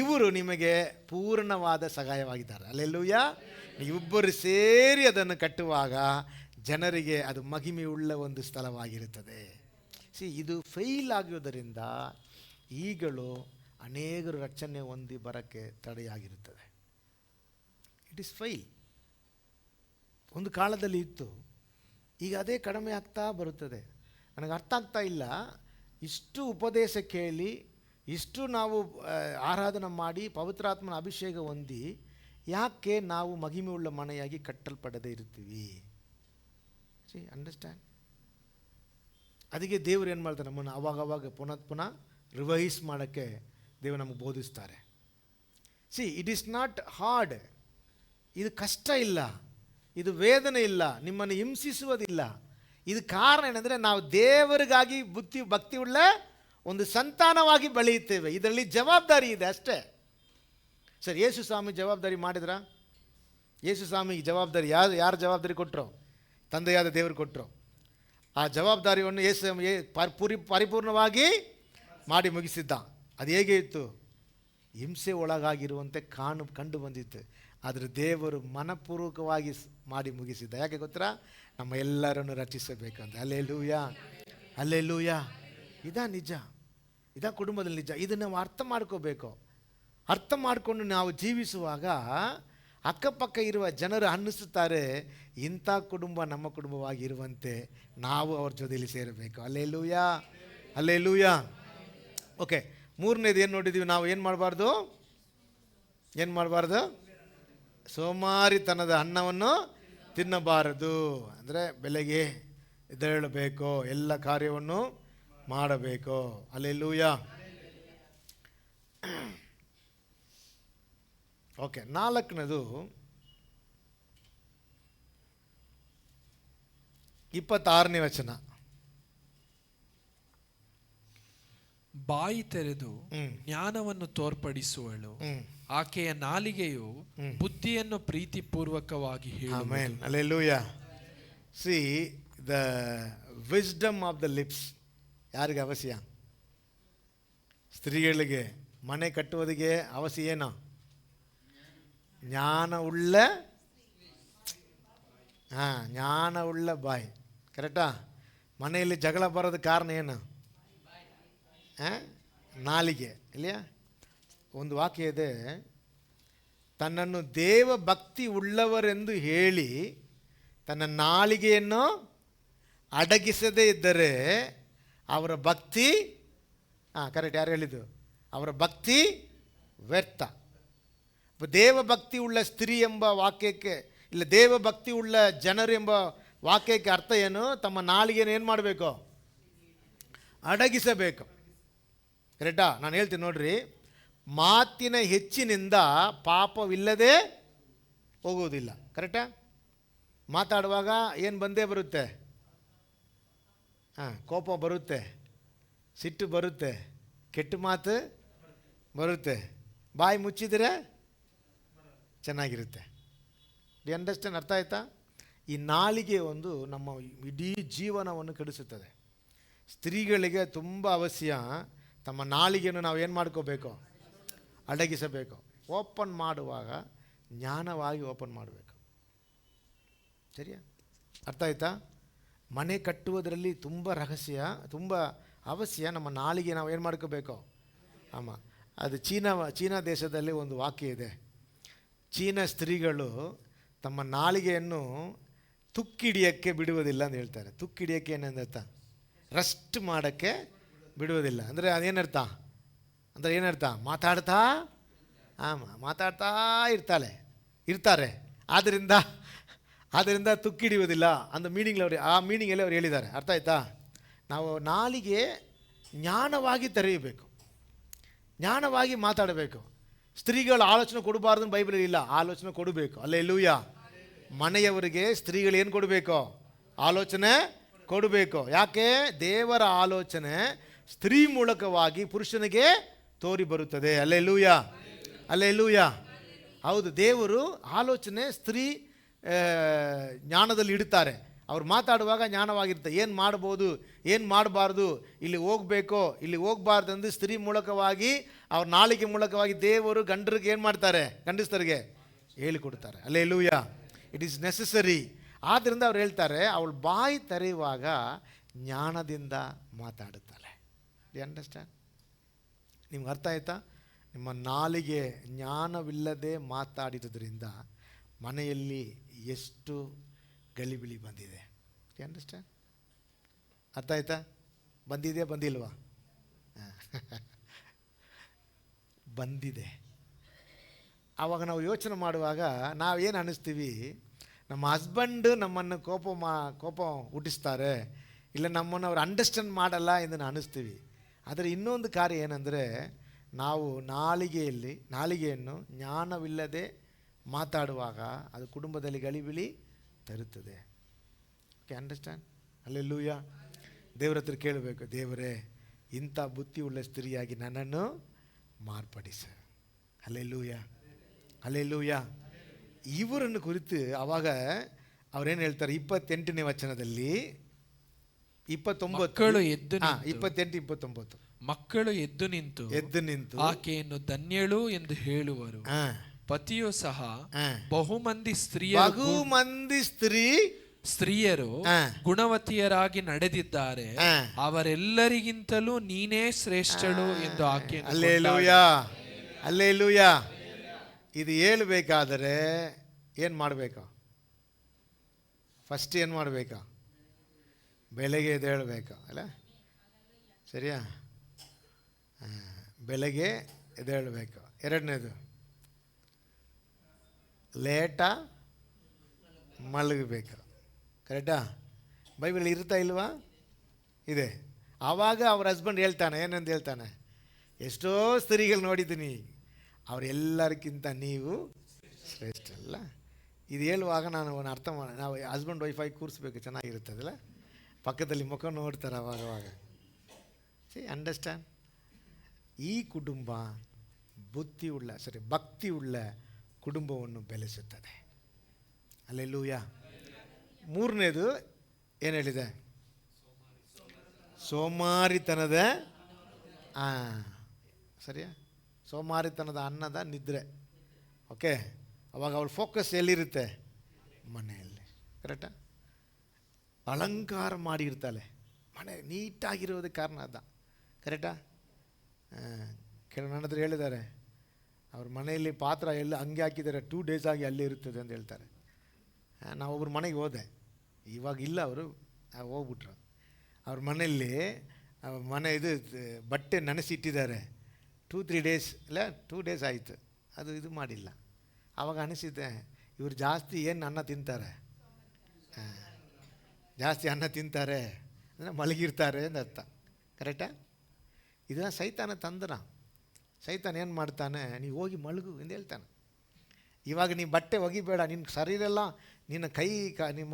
ಇವರು ನಿಮಗೆ ಪೂರ್ಣವಾದ ಸಹಾಯವಾಗಿದ್ದಾರೆ. ಹಲ್ಲೆಲೂಯಾ. ಇಬ್ಬರು ಸೇರಿ ಅದನ್ನು ಕಟ್ಟುವಾಗ ಜನರಿಗೆ ಅದು ಮಹಿಮೆಯುಳ್ಳ ಒಂದು ಸ್ಥಳವಾಗಿರುತ್ತದೆ. ಇದು ಫೇಲ್ ಆಗುವುದರಿಂದ ಈಗಲೂ ಅನೇಕರು ರಕ್ಷಣೆ ಹೊಂದಿ ಬರೋಕ್ಕೆ ತಡೆಯಾಗಿರುತ್ತದೆ. It is fail. ಒಂದು ಕಾಲದಲ್ಲಿ ಇತ್ತು, ಈಗ ಅದೇ ಕಡಿಮೆ ಆಗ್ತಾ ಬರುತ್ತದೆ. ನನಗೆ ಅರ್ಥ ಆಗ್ತಾ ಇಲ್ಲ, ಇಷ್ಟು ಉಪದೇಶ ಕೇಳಿ, ಇಷ್ಟು ನಾವು ಆರಾಧನೆ ಮಾಡಿ ಪವಿತ್ರಾತ್ಮನ ಅಭಿಷೇಕ ಹೊಂದಿ ಯಾಕೆ ನಾವು ಮಹಿಮೆಯುಳ್ಳ ಮನೆಯಾಗಿ ಕಟ್ಟಲ್ಪಡದೇ ಇರ್ತೀವಿ? ಅಂಡರ್ಸ್ಟ್ಯಾಂಡ್? ಅದಕ್ಕೆ ದೇವರು ಏನು ಮಾಡ್ತಾರೆ, ನಮ್ಮನ್ನು ಅವಾಗವಾಗ ಪುನಃ ರಿವೈಸ್ ಮಾಡೋಕ್ಕೆ ದೇವರು ನಮಗೆ ಬೋಧಿಸ್ತಾರೆ. It is not hard. ಇದು ಕಷ್ಟ ಇಲ್ಲ, ಇದು ವೇದನೆ ಇಲ್ಲ, ನಿಮ್ಮನ್ನು ಹಿಂಸಿಸುವುದಿಲ್ಲ. ಇದು ಕಾರಣ ಏನಂದರೆ, ನಾವು ದೇವರಿಗಾಗಿ ಭಕ್ತಿ ಉಳ್ಳ ಒಂದು ಸಂತಾನವಾಗಿ ಬೆಳೆಯುತ್ತೇವೆ. ಇದರಲ್ಲಿ ಜವಾಬ್ದಾರಿ ಇದೆ ಅಷ್ಟೇ. ಸರ್, ಯೇಸು ಸ್ವಾಮಿ ಜವಾಬ್ದಾರಿ ಮಾಡಿದ್ರ? ಯೇಸು ಸ್ವಾಮಿಗೆ ಜವಾಬ್ದಾರಿ ಯಾರು ಜವಾಬ್ದಾರಿ ಕೊಟ್ಟರು? ತಂದೆಯಾದ ದೇವರು ಕೊಟ್ಟರು. ಆ ಜವಾಬ್ದಾರಿಯನ್ನು ಯೇಸು ಪರಿಪೂರ್ಣವಾಗಿ ಮಾಡಿ ಮುಗಿಸಿದ್ದ. ಅದು ಹೇಗೆ ಇತ್ತು? ಹಿಂಸೆ ಒಳಗಾಗಿರುವಂತೆ ಕಂಡು ಬಂದಿತ್ತು. ಆದರೆ ದೇವರು ಮನಪೂರ್ವಕವಾಗಿ ಮಾಡಿ ಮುಗಿಸಿದ್ದ. ಯಾಕೆ ಗೊತ್ತಾ? ನಮ್ಮ ಎಲ್ಲರನ್ನು ರಚಿಸಬೇಕಂತ. Hallelujah, hallelujah. ಇದಾ ನಿಜ, ಇದಾ ಕುಟುಂಬದಲ್ಲಿ ನಿಜ. ಇದನ್ನು ನಾವು ಅರ್ಥ ಮಾಡ್ಕೋಬೇಕು. ಅರ್ಥ ಮಾಡಿಕೊಂಡು ನಾವು ಜೀವಿಸುವಾಗ ಅಕ್ಕಪಕ್ಕ ಇರುವ ಜನರು ಅನ್ನಿಸುತ್ತಾರೆ, ಇಂಥ ಕುಟುಂಬ ನಮ್ಮ ಕುಟುಂಬವಾಗಿರುವಂತೆ ನಾವು ಅವ್ರ ಜೊತೆಯಲ್ಲಿ ಸೇರಬೇಕು. Hallelujah, hallelujah. ಓಕೆ, ಮೂರನೇದು ಏನು ನೋಡಿದ್ದೀವಿ ನಾವು? ಏನು ಮಾಡಬಾರ್ದು? ಸೋಮಾರಿತನದ ಅನ್ನವನ್ನು ತಿನ್ನಬಾರದು. ಅಂದರೆ ಬೆಳಗ್ಗೆ ಎದ್ದೇಳಬೇಕು, ಎಲ್ಲ ಕಾರ್ಯವನ್ನು ಮಾಡಬೇಕು. ಹಲ್ಲೆಲೂಯಾ. ಓಕೆ, 4ನೇದು 26ನೇ ವಚನ.
ಬಾಯಿ ತೆರೆದು ಜ್ಞಾನವನ್ನು ತೋರ್ಪಡಿಸುವಳು. ಆಕೆಯ ನಾಲಿಗೆಯು ಬುದ್ಧಿಯನ್ನು ಪ್ರೀತಿಪೂರ್ವಕವಾಗಿ ಹೇಳುವುದು.
Amen. Hallelujah. C the wisdom of the lips ಯಾರಿಗೆ ಅವಶ್ಯ? ಸ್ತ್ರೀಗಳಿಗೆ ಮನೆ ಕಟ್ಟುವುದಕ್ಕೆ ಅವಶ್ಯ ಏನು? ಜ್ಞಾನವುಳ್ಳ ಜ್ಞಾನವುಳ್ಳ ಬಾಯಿ. ಕರೆಕ್ಟಾ? ಮನೆಯಲ್ಲಿ ಜಗಳ ಬರೋದು ಕಾರಣ ಏನು? ನಾಲಿಗೆ. ಇಲ್ಲಿಯಾ ಒಂದು ವಾಕ್ಯ ಇದೆ, ತನ್ನನ್ನು ದೇವ ಭಕ್ತಿ ಉಳ್ಳವರೆಂದು ಹೇಳಿ ತನ್ನ ನಾಲಿಗೆಯನ್ನು ಅಡಗಿಸದೇ ಇದ್ದರೆ ಅವರ ಭಕ್ತಿ ಕರೆಕ್ಟ್. ಯಾರು ಹೇಳಿದ್ದು? ಅವರ ಭಕ್ತಿ ವ್ಯರ್ಥ. ದೇವ ಭಕ್ತಿ ಉಳ್ಳ ಸ್ತ್ರೀ ಎಂಬ ವಾಕ್ಯಕ್ಕೆ, ಇಲ್ಲ ದೇವ ಭಕ್ತಿ ಉಳ್ಳ ಜನರು ಎಂಬ ವಾಕ್ಯಕ್ಕೆ ಅರ್ಥ ಏನು? ತಮ್ಮ ನಾಲಿಗೆಯನ್ನು ಏನು ಮಾಡಬೇಕು? ಅಡಗಿಸಬೇಕು. ಕರೆಕ್ಟಾ? ನಾನು ಹೇಳ್ತೀನಿ ನೋಡ್ರಿ, ಮಾತಿನ ಹೆಚ್ಚಿನಿಂದ ಪಾಪವಿಲ್ಲದೆ ಹೋಗುವುದಿಲ್ಲ. ಕರೆಕ್ಟಾ? ಮಾತಾಡುವಾಗ ಏನು ಬಂದೇ ಬರುತ್ತೆ? ಕೋಪ ಬರುತ್ತೆ, ಸಿಟ್ಟು ಬರುತ್ತೆ, ಕೆಟ್ಟ ಮಾತು ಬರುತ್ತೆ. ಬಾಯಿ ಮುಚ್ಚಿದರೆ ಚೆನ್ನಾಗಿರುತ್ತೆ. D understand? ಅರ್ಥ ಆಯ್ತಾ? ಈ ನಾಲಿಗೆ ಒಂದು ನಮ್ಮ ಇಡೀ ಜೀವನವನ್ನು ಕೆಡಿಸುತ್ತದೆ. ಸ್ತ್ರೀಗಳಿಗೆ ತುಂಬ ಅವಶ್ಯ ತಮ್ಮ ನಾಲಿಗೆಯನ್ನು ನಾವು ಏನು ಮಾಡ್ಕೋಬೇಕು? ಅಡಗಿಸಬೇಕು. ಓಪನ್ ಮಾಡುವಾಗ ಜ್ಞಾನವಾಗಿ ಓಪನ್ ಮಾಡಬೇಕು. ಸರಿಯಾ? ಅರ್ಥ ಆಯ್ತಾ? ಮನೆ ಕಟ್ಟುವುದರಲ್ಲಿ ತುಂಬ ರಹಸ್ಯ, ತುಂಬ ಅವಶ್ಯ ನಮ್ಮ ನಾಲಿಗೆ ನಾವು ಏನು ಮಾಡ್ಕೋಬೇಕು? ಆಮಾಂ. ಅದು ಚೀನಾ ದೇಶದಲ್ಲಿ ಒಂದು ವಾಕ್ಯ ಇದೆ. ಚೀನಾ ಸ್ತ್ರೀಗಳು ತಮ್ಮ ನಾಲಿಗೆಯನ್ನು ತುಕ್ಕಿಡಿಯೋಕ್ಕೆ ಬಿಡುವುದಿಲ್ಲ ಅಂತ ಹೇಳ್ತಾರೆ. ತುಕ್ಕಿಡಿಯೋಕ್ಕೆ ಏನಂತ? ರಸ್ಟ್ ಮಾಡೋಕ್ಕೆ ಬಿಡುವುದಿಲ್ಲ. ಅಂದರೆ ಅದೇನರ್ಥ? ಅಂದರೆ ಏನರ್ಥ? ಮಾತಾಡ್ತಾ ಇರ್ತಾರೆ. ಆದ್ದರಿಂದ ತುಕ್ಕಿಡಿಯುವುದಿಲ್ಲ ಅಂತ ಮೀನಿಂಗಲ್ಲಿ ಅವ್ರು ಹೇಳಿದ್ದಾರೆ. ಅರ್ಥ ಆಯ್ತಾ? ನಾವು ನಾಲಿಗೆ ಜ್ಞಾನವಾಗಿ ತೆರೆಯಬೇಕು, ಜ್ಞಾನವಾಗಿ ಮಾತಾಡಬೇಕು. ಸ್ತ್ರೀಗಳು ಆಲೋಚನೆ ಕೊಡಬಾರ್ದು ಬೈಬಲಲ್ಲಿ ಇಲ್ಲ, ಆಲೋಚನೆ ಕೊಡಬೇಕು. ಹಲ್ಲೆಲೂಯಾ. ಮನೆಯವರಿಗೆ ಸ್ತ್ರೀಗಳು ಏನು ಕೊಡಬೇಕು? ಆಲೋಚನೆ ಕೊಡಬೇಕು. ಯಾಕೆ? ದೇವರ ಆಲೋಚನೆ ಸ್ತ್ರೀ ಮೂಲಕವಾಗಿ ಪುರುಷನಿಗೆ ತೋರಿ ಬರುತ್ತದೆ. Hallelujah, hallelujah. ಹೌದು, ದೇವರು ಆಲೋಚನೆ ಸ್ತ್ರೀ ಜ್ಞಾನದಲ್ಲಿ ಇಡ್ತಾರೆ. ಅವ್ರು ಮಾತಾಡುವಾಗ ಜ್ಞಾನವಾಗಿರುತ್ತೆ. ಏನು ಮಾಡ್ಬೋದು, ಏನು ಮಾಡಬಾರ್ದು, ಇಲ್ಲಿ ಹೋಗಬೇಕೋ ಇಲ್ಲಿ ಹೋಗಬಾರ್ದು ಎಂದು ಸ್ತ್ರೀ ಮೂಲಕವಾಗಿ, ಅವ್ರ ನಾಲಿಗೆ ಮೂಲಕವಾಗಿ ದೇವರು ಗಂಡರಿಗೆ ಏನು ಮಾಡ್ತಾರೆ? ಗಂಡಸ್ತರಿಗೆ ಹೇಳಿಕೊಡ್ತಾರೆ. ಹಲ್ಲೆಲೂಯಾ. It is necessary. ಆದ್ದರಿಂದ ಅವ್ರು ಹೇಳ್ತಾರೆ, ಅವಳು ಬಾಯಿ ತೆರೆಯುವಾಗ ಜ್ಞಾನದಿಂದ ಮಾತಾಡುತ್ತಾಳೆ. D understand? ನಿಮ್ಗೆ ಅರ್ಥ ಆಯ್ತಾ? ನಿಮ್ಮ ನಾಲಿಗೆ ಜ್ಞಾನವಿಲ್ಲದೆ ಮಾತಾಡಿರೋದ್ರಿಂದ ಮನೆಯಲ್ಲಿ ಎಷ್ಟು ಗಲಿಬಿಲಿ ಬಂದಿದೆ. D understand? ಅರ್ಥ ಆಯ್ತಾ? ಬಂದಿದೆಯಾ ಬಂದಿಲ್ವಾ? ಬಂದಿದೆ. ಆವಾಗ ನಾವು ಯೋಚನೆ ಮಾಡುವಾಗ ನಾವೇನು ಅನ್ನಿಸ್ತೀವಿ? ನಮ್ಮ ಹಸ್ಬೆಂಡ್ ನಮ್ಮನ್ನು ಕೋಪ ಹುಟ್ಟಿಸ್ತಾರೆ, ಇಲ್ಲ ನಮ್ಮನ್ನು ಅವ್ರು ಅಂಡರ್ಸ್ಟ್ಯಾಂಡ್ ಮಾಡಲ್ಲ ಎಂದು ಅನ್ನಿಸ್ತೀವಿ. ಆದರೆ ಇನ್ನೊಂದು ಕಾರ್ಯ ಏನಂದರೆ, ನಾವು ನಾಲಿಗೆಯನ್ನು ಜ್ಞಾನವಿಲ್ಲದೆ ಮಾತಾಡುವಾಗ ಅದು ಕುಟುಂಬದಲ್ಲಿ ಗಲಿಬಿಲಿ ತರುತ್ತದೆ. Okay, understand? ಹಲ್ಲೆಲೂಯಾ. ದೇವರ ಹತ್ರ ಕೇಳಬೇಕು, ದೇವರೇ ಇಂಥ ಬುದ್ಧಿ ಉಳ್ಳ ಸ್ತ್ರೀಯಾಗಿ ನನ್ನನ್ನು ಮಾರ್ಪಡಿಸು. Hallelujah, hallelujah. ಇವರನ್ನು ಕುರಿತು ಆವಾಗ ಅವರೇನು ಹೇಳ್ತಾರೆ? 28ನೇ ವಚನದಲ್ಲಿ 28-29
ಮಕ್ಕಳು ಎದ್ದು ನಿಂತು ಆಕೆಯನ್ನು ಧನ್ಯಳು ಎಂದು ಹೇಳುವರು. ಪತಿಯು ಸಹ ಬಹುಮಂದಿ ಸ್ತ್ರೀಯರು ಗುಣವತಿಯರಾಗಿ ನಡೆದಿದ್ದಾರೆ, ಅವರೆಲ್ಲರಿಗಿಂತಲೂ ನೀನೇ ಶ್ರೇಷ್ಠಳು ಎಂದು ಆಕೆ.
Hallelujah, hallelujah. ಇದು ಹೇಳಬೇಕಾದರೆ ಏನು ಮಾಡಬೇಕು? ಫಸ್ಟ್ ಏನು ಮಾಡಬೇಕು? ಬೆಳಗ್ಗೆ ಎದ್ದೇಳಬೇಕು ಅಲ್ಲ? ಸರಿಯಾ? ಬೆಳಗ್ಗೆ ಎದ್ದೇಳಬೇಕು. ಎರಡನೇದು, ಲೇಟ ಮಲಗಬೇಕು. ಕರೆಕ್ಟಾ? ಬೈಬಲ್ ಇರ್ತಾ ಇಲ್ವಾ? ಇದೆ. ಆವಾಗ ಅವ್ರ ಹಸ್ಬೆಂಡ್ ಹೇಳ್ತಾನೆ, ಏನಂತ ಹೇಳ್ತಾನೆ? ಎಷ್ಟೋ ಸ್ತ್ರೀಗಳು ನೋಡಿದ್ದೀನಿ, ಅವರೆಲ್ಲರಿಗಿಂತ ನೀವು ಶ್ರೇಷ್ಠ ಅಲ್ಲ. ಇದು ಹೇಳುವಾಗ ನಾನು ಒಂದು ಅರ್ಥ ನಾವು ಹಸ್ಬೆಂಡ್ ವೈಫಾಗಿ ಕೂರಿಸ್ಬೇಕು, ಚೆನ್ನಾಗಿರುತ್ತದಲ್ಲ. ಪಕ್ಕದಲ್ಲಿ ಮುಖ ನೋಡ್ತಾರೆ ಅವಾಗವಾಗ. C understand? ಈ ಕುಟುಂಬ ಭಕ್ತಿಯುಳ್ಳ ಕುಟುಂಬವನ್ನು ಬೆಳೆಸುತ್ತದೆ. ಹಲ್ಲೆಲೂಯಾ. ಮೂರನೇದು ಏನು ಹೇಳಿದೆ? ಸೋಮಾರಿತನದ ಸರಿಯಾ? ಸೋಮಾರಿತನದ ಅನ್ನದ ನಿದ್ರೆ. ಓಕೆ, ಅವಾಗ ಅವಳ ಫೋಕಸ್ ಎಲ್ಲಿರುತ್ತೆ? ಮನೆಯಲ್ಲಿ. ಕರೆಕ್ಟಾ? ಅಲಂಕಾರ ಮಾಡಿರ್ತಾಳೆ, ಮನೆ ನೀಟಾಗಿರೋದಕ್ಕೆ ಕಾರಣ ಅದ. ಕರೆಕ್ಟಾ? ಕೆಲವು ನನ್ನ ಹತ್ರ ಹೇಳಿದ್ದಾರೆ, ಅವ್ರ ಮನೆಯಲ್ಲಿ ಪಾತ್ರ ಎಲ್ಲ ಹಂಗೆ ಹಾಕಿದ್ದಾರೆ, 2 days ಆಗಿ ಅಲ್ಲೇ ಇರುತ್ತದೆ ಅಂತ ಹೇಳ್ತಾರೆ. ನಾವೊಬ್ಬರು ಮನೆಗೆ ಹೋದೆ, ಇವಾಗ ಇಲ್ಲ, ಅವರು ಹೋಗ್ಬಿಟ್ರು. ಅವ್ರ ಮನೆಯಲ್ಲಿ ಇದು ಬಟ್ಟೆ ನೆನೆಸಿಟ್ಟಿದ್ದಾರೆ. 2-3 days ಇಲ್ಲ 2 days ಆಯಿತು, ಇದು ಮಾಡಿಲ್ಲ. ಆವಾಗ ಅನಿಸಿದ್ದೆ, ಇವರು ಜಾಸ್ತಿ ಅನ್ನ ತಿಂತಾರೆ, ಜಾಸ್ತಿ ಅನ್ನ ತಿಂತಾರೆ ಅಂದರೆ ಮಲಗಿರ್ತಾರೆ ಅಂತ ಅರ್ಥ. ಕರೆಕ್ಟಾ? ಇದನ್ನು ಸೈತಾನ ತಂದನ. ಸೈತಾನ ಏನು ಮಾಡ್ತಾನೆ? ನೀವು ಹೋಗಿ ಮಲಗು ಎಂದು ಹೇಳ್ತಾನೆ. ಇವಾಗ ನೀವು ಬಟ್ಟೆ ಒಗಿಬೇಡ, ನಿನ್ನ ಶರೀರೆಲ್ಲ, ನಿನ್ನ ಕೈ ನಿಮ್ಮ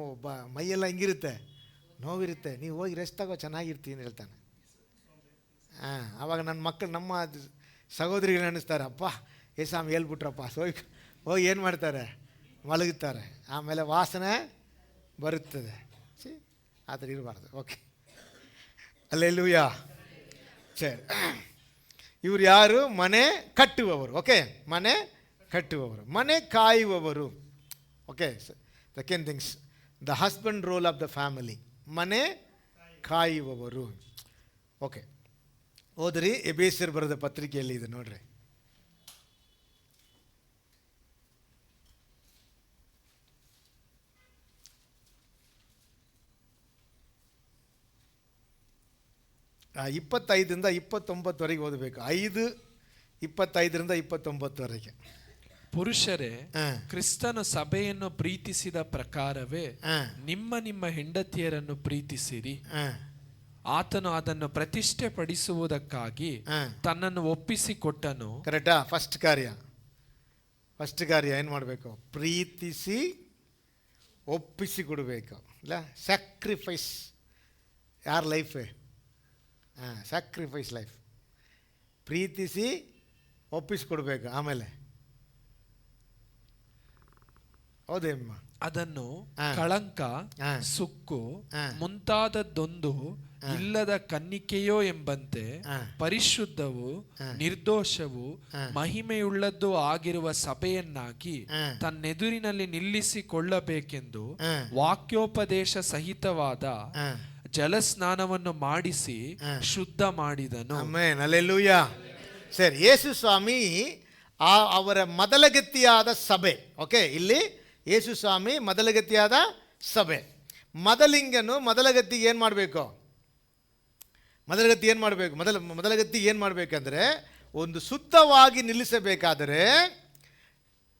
ಮೈಯೆಲ್ಲ ಹಿಂಗಿರುತ್ತೆ, ನೋವಿರುತ್ತೆ, ನೀವು ಹೋಗಿ ರೆಸ್ಟ್ ತಗೋ, ಚೆನ್ನಾಗಿರ್ತೀನಿ ಅಂತ ಹೇಳ್ತಾನೆ. ಆವಾಗ ನನ್ನ ಮಕ್ಕಳು, ನಮ್ಮ ಸಹೋದರಿಗಳು ಅನ್ನಿಸ್ತಾರೆ, ಅಪ್ಪ ಏಸಾಮಿ ಹೇಳ್ಬಿಟ್ರಪ್ಪ, ಹೋಗಿ ಏನು ಮಾಡ್ತಾರೆ? ಮಲಗುತ್ತಾರೆ. ಆಮೇಲೆ ವಾಸನೆ ಬರುತ್ತದೆ. ಆ ಥರ ಇರಬಾರ್ದು. Okay, hallelujah. ಸರಿ, ಇವರು ಯಾರು? ಮನೆ ಕಟ್ಟುವವರು. ಓಕೆ, ಮನೆ ಕಟ್ಟುವವರು, ಮನೆ ಕಾಯುವವರು. Okay, second things, the husband role of the family, ಮನೆ ಕಾಯುವವರು. ಓಕೆ, ಓದ್ರಿ, ಎಬೇಸ್ಯರು ಬರೆದ ಪತ್ರಿಕೆಯಲ್ಲಿ ಇದೆ ನೋಡ್ರಿ. ಆ 25-29 ಓದಬೇಕು. 5:25-29.
ಪುರುಷರೇ, ಕ್ರಿಸ್ತನ ಸಭೆಯನ್ನು ಪ್ರೀತಿಸಿದ ಪ್ರಕಾರವೇ ನಿಮ್ಮ ನಿಮ್ಮ ಹೆಂಡತಿಯರನ್ನು ಪ್ರೀತಿಸಿರಿ. ಆತನು ಅದನ್ನು ಪ್ರತಿಷ್ಠೆ ಪಡಿಸುವುದಕ್ಕಾಗಿ ತನ್ನನ್ನು ಒಪ್ಪಿಸಿಕೊಟ್ಟನು.
ಕರೆಕ್ಟಾ? ಫಸ್ಟ್ ಕಾರ್ಯ ಏನು ಮಾಡಬೇಕು? ಪ್ರೀತಿಸಿ ಒಪ್ಪಿಸಿ ಕೊಡಬೇಕು. ಇಲ್ಲ, ಸ್ಯಾಕ್ರಿಫೈಸ್. ಯಾರ ಲೈಫೇ? Sacrifice life. ಪ್ರೀತಿಸಿ ಒಪ್ಪಿಸಿಕೊಡ್ಬೇಕು. ಆಮೇಲೆ ಹೌದೇಮ್ಮ?
ಅದನ್ನು ಕಳಂಕ, ಸುಕ್ಕು ಮುಂತಾದದ್ದೊಂದು ಇಲ್ಲದ ಕನ್ನಿಕೆಯೋ ಎಂಬಂತೆ ಪರಿಶುದ್ಧವು, ನಿರ್ದೋಷವು, ಮಹಿಮೆಯುಳ್ಳದ್ದು ಆಗಿರುವ ಸಭೆಯನ್ನಾಗಿ ತನ್ನೆದುರಿನಲ್ಲಿ ನಿಲ್ಲಿಸಿಕೊಳ್ಳಬೇಕೆಂದು ವಾಕ್ಯೋಪದೇಶ ಸಹಿತವಾದ ಜಲಸ್ನಾನವನ್ನು ಮಾಡಿಸಿ ಶುದ್ಧ ಮಾಡಿದನು.
Amen, hallelujah. ಸರಿ, ಯೇಸು ಸ್ವಾಮಿ ಅವರ ಮೊದಲಗತಿಯಾದ ಸಭೆ. ಓಕೆ, ಇಲ್ಲಿ ಯೇಸು ಸ್ವಾಮಿ ಮೊದಲಗತಿಯಾದ ಸಭೆ. ಮೊದಲಗತಿಗೆ ಏನು ಮಾಡಬೇಕು? ಮೊದಲಗತಿ ಏನು ಮಾಡಬೇಕಂದ್ರೆ, ಒಂದು ಶುದ್ಧವಾಗಿ ನಿಲ್ಲಿಸಬೇಕಾದರೆ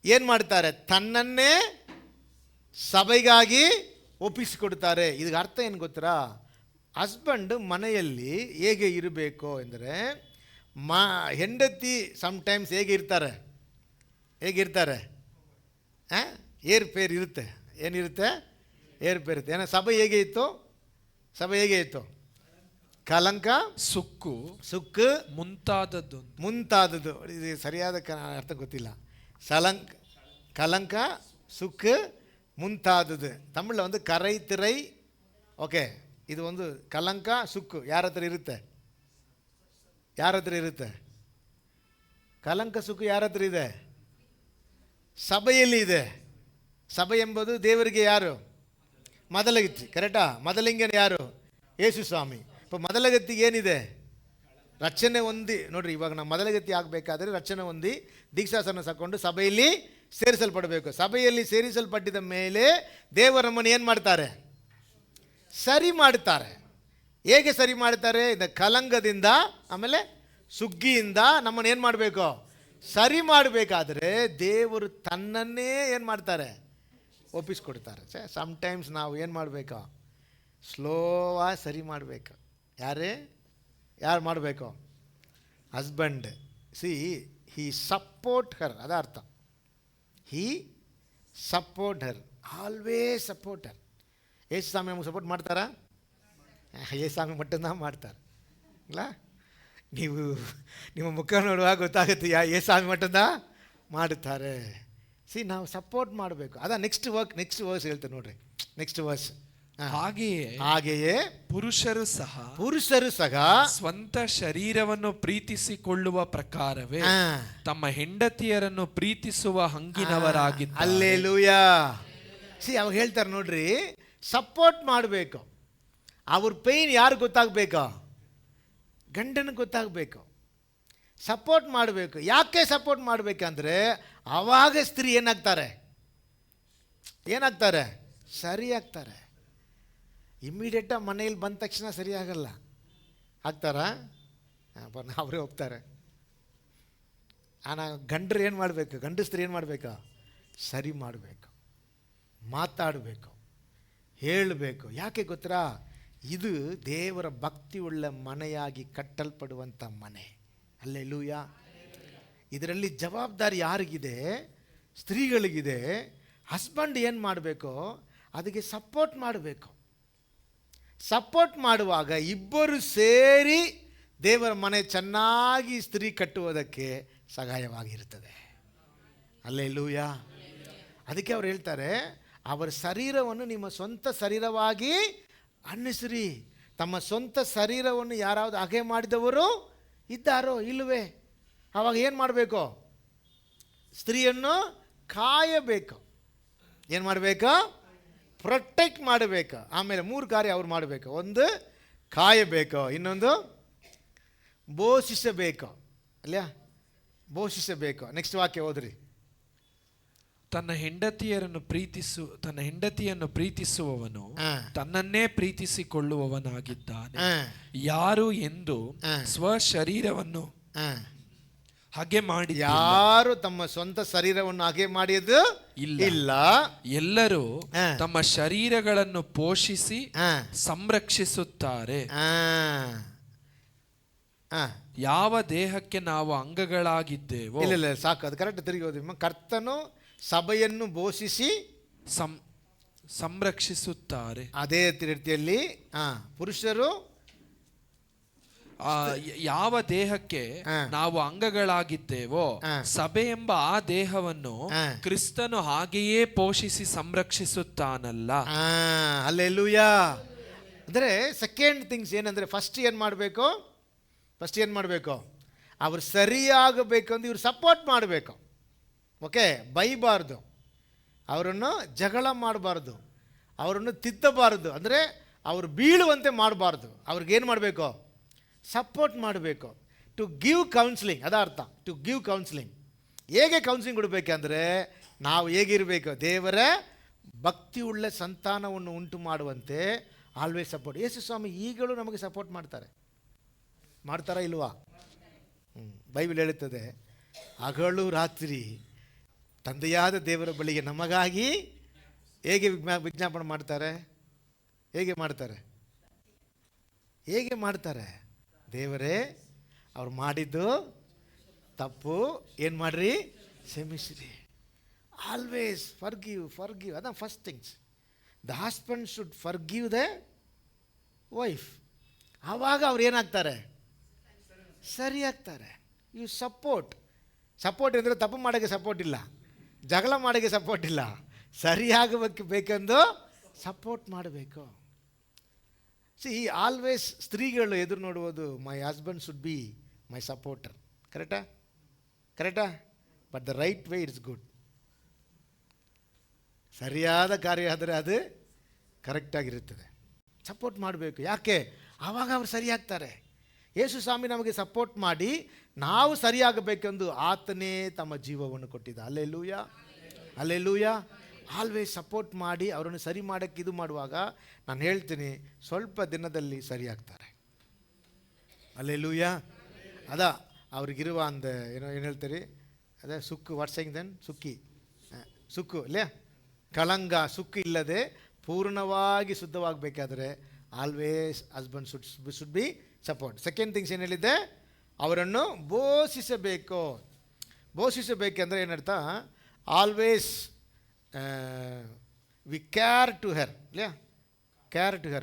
ಏನು ಮಾಡ್ತಾರೆ? ತನ್ನನ್ನೇ ಸಭೆಗಾಗಿ ಒಪ್ಪಿಸಿಕೊಡ್ತಾರೆ. ಇದಕ್ಕೆ ಅರ್ಥ ಏನು ಗೊತ್ತಾ? ಹಸ್ಬೆಂಡ್ ಮನೆಯಲ್ಲಿ ಹೇಗೆ ಇರಬೇಕು ಅಂದರೆ, ಹೆಂಡತಿ ಸಮ್ಟೈಮ್ಸ್ ಹೇಗಿರ್ತಾರೆ? ಏರ್ಪೇರ್ ಇರುತ್ತೆ. ಏನಿರುತ್ತೆ? ಏರ್ಪೇರ್ ಇರುತ್ತೆ. ಏನೋ ಸಭೆ ಹೇಗೆ ಇತ್ತು? ಕಲಂಕ, ಸುಕ್ಕು ಮುಂತಾದದ್ದು. ಇದು ಸರಿಯಾದ ಅರ್ಥ ಗೊತ್ತಿಲ್ಲ. ಕಲಂಕ, ಸುಕ್ಕು ಮುಂತಾದದ್ದು. ತಮಿಳಿல் ಕರೈ ತಿರೈ. ಓಕೆ, ಇದು ಒಂದು ಕಲಂಕ, ಸುಕ್ಕು ಯಾರ ಹತ್ರ ಇರುತ್ತೆ? ಕಲಂಕ, ಸುಕ್ಕು ಯಾರ ಹತ್ರ ಇದೆ? ಸಭೆಯಲ್ಲಿ ಇದೆ. ಸಭೆ ಎಂಬುದು ದೇವರಿಗೆ ಯಾರು? ಮೊದಲಗತಿ. ಕರೆಕ್ಟಾ? ಮೊದಲಿಂಗನ ಯಾರು? ಯೇಸು ಸ್ವಾಮಿ. இப்போ ಮೊದಲಗತಿಗೆ ಏನಿದೆ? ರಕ್ಷಣೆ ಹೊಂದಿ. ನೋಡ್ರಿ, ಇವಾಗ ನಾವು ಮೊದಲಗತಿ ಆಗಬೇಕಾದ್ರೆ ರಕ್ಷಣೆ ಹೊಂದಿ ದೀಕ್ಷಾಸನ ತಗೊಂಡು ಸಭೆಯಲ್ಲಿ ಸೇರಿಸಲ್ಪಡಬೇಕು. ಸಭೆಯಲ್ಲಿ ಸೇರಿಸಲ್ಪಟ್ಟಿದ ಮೇಲೆ ದೇವರು ನಮ್ಮನ್ನು ಏನು ಮಾಡ್ತಾರೆ? ಸರಿ ಮಾಡ್ತಾರೆ. ಹೇಗೆ ಸರಿ ಮಾಡ್ತಾರೆ? ಇದು ಕಲಂಗದಿಂದ, ಆಮೇಲೆ ಸುಗ್ಗಿಯಿಂದ ನಮ್ಮನ್ನು ಏನು ಮಾಡಬೇಕು? ಸರಿ ಮಾಡಬೇಕಾದ್ರೆ ದೇವರು ತನ್ನನ್ನೇ ಏನು ಮಾಡ್ತಾರೆ? ಒಪ್ಪಿಸ್ಕೊಡ್ತಾರೆ. ಸಮ್ಟೈಮ್ಸ್ ನಾವು ಏನು ಮಾಡಬೇಕು? ಸ್ಲೋವಾಗಿ ಸರಿ ಮಾಡಬೇಕು. ಯಾರು ಮಾಡಬೇಕು? ಹಸ್ಬೆಂಡ್. ಹಿ ಸಪೋರ್ಟ್ ಹರ್. ಅದ ಅರ್ಥ. ಹಿ ಸಪೋರ್ಟ್ ಹರ್, ಆಲ್ವೇಸ್ ಸಪೋರ್ಟ್ ಹರ್. ಯೇಸು ಸ್ವಾಮಿ ನಮಗೆ ಸಪೋರ್ಟ್ ಮಾಡ್ತಾರಾ? ಯೇಸು ಸ್ವಾಮಿ ಮಟ್ಟನ್ನ ಮಾಡ್ತಾರೆ ಇಲ್ಲ? ನೀವು ನಿಮ್ಮ ಮುಖ ನೋಡುವಾಗ ಗೊತ್ತಾಗುತ್ತೆ ಏ ಸ್ವಾಮಿ ಮಟ್ಟದ ಮಾಡುತ್ತಾರೆ. ನಾವು ಸಪೋರ್ಟ್ ಮಾಡಬೇಕು. ಅದ ನೆಕ್ಸ್ಟ್ ವರ್ಸ್ ಹೇಳ್ತೇನೆ ನೋಡ್ರಿ. ನೆಕ್ಸ್ಟ್ ವರ್ಸ್, ಹಾಗೆಯೇ
ಪುರುಷರು ಸಹ ಸ್ವಂತ ಶರೀರವನ್ನು ಪ್ರೀತಿಸಿಕೊಳ್ಳುವ ಪ್ರಕಾರವೇ ತಮ್ಮ ಹೆಂಡತಿಯರನ್ನು ಪ್ರೀತಿಸುವ ಹಂಗಿನವರಾಗಿದ್ದಾರೆ.
ಹಲ್ಲೆಲೂಯಾ. ಅವಾಗ ಹೇಳ್ತಾರೆ ನೋಡ್ರಿ, ಸಪೋರ್ಟ್ ಮಾಡಬೇಕು. ಅವ್ರ ಪೈನ್ ಯಾರು ಗೊತ್ತಾಗಬೇಕು? ಗಂಡನಿಗೆ ಗೊತ್ತಾಗಬೇಕು. ಸಪೋರ್ಟ್ ಮಾಡಬೇಕು. ಯಾಕೆ ಸಪೋರ್ಟ್ ಮಾಡಬೇಕಂದ್ರೆ ಆವಾಗ ಸ್ತ್ರೀ ಏನಾಗ್ತಾರೆ? ಸರಿ ಆಗ್ತಾರೆ. ಇಮ್ಮಿಡಿಯೇಟಾಗಿ ಮನೆಯಲ್ಲಿ ಬಂದ ತಕ್ಷಣ ಸರಿ ಆಗಲ್ಲ. ಆಗ್ತಾರಾ? ಅವರೇ ಹೋಗ್ತಾರೆ. ಗಂಡರು ಏನು ಮಾಡಬೇಕು? ಗಂಡಸ್ತ್ರೀ ಏನು ಮಾಡಬೇಕು? ಸರಿ ಮಾಡಬೇಕು, ಮಾತಾಡಬೇಕು, ಹೇಳಬೇಕು. ಯಾಕೆ ಗೊತ್ತಾ? ಇದು ದೇವರ ಭಕ್ತಿ ಉಳ್ಳ ಮನೆಯಾಗಿ ಕಟ್ಟಲ್ಪಡುವಂಥ ಮನೆ. ಹಲ್ಲೆಲೂಯಾ. ಇದರಲ್ಲಿ ಜವಾಬ್ದಾರಿ ಯಾರಿಗಿದೆ? ಸ್ತ್ರೀಗಳಿಗಿದೆ. ಹಸ್ಬೆಂಡ್ ಏನು ಮಾಡಬೇಕು? ಅದಕ್ಕೆ ಸಪೋರ್ಟ್ ಮಾಡಬೇಕು. ಸಪೋರ್ಟ್ ಮಾಡುವಾಗ ಇಬ್ಬರು ಸೇರಿ ದೇವರ ಮನೆ ಚೆನ್ನಾಗಿ ಸ್ತ್ರೀ ಕಟ್ಟುವುದಕ್ಕೆ ಸಹಾಯವಾಗಿರುತ್ತದೆ. ಹಲ್ಲೆಲೂಯಾ. ಅದಕ್ಕೆ ಅವ್ರು ಹೇಳ್ತಾರೆ, ಅವರ ಶರೀರವನ್ನು ನಿಮ್ಮ ಸ್ವಂತ ಶರೀರವಾಗಿ ಅನ್ನಿಸಿರಿ. ತಮ್ಮ ಸ್ವಂತ ಶರೀರವನ್ನು ಯಾರಾவது ಹಗೆ ಮಾಡಿದವರು ಇದ್ದಾರೋ ಇಲ್ಲವೇ? ಆವಾಗ ಏನು ಮಾಡಬೇಕು? ಸ್ತ್ರೀಯನ್ನು ಕಾಯಬೇಕು. ಏನು ಮಾಡಬೇಕು? ಪ್ರೊಟೆಕ್ಟ್ ಮಾಡಬೇಕು. ಆಮೇಲೆ 3 ಕಾರ್ಯ ಅವ್ರು ಮಾಡಬೇಕು. ಒಂದು ಕಾಯಬೇಕು, ಇನ್ನೊಂದು ಪೋಷಿಸಬೇಕು. ಅಲ್ಲ, ಪೋಷಿಸಬೇಕು. ನೆಕ್ಸ್ಟ್ ವಾಕ್ಯ ಓದ್ರಿ.
ತನ್ನ ಹೆಂಡತಿಯನ್ನು ಪ್ರೀತಿಸುವವನು ತನ್ನನ್ನೇ ಪ್ರೀತಿಸಿಕೊಳ್ಳುವವನಾಗಿದ್ದಾನೆ. ಯಾರು ಎಂದು ಸ್ವಶರೀರವನ್ನು ಹಾಗೆ ಮಾಡಿ,
ಯಾರು ತಮ್ಮ ಸ್ವಂತ ಶರೀರವನ್ನು ಹಾಗೆ ಮಾಡಿದ್ದು ಇಲ್ಲ.
ಎಲ್ಲರೂ ತಮ್ಮ ಶರೀರಗಳನ್ನು ಪೋಷಿಸಿ ಸಂರಕ್ಷಿಸುತ್ತಾರೆ. ಯಾವ ದೇಹಕ್ಕೆ ನಾವು ಅಂಗಗಳಾಗಿದ್ದೇವೋ.
ಇಲ್ಲ, ಸಾಕು, ಅದು ಕರೆಕ್ಟ್. ತಿರುಗಿ ಹೋದ್ರಿ. ಕರ್ತನು ಸಭೆಯನ್ನು ಪೋಷಿಸಿ
ಸಂರಕ್ಷಿಸುತ್ತಾರೆ.
ಅದೇ ರೀತಿಯಲ್ಲಿ ಪುರುಷರು
ಯಾವ ದೇಹಕ್ಕೆ ನಾವು ಅಂಗಗಳಾಗಿದ್ದೇವೋ ಸಭೆ ಎಂಬ ಆ ದೇಹವನ್ನು ಕ್ರಿಸ್ತನು ಹಾಗೆಯೇ ಪೋಷಿಸಿ ಸಂರಕ್ಷಿಸುತ್ತಾನಲ್ಲ.
ಹಲ್ಲೆಲೂಯಾ. ಅಂದರೆ ಸೆಕೆಂಡ್ ಥಿಂಗ್ಸ್ ಏನಂದರೆ, ಫಸ್ಟ್ ಏನು ಮಾಡಬೇಕು? ಅವ್ರು ಸರಿಯಾಗಬೇಕು ಅಂದ್ರೆ ಇವ್ರು ಸಪೋರ್ಟ್ ಮಾಡಬೇಕು. ಓಕೆ, ಬೈಬಾರ್ದು, ಅವರನ್ನು ಜಗಳ ಮಾಡಬಾರ್ದು, ಅವರನ್ನು ತಿದ್ದಬಾರ್ದು. ಅಂದರೆ ಅವರು ಬೀಳುವಂತೆ ಮಾಡಬಾರ್ದು. ಅವ್ರಿಗೇನು ಮಾಡಬೇಕು? ಸಪೋರ್ಟ್ ಮಾಡಬೇಕು. ಟು ಗಿವ್ ಕೌನ್ಸಿಲಿಂಗ್, ಅದ ಅರ್ಥ. To give counselling. ಹೇಗೆ ಕೌನ್ಸಿಲಿಂಗ್ ಕೊಡಬೇಕಂದ್ರೆ, ನಾವು ಹೇಗಿರಬೇಕು? ದೇವರ ಭಕ್ತಿ ಉಳ್ಳ ಸಂತಾನವನ್ನು ಉಂಟು ಮಾಡುವಂತೆ ಆಲ್ವೇಸ್ ಸಪೋರ್ಟ್. ಯೇಸು ಸ್ವಾಮಿ ಈಗಲೂ ನಮಗೆ ಸಪೋರ್ಟ್ ಮಾಡ್ತಾರಾ ಇಲ್ವಾ? ಬೈಬಲ್ ಹೇಳುತ್ತದೆ, ಹಗಲು ರಾತ್ರಿ ತಂದೆಯಾದ ದೇವರ ಬಳಿಗೆ ನಮಗಾಗಿ ಹೇಗೆ ವಿಜ್ಞಾಪನೆ ಮಾಡ್ತಾರೆ? ಹೇಗೆ ಮಾಡ್ತಾರೆ? ದೇವರೇ, ಅವ್ರು ಮಾಡಿದ್ದು ತಪ್ಪು, ಏನು ಮಾಡ್ರಿ? ಕ್ಷಮಿಸ್ರಿ. Always forgive. ಅದ first things. The husband should forgive the wife. ಆವಾಗ ಅವ್ರು ಏನಾಗ್ತಾರೆ? ಸರಿ ಆಗ್ತಾರೆ. ಯು ಸಪೋರ್ಟ್ ಅಂದರೆ ತಪ್ಪು ಮಾಡೋಕ್ಕೆ ಸಪೋರ್ಟ್ ಇಲ್ಲ, ಜಗಳ ಮಾಡೋಕ್ಕೆ ಸಪೋರ್ಟ್ ಇಲ್ಲ, ಸರಿಯಾಗಬೇಕು ಬೇಕೆಂದು ಸಪೋರ್ಟ್ ಮಾಡಬೇಕು. ಆಲ್ವೇಸ್ ಸ್ತ್ರೀಗಳು ಎದುರು ನೋಡುವುದು, my husband should be my supporter. ಕರೆಕ್ಟಾ? But the right way it's good. ಸರಿಯಾದ ಕಾರ್ಯ ಆದರೆ ಅದು ಕರೆಕ್ಟಾಗಿರುತ್ತದೆ. ಸಪೋರ್ಟ್ ಮಾಡಬೇಕು. ಯಾಕೆ? ಆವಾಗ ಅವ್ರು ಸರಿಯಾಗ್ತಾರೆ. ಯೇಸು ಸ್ವಾಮಿ ನಮಗೆ ಸಪೋರ್ಟ್ ಮಾಡಿ ನಾವು ಸರಿಯಾಗಬೇಕೆಂದು ಆತನೇ ತಮ್ಮ ಜೀವವನ್ನು ಕೊಟ್ಟಿದ್ದ. ಅಲ್ಲೆಲೂಯಾ. ಆಲ್ವೇಸ್ ಸಪೋರ್ಟ್ ಮಾಡಿ ಅವರನ್ನು ಸರಿ ಮಾಡೋಕ್ಕೆ ಇದು ಮಾಡುವಾಗ ನಾನು ಹೇಳ್ತೀನಿ, ಸ್ವಲ್ಪ ದಿನದಲ್ಲಿ ಸರಿಯಾಗ್ತಾರೆ. ಅಲ್ಲೆಲೂಯಾ. ಅವ್ರಿಗಿರುವ ಏನು ಹೇಳ್ತೀರಿ? ಅದೇ ಸುಕ್ಕು. ವಾಟ್ಸಂಗ್ ದೆನ್ ಸುಕ್ಕು ಅಲ್ಲೇ ಕಳಂಗ ಸುಕ್ಕು ಇಲ್ಲದೆ ಪೂರ್ಣವಾಗಿ ಶುದ್ಧವಾಗಬೇಕಾದ್ರೆ always husband should be support. Second things ಏನು ಹೇಳಿದ್ದೆ? ಅವರನ್ನು ಬೋಷಿಸಬೇಕೆಂದರೆ ಏನರ್ಥ? Always we care to her.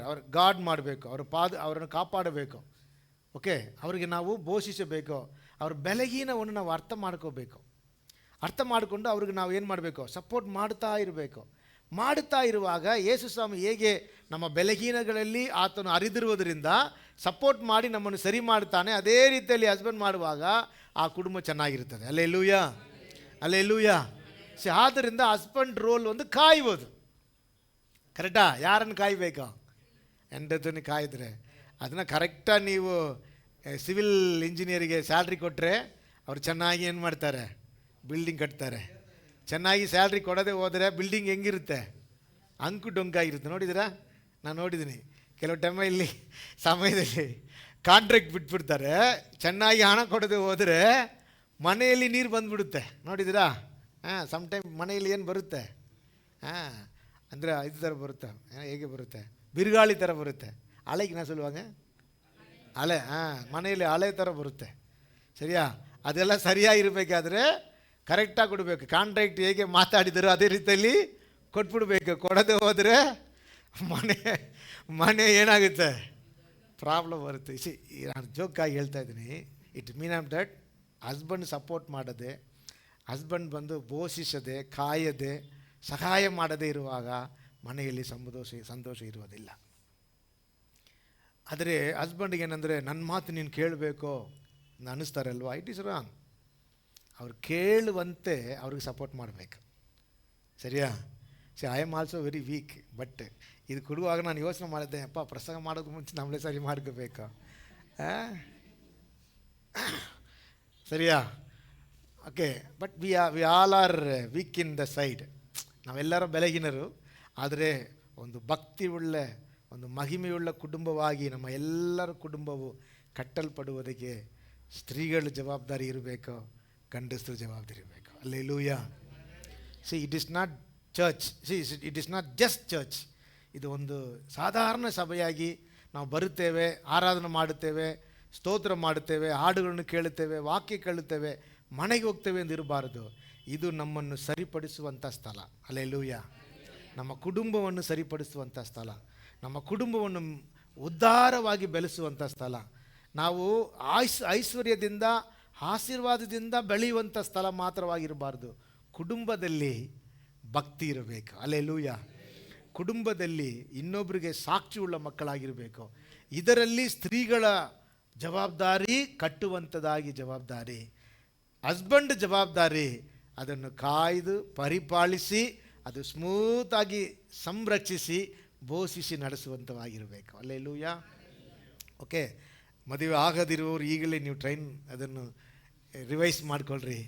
ಅವ್ರು ಗಾರ್ಡ್ ಮಾಡಬೇಕು, ಅವರನ್ನು ಕಾಪಾಡಬೇಕು. ಓಕೆ, ಅವರಿಗೆ ನಾವು ಬೋಷಿಸಬೇಕು. ಅವ್ರ ಬೆಲಗೀನವನ್ನು ನಾವು ಅರ್ಥ ಮಾಡ್ಕೋಬೇಕು. ಅರ್ಥ ಮಾಡಿಕೊಂಡು ಅವ್ರಿಗೆ ನಾವು ಏನು ಮಾಡಬೇಕು? ಸಪೋರ್ಟ್ ಮಾಡ್ತಾ ಇರಬೇಕು. ಮಾಡುತ್ತಾ ಇರುವಾಗ ಯೇಸು ಸ್ವಾಮಿ ಹೇಗೆ ನಮ್ಮ ಬೆಲಗೀನಗಳಲ್ಲಿ ಆತನು ಅರಿದಿರುವುದರಿಂದ ಸಪೋರ್ಟ್ ಮಾಡಿ ನಮ್ಮನ್ನು ಸರಿ ಮಾಡ್ತಾನೆ, ಅದೇ ರೀತಿಯಲ್ಲಿ ಹಸ್ಬೆಂಡ್ ಮಾಡುವಾಗ ಆ ಕುಟುಂಬ ಚೆನ್ನಾಗಿರ್ತದೆ. Alleluia, alleluia. ಆದ್ದರಿಂದ ಹಸ್ಬೆಂಡ್ ರೋಲ್ ಒಂದು ಕಾಯುವುದು. ಕರೆಕ್ಟಾ? ಯಾರನ್ನು ಕಾಯಬೇಕು? ಹೆಂಡತಿನ ಕಾಯಿದ್ರೆ ಅದನ್ನು ಕರೆಕ್ಟಾಗಿ ನೀವು ಸಿವಿಲ್ ಇಂಜಿನಿಯರಿಗೆ ಸ್ಯಾಲ್ರಿ ಕೊಟ್ಟರೆ ಅವ್ರು ಚೆನ್ನಾಗಿ ಏನು ಮಾಡ್ತಾರೆ? ಬಿಲ್ಡಿಂಗ್ ಕಟ್ತಾರೆ. ಚೆನ್ನಾಗಿ ಸ್ಯಾಲ್ರಿ ಕೊಡೋದೇ ಹೋದರೆ ಬಿಲ್ಡಿಂಗ್ ಹೆಂಗಿರುತ್ತೆ? ಅಂಕು ಡೊಂಕಾಗಿರುತ್ತೆ. ನೋಡಿದ್ದೀರಾ? ನಾನು ನೋಡಿದ್ದೀನಿ ಕೆಲವು ಟೈಮ ಇಲ್ಲಿ ಸಮಯದಲ್ಲಿ ಕಾಂಟ್ರಾಕ್ಟ್ ಬಿಟ್ಬಿಡ್ತಾರೆ. ಚೆನ್ನಾಗಿ ಹಣ ಕೊಡದೆ ಹೋದರೆ ಮನೆಯಲ್ಲಿ ನೀರು ಬಂದುಬಿಡುತ್ತೆ. ನೋಡಿದ್ದೀರಾ? ಸಮ್ಟೈಮ್ ಮನೆಯಲ್ಲಿ ಏನು ಬರುತ್ತೆ? ಅಂದರೆ ಇದು ಥರ ಬರುತ್ತೆ. ಹೇಗೆ ಬರುತ್ತೆ? ಬಿರುಗಾಳಿ ಥರ ಬರುತ್ತೆ. ಅಲೆಗೆ ನಾ ಸಲುವಾಗ ಅಲೆ, ಮನೆಯಲ್ಲಿ ಅಲೆ ಥರ ಬರುತ್ತೆ. ಸರಿಯಾ? ಅದೆಲ್ಲ ಸರಿಯಾಗಿರಬೇಕಾದ್ರೆ ಕರೆಕ್ಟಾಗಿ ಕೊಡಬೇಕು. ಕಾಂಟ್ರಾಕ್ಟ್ ಹೇಗೆ ಮಾತಾಡಿದರು ಅದೇ ರೀತಿಯಲ್ಲಿ ಕೊಟ್ಬಿಡ್ಬೇಕು. ಕೊಡದೆ ಹೋದರೆ ಮನೆ ಏನಾಗುತ್ತೆ? ಪ್ರಾಬ್ಲಮ್ ಬರುತ್ತೆ. ನಾನು ಜೋಕಾಗಿ ಹೇಳ್ತಾ ಇದ್ದೀನಿ. It mean of that husband support ಮಾಡದೆ, ಹಸ್ಬೆಂಡ್ ಬಂದು ಬೋಷಿಸದೆ, ಕಾಯದೆ, ಸಹಾಯ ಮಾಡದೇ ಇರುವಾಗ ಮನೆಯಲ್ಲಿ ಸಂತೋಷ ಇರುವುದಿಲ್ಲ. ಆದರೆ ಹಸ್ಬೆಂಡಿಗೆ ಏನಂದರೆ ನನ್ನ ಮಾತು ನೀನು ಕೇಳಬೇಕು ಅನ್ನಿಸ್ತಾರಲ್ವ? It is wrong. ಅವ್ರು ಕೇಳುವಂತೆ ಅವ್ರಿಗೆ ಸಪೋರ್ಟ್ ಮಾಡಬೇಕು. ಸರಿಯಾ? I am also very weak. But ಇದು ಕೊಡುವಾಗ ನಾನು ಯೋಚನೆ ಮಾಡಿದ್ದೆ, ಅಪ್ಪ ಪ್ರಸಂಗ ಮಾಡೋದಕ್ಕೆ ಮುಂಚೆ ನಮ್ಮಳೇ ಸರಿ ಮಾಡ್ಕೋಬೇಕು. ಸರಿಯಾ? Okay. But we all are weak in the side. ನಾವೆಲ್ಲರೂ ಬೆಳಗಿನರು. ಆದರೆ ಒಂದು ಭಕ್ತಿ ಉಳ್ಳ, ಒಂದು ಮಹಿಮೆಯುಳ್ಳ ಕುಟುಂಬವಾಗಿ ನಮ್ಮ ಎಲ್ಲರ ಕುಟುಂಬವು ಕಟ್ಟಲ್ಪಡುವುದಕ್ಕೆ ಸ್ತ್ರೀಗಳ ಜವಾಬ್ದಾರಿ ಇರಬೇಕು, ಗಂಡಸರ ಜವಾಬ್ದಾರಿ ಇರಬೇಕು. Alleluia. It is not church. It is not just church. ಇದು ಒಂದು ಸಾಧಾರಣ ಸಭೆಯಾಗಿ ನಾವು ಬರುತ್ತೇವೆ, ಆರಾಧನೆ ಮಾಡುತ್ತೇವೆ, ಸ್ತೋತ್ರ ಮಾಡುತ್ತೇವೆ, ಹಾಡುಗಳನ್ನು ಕೇಳುತ್ತೇವೆ, ವಾಕ್ಯ ಕೇಳುತ್ತೇವೆ, ಮನೆಗೆ ಹೋಗ್ತೇವೆ ಎಂದಿರಬಾರದು. ಇದು ನಮ್ಮನ್ನು ಸರಿಪಡಿಸುವಂಥ ಸ್ಥಳ. ಅಲ್ಲೆಲ್ಲೂಯ. ನಮ್ಮ ಕುಟುಂಬವನ್ನು ಸರಿಪಡಿಸುವಂಥ ಸ್ಥಳ, ನಮ್ಮ ಕುಟುಂಬವನ್ನು ಉದ್ಧಾರವಾಗಿ ಬೆಳೆಸುವಂಥ ಸ್ಥಳ, ನಾವು ಐಶ್ವರ್ಯದಿಂದ ಆಶೀರ್ವಾದದಿಂದ ಬೆಳೆಯುವಂಥ ಸ್ಥಳ ಮಾತ್ರವಾಗಿರಬಾರ್ದು. ಕುಟುಂಬದಲ್ಲಿ ಭಕ್ತಿ ಇರಬೇಕು. ಅಲ್ಲೆಲ್ಲೂಯ. ಕುಟುಂಬದಲ್ಲಿ ಇನ್ನೊಬ್ಬರಿಗೆ ಸಾಕ್ಷಿಯುಳ್ಳ ಮಕ್ಕಳಾಗಿರಬೇಕು. ಇದರಲ್ಲಿ ಸ್ತ್ರೀಗಳ ಜವಾಬ್ದಾರಿ ಕಟ್ಟುವಂಥದ್ದಾಗಿ ಜವಾಬ್ದಾರಿ, ಹಸ್ಬೆಂಡ್ ಜವಾಬ್ದಾರಿ ಅದನ್ನು ಕಾಯ್ದು ಪರಿಪಾಲಿಸಿ ಅದು ಸ್ಮೂತಾಗಿ ಸಂರಕ್ಷಿಸಿ ಬೋಷಿಸಿ ನಡೆಸುವಂಥವಾಗಿರಬೇಕು. ಅಲ್ಲೆಲ್ಲೂಯ. ಓಕೆ. ಮದುವೆ ಆಗದಿರುವವರು ಈಗಲೇ ನೀವು ಅದನ್ನು ರಿವೈಸ್ ಮಾಡಿಕೊಳ್ಳ್ರಿ,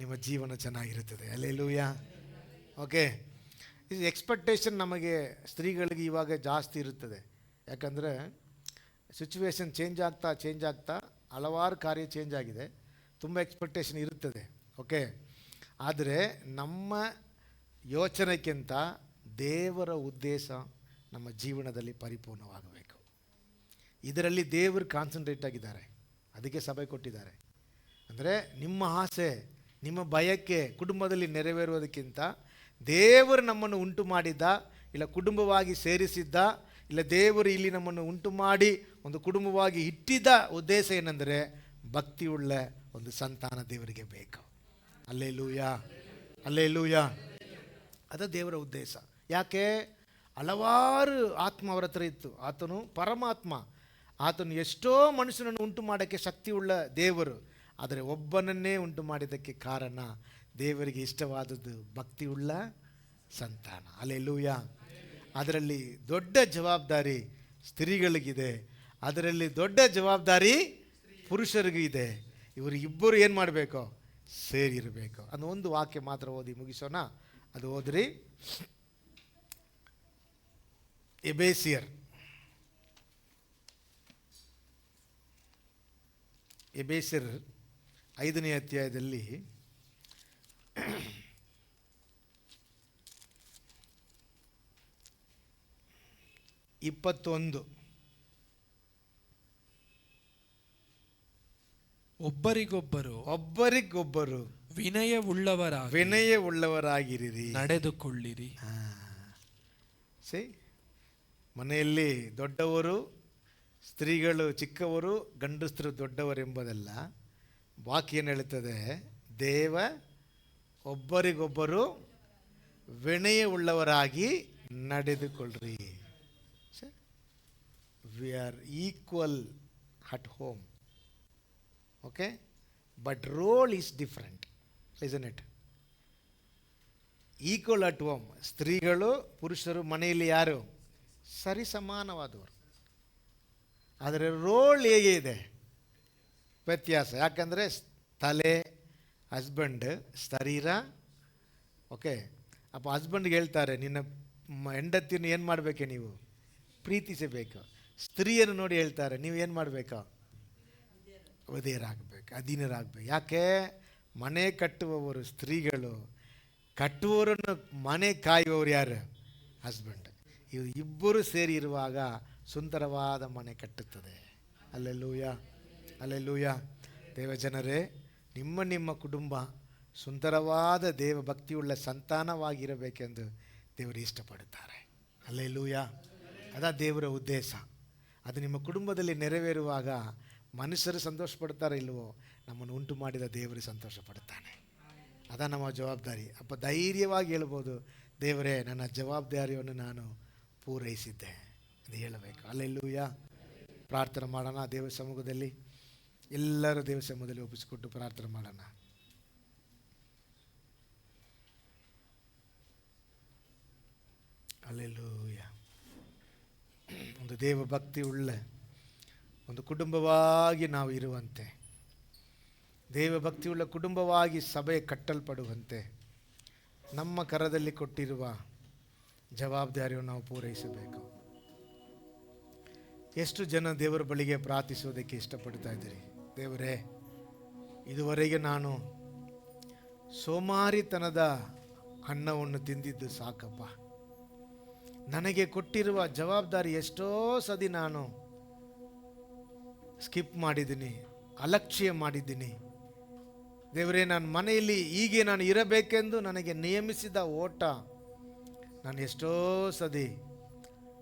ನಿಮ್ಮ ಜೀವನ ಚೆನ್ನಾಗಿರುತ್ತದೆ. ಅಲ್ಲೆಲ್ಲೂಯ. ಓಕೆ. ಇದು ಎಕ್ಸ್ಪೆಕ್ಟೇಷನ್ ನಮಗೆ ಸ್ತ್ರೀಗಳಿಗೆ ಇವಾಗ ಜಾಸ್ತಿ ಇರುತ್ತದೆ. ಯಾಕಂದರೆ ಸಿಚುವೇಶನ್ ಚೇಂಜ್ ಆಗ್ತಾ ಹಲವಾರು ಕಾರ್ಯ ಚೇಂಜ್ ಆಗಿದೆ. ತುಂಬ ಎಕ್ಸ್ಪೆಕ್ಟೇಷನ್ ಇರುತ್ತದೆ. ಓಕೆ. ಆದರೆ ನಮ್ಮ ಯೋಚನೆಗಿಂತ ದೇವರ ಉದ್ದೇಶ ನಮ್ಮ ಜೀವನದಲ್ಲಿ ಪರಿಪೂರ್ಣವಾಗಬೇಕು. ಇದರಲ್ಲಿ ದೇವರು ಕಾನ್ಸಂಟ್ರೇಟ್ ಆಗಿದ್ದಾರೆ. ಅದಕ್ಕೆ ಸಭೆ ಕೊಟ್ಟಿದ್ದಾರೆ. ಅಂದರೆ ನಿಮ್ಮ ಆಸೆ, ನಿಮ್ಮ ಬಯಕೆ ಕುಟುಂಬದಲ್ಲಿ ನೆರವೇರುವುದಕ್ಕಿಂತ ದೇವರು ನಮ್ಮನ್ನು ಉಂಟು ಮಾಡಿದ್ದ, ಇಲ್ಲ ಕುಟುಂಬವಾಗಿ ಸೇರಿಸಿದ್ದ, ಇಲ್ಲ ದೇವರು ಇಲ್ಲಿ ನಮ್ಮನ್ನು ಉಂಟು ಮಾಡಿ ಒಂದು ಕುಟುಂಬವಾಗಿ ಇಟ್ಟಿದ್ದ ಉದ್ದೇಶ ಏನೆಂದರೆ ಭಕ್ತಿಯುಳ್ಳ ಒಂದು ಸಂತಾನ ದೇವರಿಗೆ ಬೇಕು. Alleluia, alleluia. ಅದು ದೇವರ ಉದ್ದೇಶ. ಯಾಕೆ? ಹಲವಾರು ಆತ್ಮ ಅವರ ಹತ್ರ ಇತ್ತು. ಆತನು ಪರಮಾತ್ಮ. ಆತನು ಎಷ್ಟೋ ಮನುಷ್ಯನನ್ನು ಉಂಟು ಮಾಡೋಕ್ಕೆ ಶಕ್ತಿಯುಳ್ಳ ದೇವರು. ಆದರೆ ಒಬ್ಬನನ್ನೇ ಉಂಟು ಮಾಡಿದ್ದಕ್ಕೆ ಕಾರಣ ದೇವರಿಗೆ ಇಷ್ಟವಾದದ್ದು ಭಕ್ತಿಯುಳ್ಳ ಸಂತಾನ. ಅಲ್ಲೆಲ್ಲೂಯ. ಅದರಲ್ಲಿ ದೊಡ್ಡ ಜವಾಬ್ದಾರಿ ಸ್ತ್ರೀಗಳಿಗಿದೆ, ಅದರಲ್ಲಿ ದೊಡ್ಡ ಜವಾಬ್ದಾರಿ ಪುರುಷರಿಗೂ ಇದೆ. ಇವರು ಇಬ್ಬರು ಏನು ಮಾಡಬೇಕು? ಸೇರಿರಬೇಕು. ಅದು ಒಂದು ವಾಕ್ಯ ಮಾತ್ರ ಓದಿ ಮುಗಿಸೋಣ. ಅದು ಓದ್ರಿ. ಎಬೇಸಿಯರ್ 5ನೇ ಅಧ್ಯಾಯದಲ್ಲಿ 21. ಒಬ್ಬರಿಗೊಬ್ಬರು ವಿನಯವುಳ್ಳವರಾಗಿರಿ,
ನಡೆದುಕೊಳ್ಳಿರಿ.
ಮನೆಯಲ್ಲಿ ದೊಡ್ಡವರು ಸ್ತ್ರೀಗಳು ಚಿಕ್ಕವರು, ಗಂಡಸರು ದೊಡ್ಡವರೆಂಬುದಲ್ಲ. ವಾಕ್ಯ ಏನು ಹೇಳುತ್ತದೆ? ದೇವ ಒಬ್ಬರಿಗೊಬ್ಬರು ವಿನಯವುಳ್ಳವರಾಗಿ ನಡೆದುಕೊಳ್ಳ್ರಿ. We are equal at home, okay, but role is different, isn't it? Equal at home, ಸ್ತ್ರೀಗಳು ಪುರುಷರು ಮನೆಯಲ್ಲಿ ಯಾರು ಸರಿ ಸಮಾನವಾದವರು. ಆದರೆ ರೋಲ್ ಹೇಗೆ ಇದೆ? ವ್ಯತ್ಯಾಸ. ಯಾಕಂದರೆ ತಲೆ ಹಸ್ಬೆಂಡ್, ಶರೀರ, ಓಕೆ. ಅಪ್ಪ ಹಸ್ಬೆಂಡ್ಗೆ ಹೇಳ್ತಾರೆ, ನಿನ್ನ ಹೆಂಡತಿಯನ್ನು ಏನು ಮಾಡಬೇಕೆ ನೀವು? ಪ್ರೀತಿಸಬೇಕು. ಸ್ತ್ರೀಯನ್ನು ನೋಡಿ ಹೇಳ್ತಾರೆ, ನೀವು ಏನು ಮಾಡಬೇಕು? ವಧೇಯರಾಗಬೇಕು, ಅಧೀನರಾಗಬೇಕು. ಯಾಕೆ? ಮನೆ ಕಟ್ಟುವವರು ಸ್ತ್ರೀಗಳು, ಕಟ್ಟುವವರನ್ನು ಮನೆ ಕಾಯುವವರು ಯಾರು? ಹಸ್ಬೆಂಡ್. ಇವರು ಇಬ್ಬರು ಸೇರಿ ಇರುವಾಗ ಸುಂದರವಾದ ಮನೆ ಕಟ್ಟುತ್ತದೆ. Alleluia, alleluia. ದೇವಜನರೇ, ನಿಮ್ಮ ಕುಟುಂಬ ಸುಂದರವಾದ ದೇವ ಭಕ್ತಿಯುಳ್ಳ ಸಂತಾನವಾಗಿರಬೇಕೆಂದು ದೇವರು ಇಷ್ಟಪಡುತ್ತಾರೆ. ಅಲ್ಲೆಲ್ಲೂಯ. ಅದ ದೇವರ ಉದ್ದೇಶ. ಅದು ನಿಮ್ಮ ಕುಟುಂಬದಲ್ಲಿ ನೆರವೇರುವಾಗ ಮನುಷ್ಯರು ಸಂತೋಷ ಪಡ್ತಾರೆ ಇಲ್ವೋ, ನಮ್ಮನ್ನು ಉಂಟು ಮಾಡಿದ ದೇವರು ಸಂತೋಷ ಪಡುತ್ತಾನೆ. ಅದ ನಮ್ಮ ಜವಾಬ್ದಾರಿ. ಅಪ್ಪ ಧೈರ್ಯವಾಗಿ ಹೇಳ್ಬೋದು, ದೇವರೇ ನನ್ನ ಜವಾಬ್ದಾರಿಯನ್ನು ನಾನು ಪೂರೈಸಿದ್ದೆ ಅಂತ ಹೇಳಬೇಕು. ಅಲ್ಲೆಲ್ಲೂಯ. ಪ್ರಾರ್ಥನೆ ಮಾಡೋಣ. ದೇವ ಸಮ್ಮುಖದಲ್ಲಿ ಎಲ್ಲರೂ ದೇವ ಸಮ್ಮುಖದಲ್ಲಿ ಒಪ್ಪಿಸಿಕೊಟ್ಟು ಪ್ರಾರ್ಥನೆ ಮಾಡೋಣ. ಅಲ್ಲೆಲ್ಲೂಯ. ಒಂದು ದೇವ ಭಕ್ತಿ ಉಳ್ಳ ಒಂದು ಕುಟುಂಬವಾಗಿ ನಾವು ಇರುವಂತೆ, ದೇವಭಕ್ತಿಯುಳ್ಳ ಕುಟುಂಬವಾಗಿ ಸಭೆ ಕಟ್ಟಲ್ಪಡುವಂತೆ ನಮ್ಮ ಕರದಲ್ಲಿ ಕೊಟ್ಟಿರುವ ಜವಾಬ್ದಾರಿಯನ್ನು ನಾವು ಪೂರೈಸಬೇಕು. ಎಷ್ಟು ಜನ ದೇವರ ಬಳಿಗೆ ಪ್ರಾರ್ಥಿಸೋದಕ್ಕೆ ಇಷ್ಟಪಡ್ತಾ ಇದ್ದೀರಿ? ದೇವರೇ, ಇದುವರೆಗೆ ನಾನು ಸೋಮಾರಿತನದ ಅನ್ನವನ್ನು ತಿಂದಿದ್ದು ಸಾಕಪ್ಪ. ನನಗೆ ಕೊಟ್ಟಿರುವ ಜವಾಬ್ದಾರಿ ಎಷ್ಟೋ ಸದಿ ನಾನು ಸ್ಕಿಪ್ ಮಾಡಿದ್ದೀನಿ, ಅಲಕ್ಷ್ಯ ಮಾಡಿದ್ದೀನಿ. ದೇವರೇ, ನಾನು ಮನೆಯಲ್ಲಿ ಹೀಗೆ ನಾನು ಇರಬೇಕೆಂದು ನನಗೆ ನಿಯಮಿಸಿದ ಓಟ ನಾನು ಎಷ್ಟೋ ಸದಿ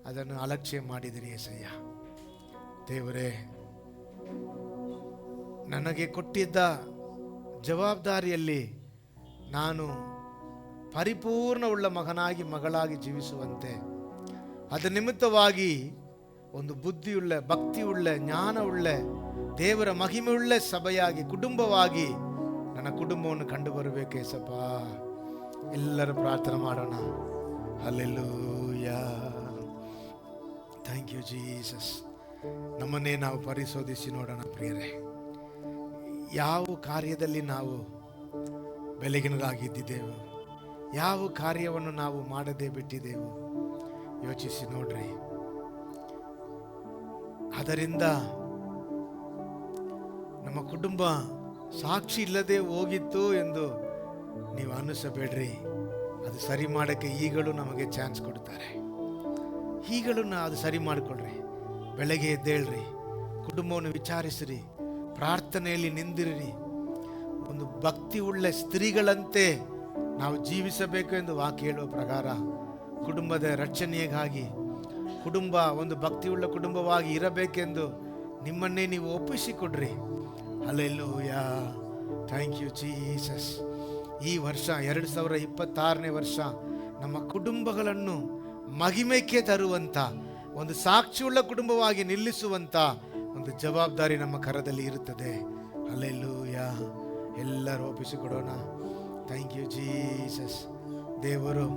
ಅದನ್ನು ಅಲಕ್ಷ್ಯ ಮಾಡಿದ್ದೀನಿ ಏಸಯ್ಯ. ದೇವರೇ, ನನಗೆ ಕೊಟ್ಟಿದ್ದ ಜವಾಬ್ದಾರಿಯಲ್ಲಿ ನಾನು ಪರಿಪೂರ್ಣವುಳ್ಳ ಮಗನಾಗಿ ಮಗಳಾಗಿ ಜೀವಿಸುವಂತೆ, ಅದರ ನಿಮಿತ್ತವಾಗಿ ಒಂದು ಬುದ್ಧಿಯುಳ್ಳ, ಭಕ್ತಿಯುಳ್ಳ, ಜ್ಞಾನವುಳ್ಳ, ದೇವರ ಮಹಿಮೆಯುಳ್ಳ ಸಭೆಯಾಗಿ, ಕುಟುಂಬವಾಗಿ ನನ್ನ ಕುಟುಂಬವನ್ನು ಕಂಡು ಬರಬೇಕೇಸಪ್ಪ. ಎಲ್ಲರೂ ಪ್ರಾರ್ಥನೆ ಮಾಡೋಣ. ಹಲ್ಲೆಲೂಯಾ. Thank you Jesus. ನಮ್ಮನ್ನೇ ನಾವು ಪರಿಶೋಧಿಸಿ ನೋಡೋಣ ಪ್ರಿಯರೇ. ಯಾವ ಕಾರ್ಯದಲ್ಲಿ ನಾವು ಬೆಳಗಿನರಾಗಿದ್ದೇವೆ, ಯಾವ ಕಾರ್ಯವನ್ನು ನಾವು ಮಾಡದೆ ಬಿಟ್ಟಿದ್ದೆವು, ಯೋಚಿಸಿ ನೋಡ್ರಿ. ಅದರಿಂದ ನಮ್ಮ ಕುಟುಂಬ ಸಾಕ್ಷಿ ಇಲ್ಲದೆ ಹೋಗಿತ್ತು ಎಂದು ನೀವು ಅನ್ನಿಸಬೇಡ್ರಿ. ಅದು ಸರಿ ಮಾಡೋಕ್ಕೆ ಈಗಲೂ ನಮಗೆ ಚಾನ್ಸ್ ಕೊಡ್ತಾರೆ. ಈಗಲೂ ಅದು ಸರಿ ಮಾಡಿಕೊಳ್ರಿ. ಬೆಳಗ್ಗೆ ಎದ್ದೇಳ್ರಿ, ಕುಟುಂಬವನ್ನು ವಿಚಾರಿಸಿರಿ, ಪ್ರಾರ್ಥನೆಯಲ್ಲಿ ನಿಂದಿರಿ. ಒಂದು ಭಕ್ತಿ ಉಳ್ಳ ಸ್ತ್ರೀಗಳಂತೆ ನಾವು ಜೀವಿಸಬೇಕು ಎಂದು ವಾಕ್ಯ ಹೇಳುವ ಪ್ರಕಾರ ಕುಟುಂಬದ ರಕ್ಷಣೆಗಾಗಿ, ಕುಟುಂಬ ಒಂದು ಭಕ್ತಿಯುಳ್ಳ ಕುಟುಂಬವಾಗಿ ಇರಬೇಕೆಂದು ನಿಮ್ಮನ್ನೇ ನೀವು ಒಪ್ಪಿಸಿಕೊಡ್ರಿ. ಹಲ್ಲೆಲೂಯಾ. Thank you Jesus. ಈ ವರ್ಷ 2026ನೇ ವರ್ಷ ನಮ್ಮ ಕುಟುಂಬಗಳನ್ನು ಮಹಿಮೆಗೆ ತರುವಂಥ, ಒಂದು ಸಾಕ್ಷಿಯುಳ್ಳ ಕುಟುಂಬವಾಗಿ ನಿಲ್ಲಿಸುವಂಥ ಒಂದು ಜವಾಬ್ದಾರಿ ನಮ್ಮ ಕರದಲ್ಲಿ ಇರುತ್ತದೆ. ಹಲ್ಲೆಲೂಯಾ. ಎಲ್ಲರೂ ಒಪ್ಪಿಸಿಕೊಡೋಣ. Thank you Jesus. ದೇವರು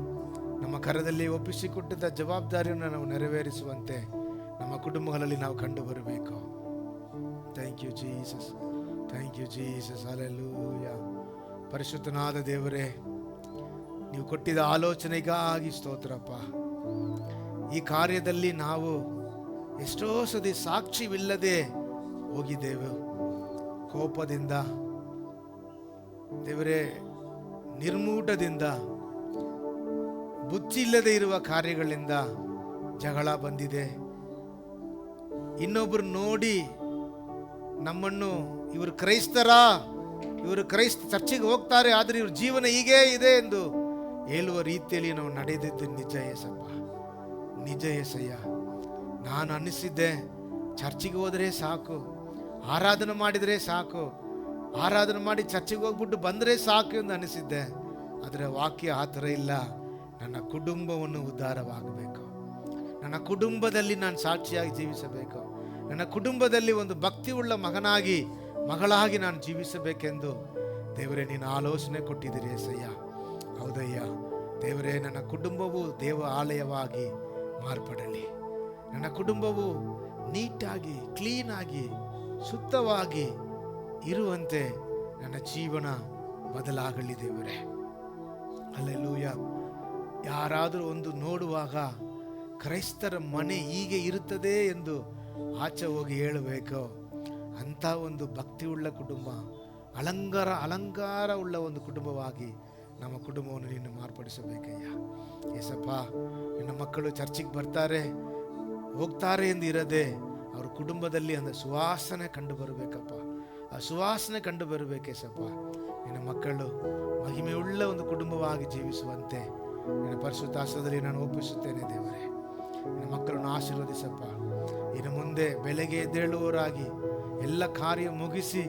ನಮ್ಮ ಕರದಲ್ಲಿ ಒಪ್ಪಿಸಿಕೊಟ್ಟಿದ್ದ ಜವಾಬ್ದಾರಿಯನ್ನು ನಾವು ನೆರವೇರಿಸುವಂತೆ ನಮ್ಮ ಕುಟುಂಬಗಳಲ್ಲಿ ನಾವು ಕಂಡು ಬರಬೇಕು. Thank you Jesus. Thank you Jesus. Hallelujah. ಪರಿಶುದ್ಧನಾದ ದೇವರೇ, ನೀವು ಕೊಟ್ಟಿದ್ದ ಆಲೋಚನೆಗಾಗಿ ಸ್ತೋತ್ರಪ್ಪ. ಈ ಕಾರ್ಯದಲ್ಲಿ ನಾವು ಎಷ್ಟೋ ಸತಿ ಸಾಕ್ಷಿವಿಲ್ಲದೆ ಹೋಗಿದ್ದೇವೆ. ಕೋಪದಿಂದ ದೇವರೇ, ನಿರ್ಮೂಢದಿಂದ, ಬುದ್ಧಿ ಇಲ್ಲದೆ ಇರುವ ಕಾರ್ಯಗಳಿಂದ ಜಗಳ ಬಂದಿದೆ. ಇನ್ನೊಬ್ಬರು ನೋಡಿ ನಮ್ಮನ್ನು, ಇವರು ಕ್ರೈಸ್ತರಾ, ಇವರು ಚರ್ಚಿಗೆ ಹೋಗ್ತಾರೆ, ಆದರೆ ಇವ್ರ ಜೀವನ ಹೀಗೇ ಇದೆ ಎಂದು ಹೇಳುವ ರೀತಿಯಲ್ಲಿ ನಾವು ನಡೆದಿದ್ದು ನಿಜ ಏಸಪ್ಪ, ನಿಜ ಏಸಯ್ಯ. ನಾನು ಅನ್ನಿಸಿದ್ದೆ ಚರ್ಚಿಗೆ ಹೋದರೆ ಸಾಕು, ಆರಾಧನೆ ಮಾಡಿದರೆ ಸಾಕು, ಆರಾಧನೆ ಮಾಡಿ ಚರ್ಚಿಗೆ ಹೋಗ್ಬಿಟ್ಟು ಬಂದರೆ ಸಾಕು ಎಂದು ಅನಿಸಿದ್ದೆ. ಆದರೆ ವಾಕ್ಯ ಆ ಥರ ಇಲ್ಲ. ನನ್ನ ಕುಟುಂಬವನ್ನು ಉದ್ಧಾರವಾಗಬೇಕು, ನನ್ನ ಕುಟುಂಬದಲ್ಲಿ ನಾನು ಸಾಕ್ಷಿಯಾಗಿ ಜೀವಿಸಬೇಕು, ನನ್ನ ಕುಟುಂಬದಲ್ಲಿ ಒಂದು ಭಕ್ತಿಯುಳ್ಳ ಮಗನಾಗಿ ಮಗಳಾಗಿ ನಾನು ಜೀವಿಸಬೇಕೆಂದು ದೇವರೇ ನೀನು ಆಲೋಚನೆ ಕೊಟ್ಟಿದ್ದೀರಿ ಏಸಯ್ಯ. ಹೌದಯ್ಯ ದೇವರೇ, ನನ್ನ ಕುಟುಂಬವು ದೇವ ಆಲಯವಾಗಿ ಮಾರ್ಪಡಲಿ. ನನ್ನ ಕುಟುಂಬವು ನೀಟಾಗಿ, ಕ್ಲೀನಾಗಿ, ಶುದ್ಧವಾಗಿ ಇರುವಂತೆ ನನ್ನ ಜೀವನ ಬದಲಾಗಲಿ ದೇವರೇ. ಹಲ್ಲೆಲೂಯ. ಯಾರಾದರೂ ಒಂದು ನೋಡುವಾಗ ಕ್ರೈಸ್ತರ ಮನೆ ಹೀಗೆ ಇರುತ್ತದೆ ಎಂದು ಆಚೆ ಹೋಗಿ ಹೇಳಬೇಕು. ಅಂಥ ಒಂದು ಭಕ್ತಿಯುಳ್ಳ ಕುಟುಂಬ, ಅಲಂಕಾರ ಉಳ್ಳ ಒಂದು ಕುಟುಂಬವಾಗಿ ನಮ್ಮ ಕುಟುಂಬವನ್ನು ನೀನು ಮಾರ್ಪಡಿಸಬೇಕಯ್ಯ. ಏಸಪ್ಪ, ನಿನ್ನ ಮಕ್ಕಳು ಚರ್ಚಿಗೆ ಬರ್ತಾರೆ ಹೋಗ್ತಾರೆ ಎಂದು ಇರದೆ ಅವ್ರ ಕುಟುಂಬದಲ್ಲಿ ಒಂದು ಸುವಾಸನೆ ಕಂಡು ಬರಬೇಕಪ್ಪ. ಆ ಸುವಾಸನೆ ಕಂಡು ಬರಬೇಕೇಸಪ್ಪ. ನಿನ್ನ ಮಕ್ಕಳು ಮಹಿಮೆಯುಳ್ಳ ಒಂದು ಕುಟುಂಬವಾಗಿ ಜೀವಿಸುವಂತೆ ನಿನ್ನ ಪರಿಶುದ್ಧ ಹಸ್ತದಲ್ಲಿ ನಾನು ಒಪ್ಪಿಸುತ್ತೇನೆ ದೇವರೇ. ನಿನ್ನ ಮಕ್ಕಳನ್ನು ಆಶೀರ್ವದಿಸಪ್ಪ. ಇನ್ನು ಮುಂದೆ ಬೆಳಗ್ಗೆ ಎದ್ದೇಳುವವರಾಗಿ ಎಲ್ಲ ಕಾರ್ಯ ಮುಗಿಸಿ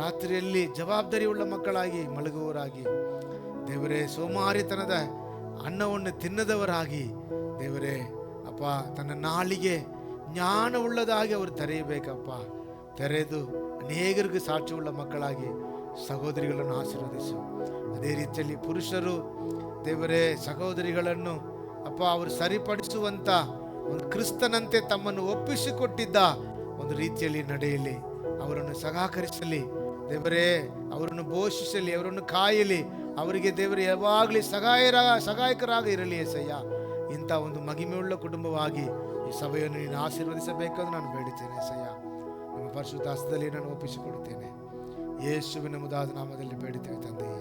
ರಾತ್ರಿಯಲ್ಲಿ ಜವಾಬ್ದಾರಿಯುಳ್ಳ ಮಕ್ಕಳಾಗಿ ಮಲಗುವವರಾಗಿ ದೇವರೇ, ಸೋಮಾರಿತನದ ಅನ್ನವನ್ನು ತಿನ್ನದವರಾಗಿ ದೇವರೇ ಅಪ್ಪ, ತನ್ನ ನಾಲಿಗೆ ಜ್ಞಾನವುಳ್ಳದಾಗಿ ಅವರು ತೆರೆಯಬೇಕಪ್ಪ. ತೆರೆದು ಅನೇಕರಿಗೆ ಸಾಕ್ಷಿಯುಳ್ಳ ಮಕ್ಕಳಾಗಿ ಸಹೋದರಿಗಳನ್ನು ಆಶೀರ್ವದಿಸು. ಅದೇ ರೀತಿಯಲ್ಲಿ ಪುರುಷರು ದೇವರೇ ಸಹೋದರಿಗಳನ್ನು ಅಪ್ಪ ಅವರು ಸರಿಪಡಿಸುವಂಥ ಒಂದು ಕ್ರಿಸ್ತನಂತೆ ತಮ್ಮನ್ನು ಒಪ್ಪಿಸಿಕೊಟ್ಟಿದ್ದ ಒಂದು ರೀತಿಯಲ್ಲಿ ನಡೆಯಲಿ, ಅವರನ್ನು ಸಹಕರಿಸಲಿ ದೇವರೇ, ಅವರನ್ನು ಪೋಷಿಸಲಿ, ಅವರನ್ನು ಕಾಯಲಿ, ಅವರಿಗೆ ದೇವರು ಯಾವಾಗಲೂ ಸಹಾಯಕರಾಗಿ ಇರಲಿ ಏಸಯ್ಯ. ಇಂಥ ಒಂದು ಮಹಿಮೆಯುಳ್ಳ ಕುಟುಂಬವಾಗಿ ಈ ಸಭೆಯನ್ನು ನೀನು ಆಶೀರ್ವದಿಸಬೇಕೆಂದು ನಾನು ಬೇಡುತ್ತೇನೆ ಏಸಯ್ಯ. ನಿಮ್ಮ ಪರಿಶುದ್ಧ ಹಸ್ತದಲ್ಲಿ ನಾನು ಒಪ್ಪಿಸಿಕೊಡುತ್ತೇನೆ. ಯೇಸುವಿನ ಮುದಾದ ನಾಮದಲ್ಲಿ ಬೇಡುತ್ತೇವೆ ತಂದೆಯೇ.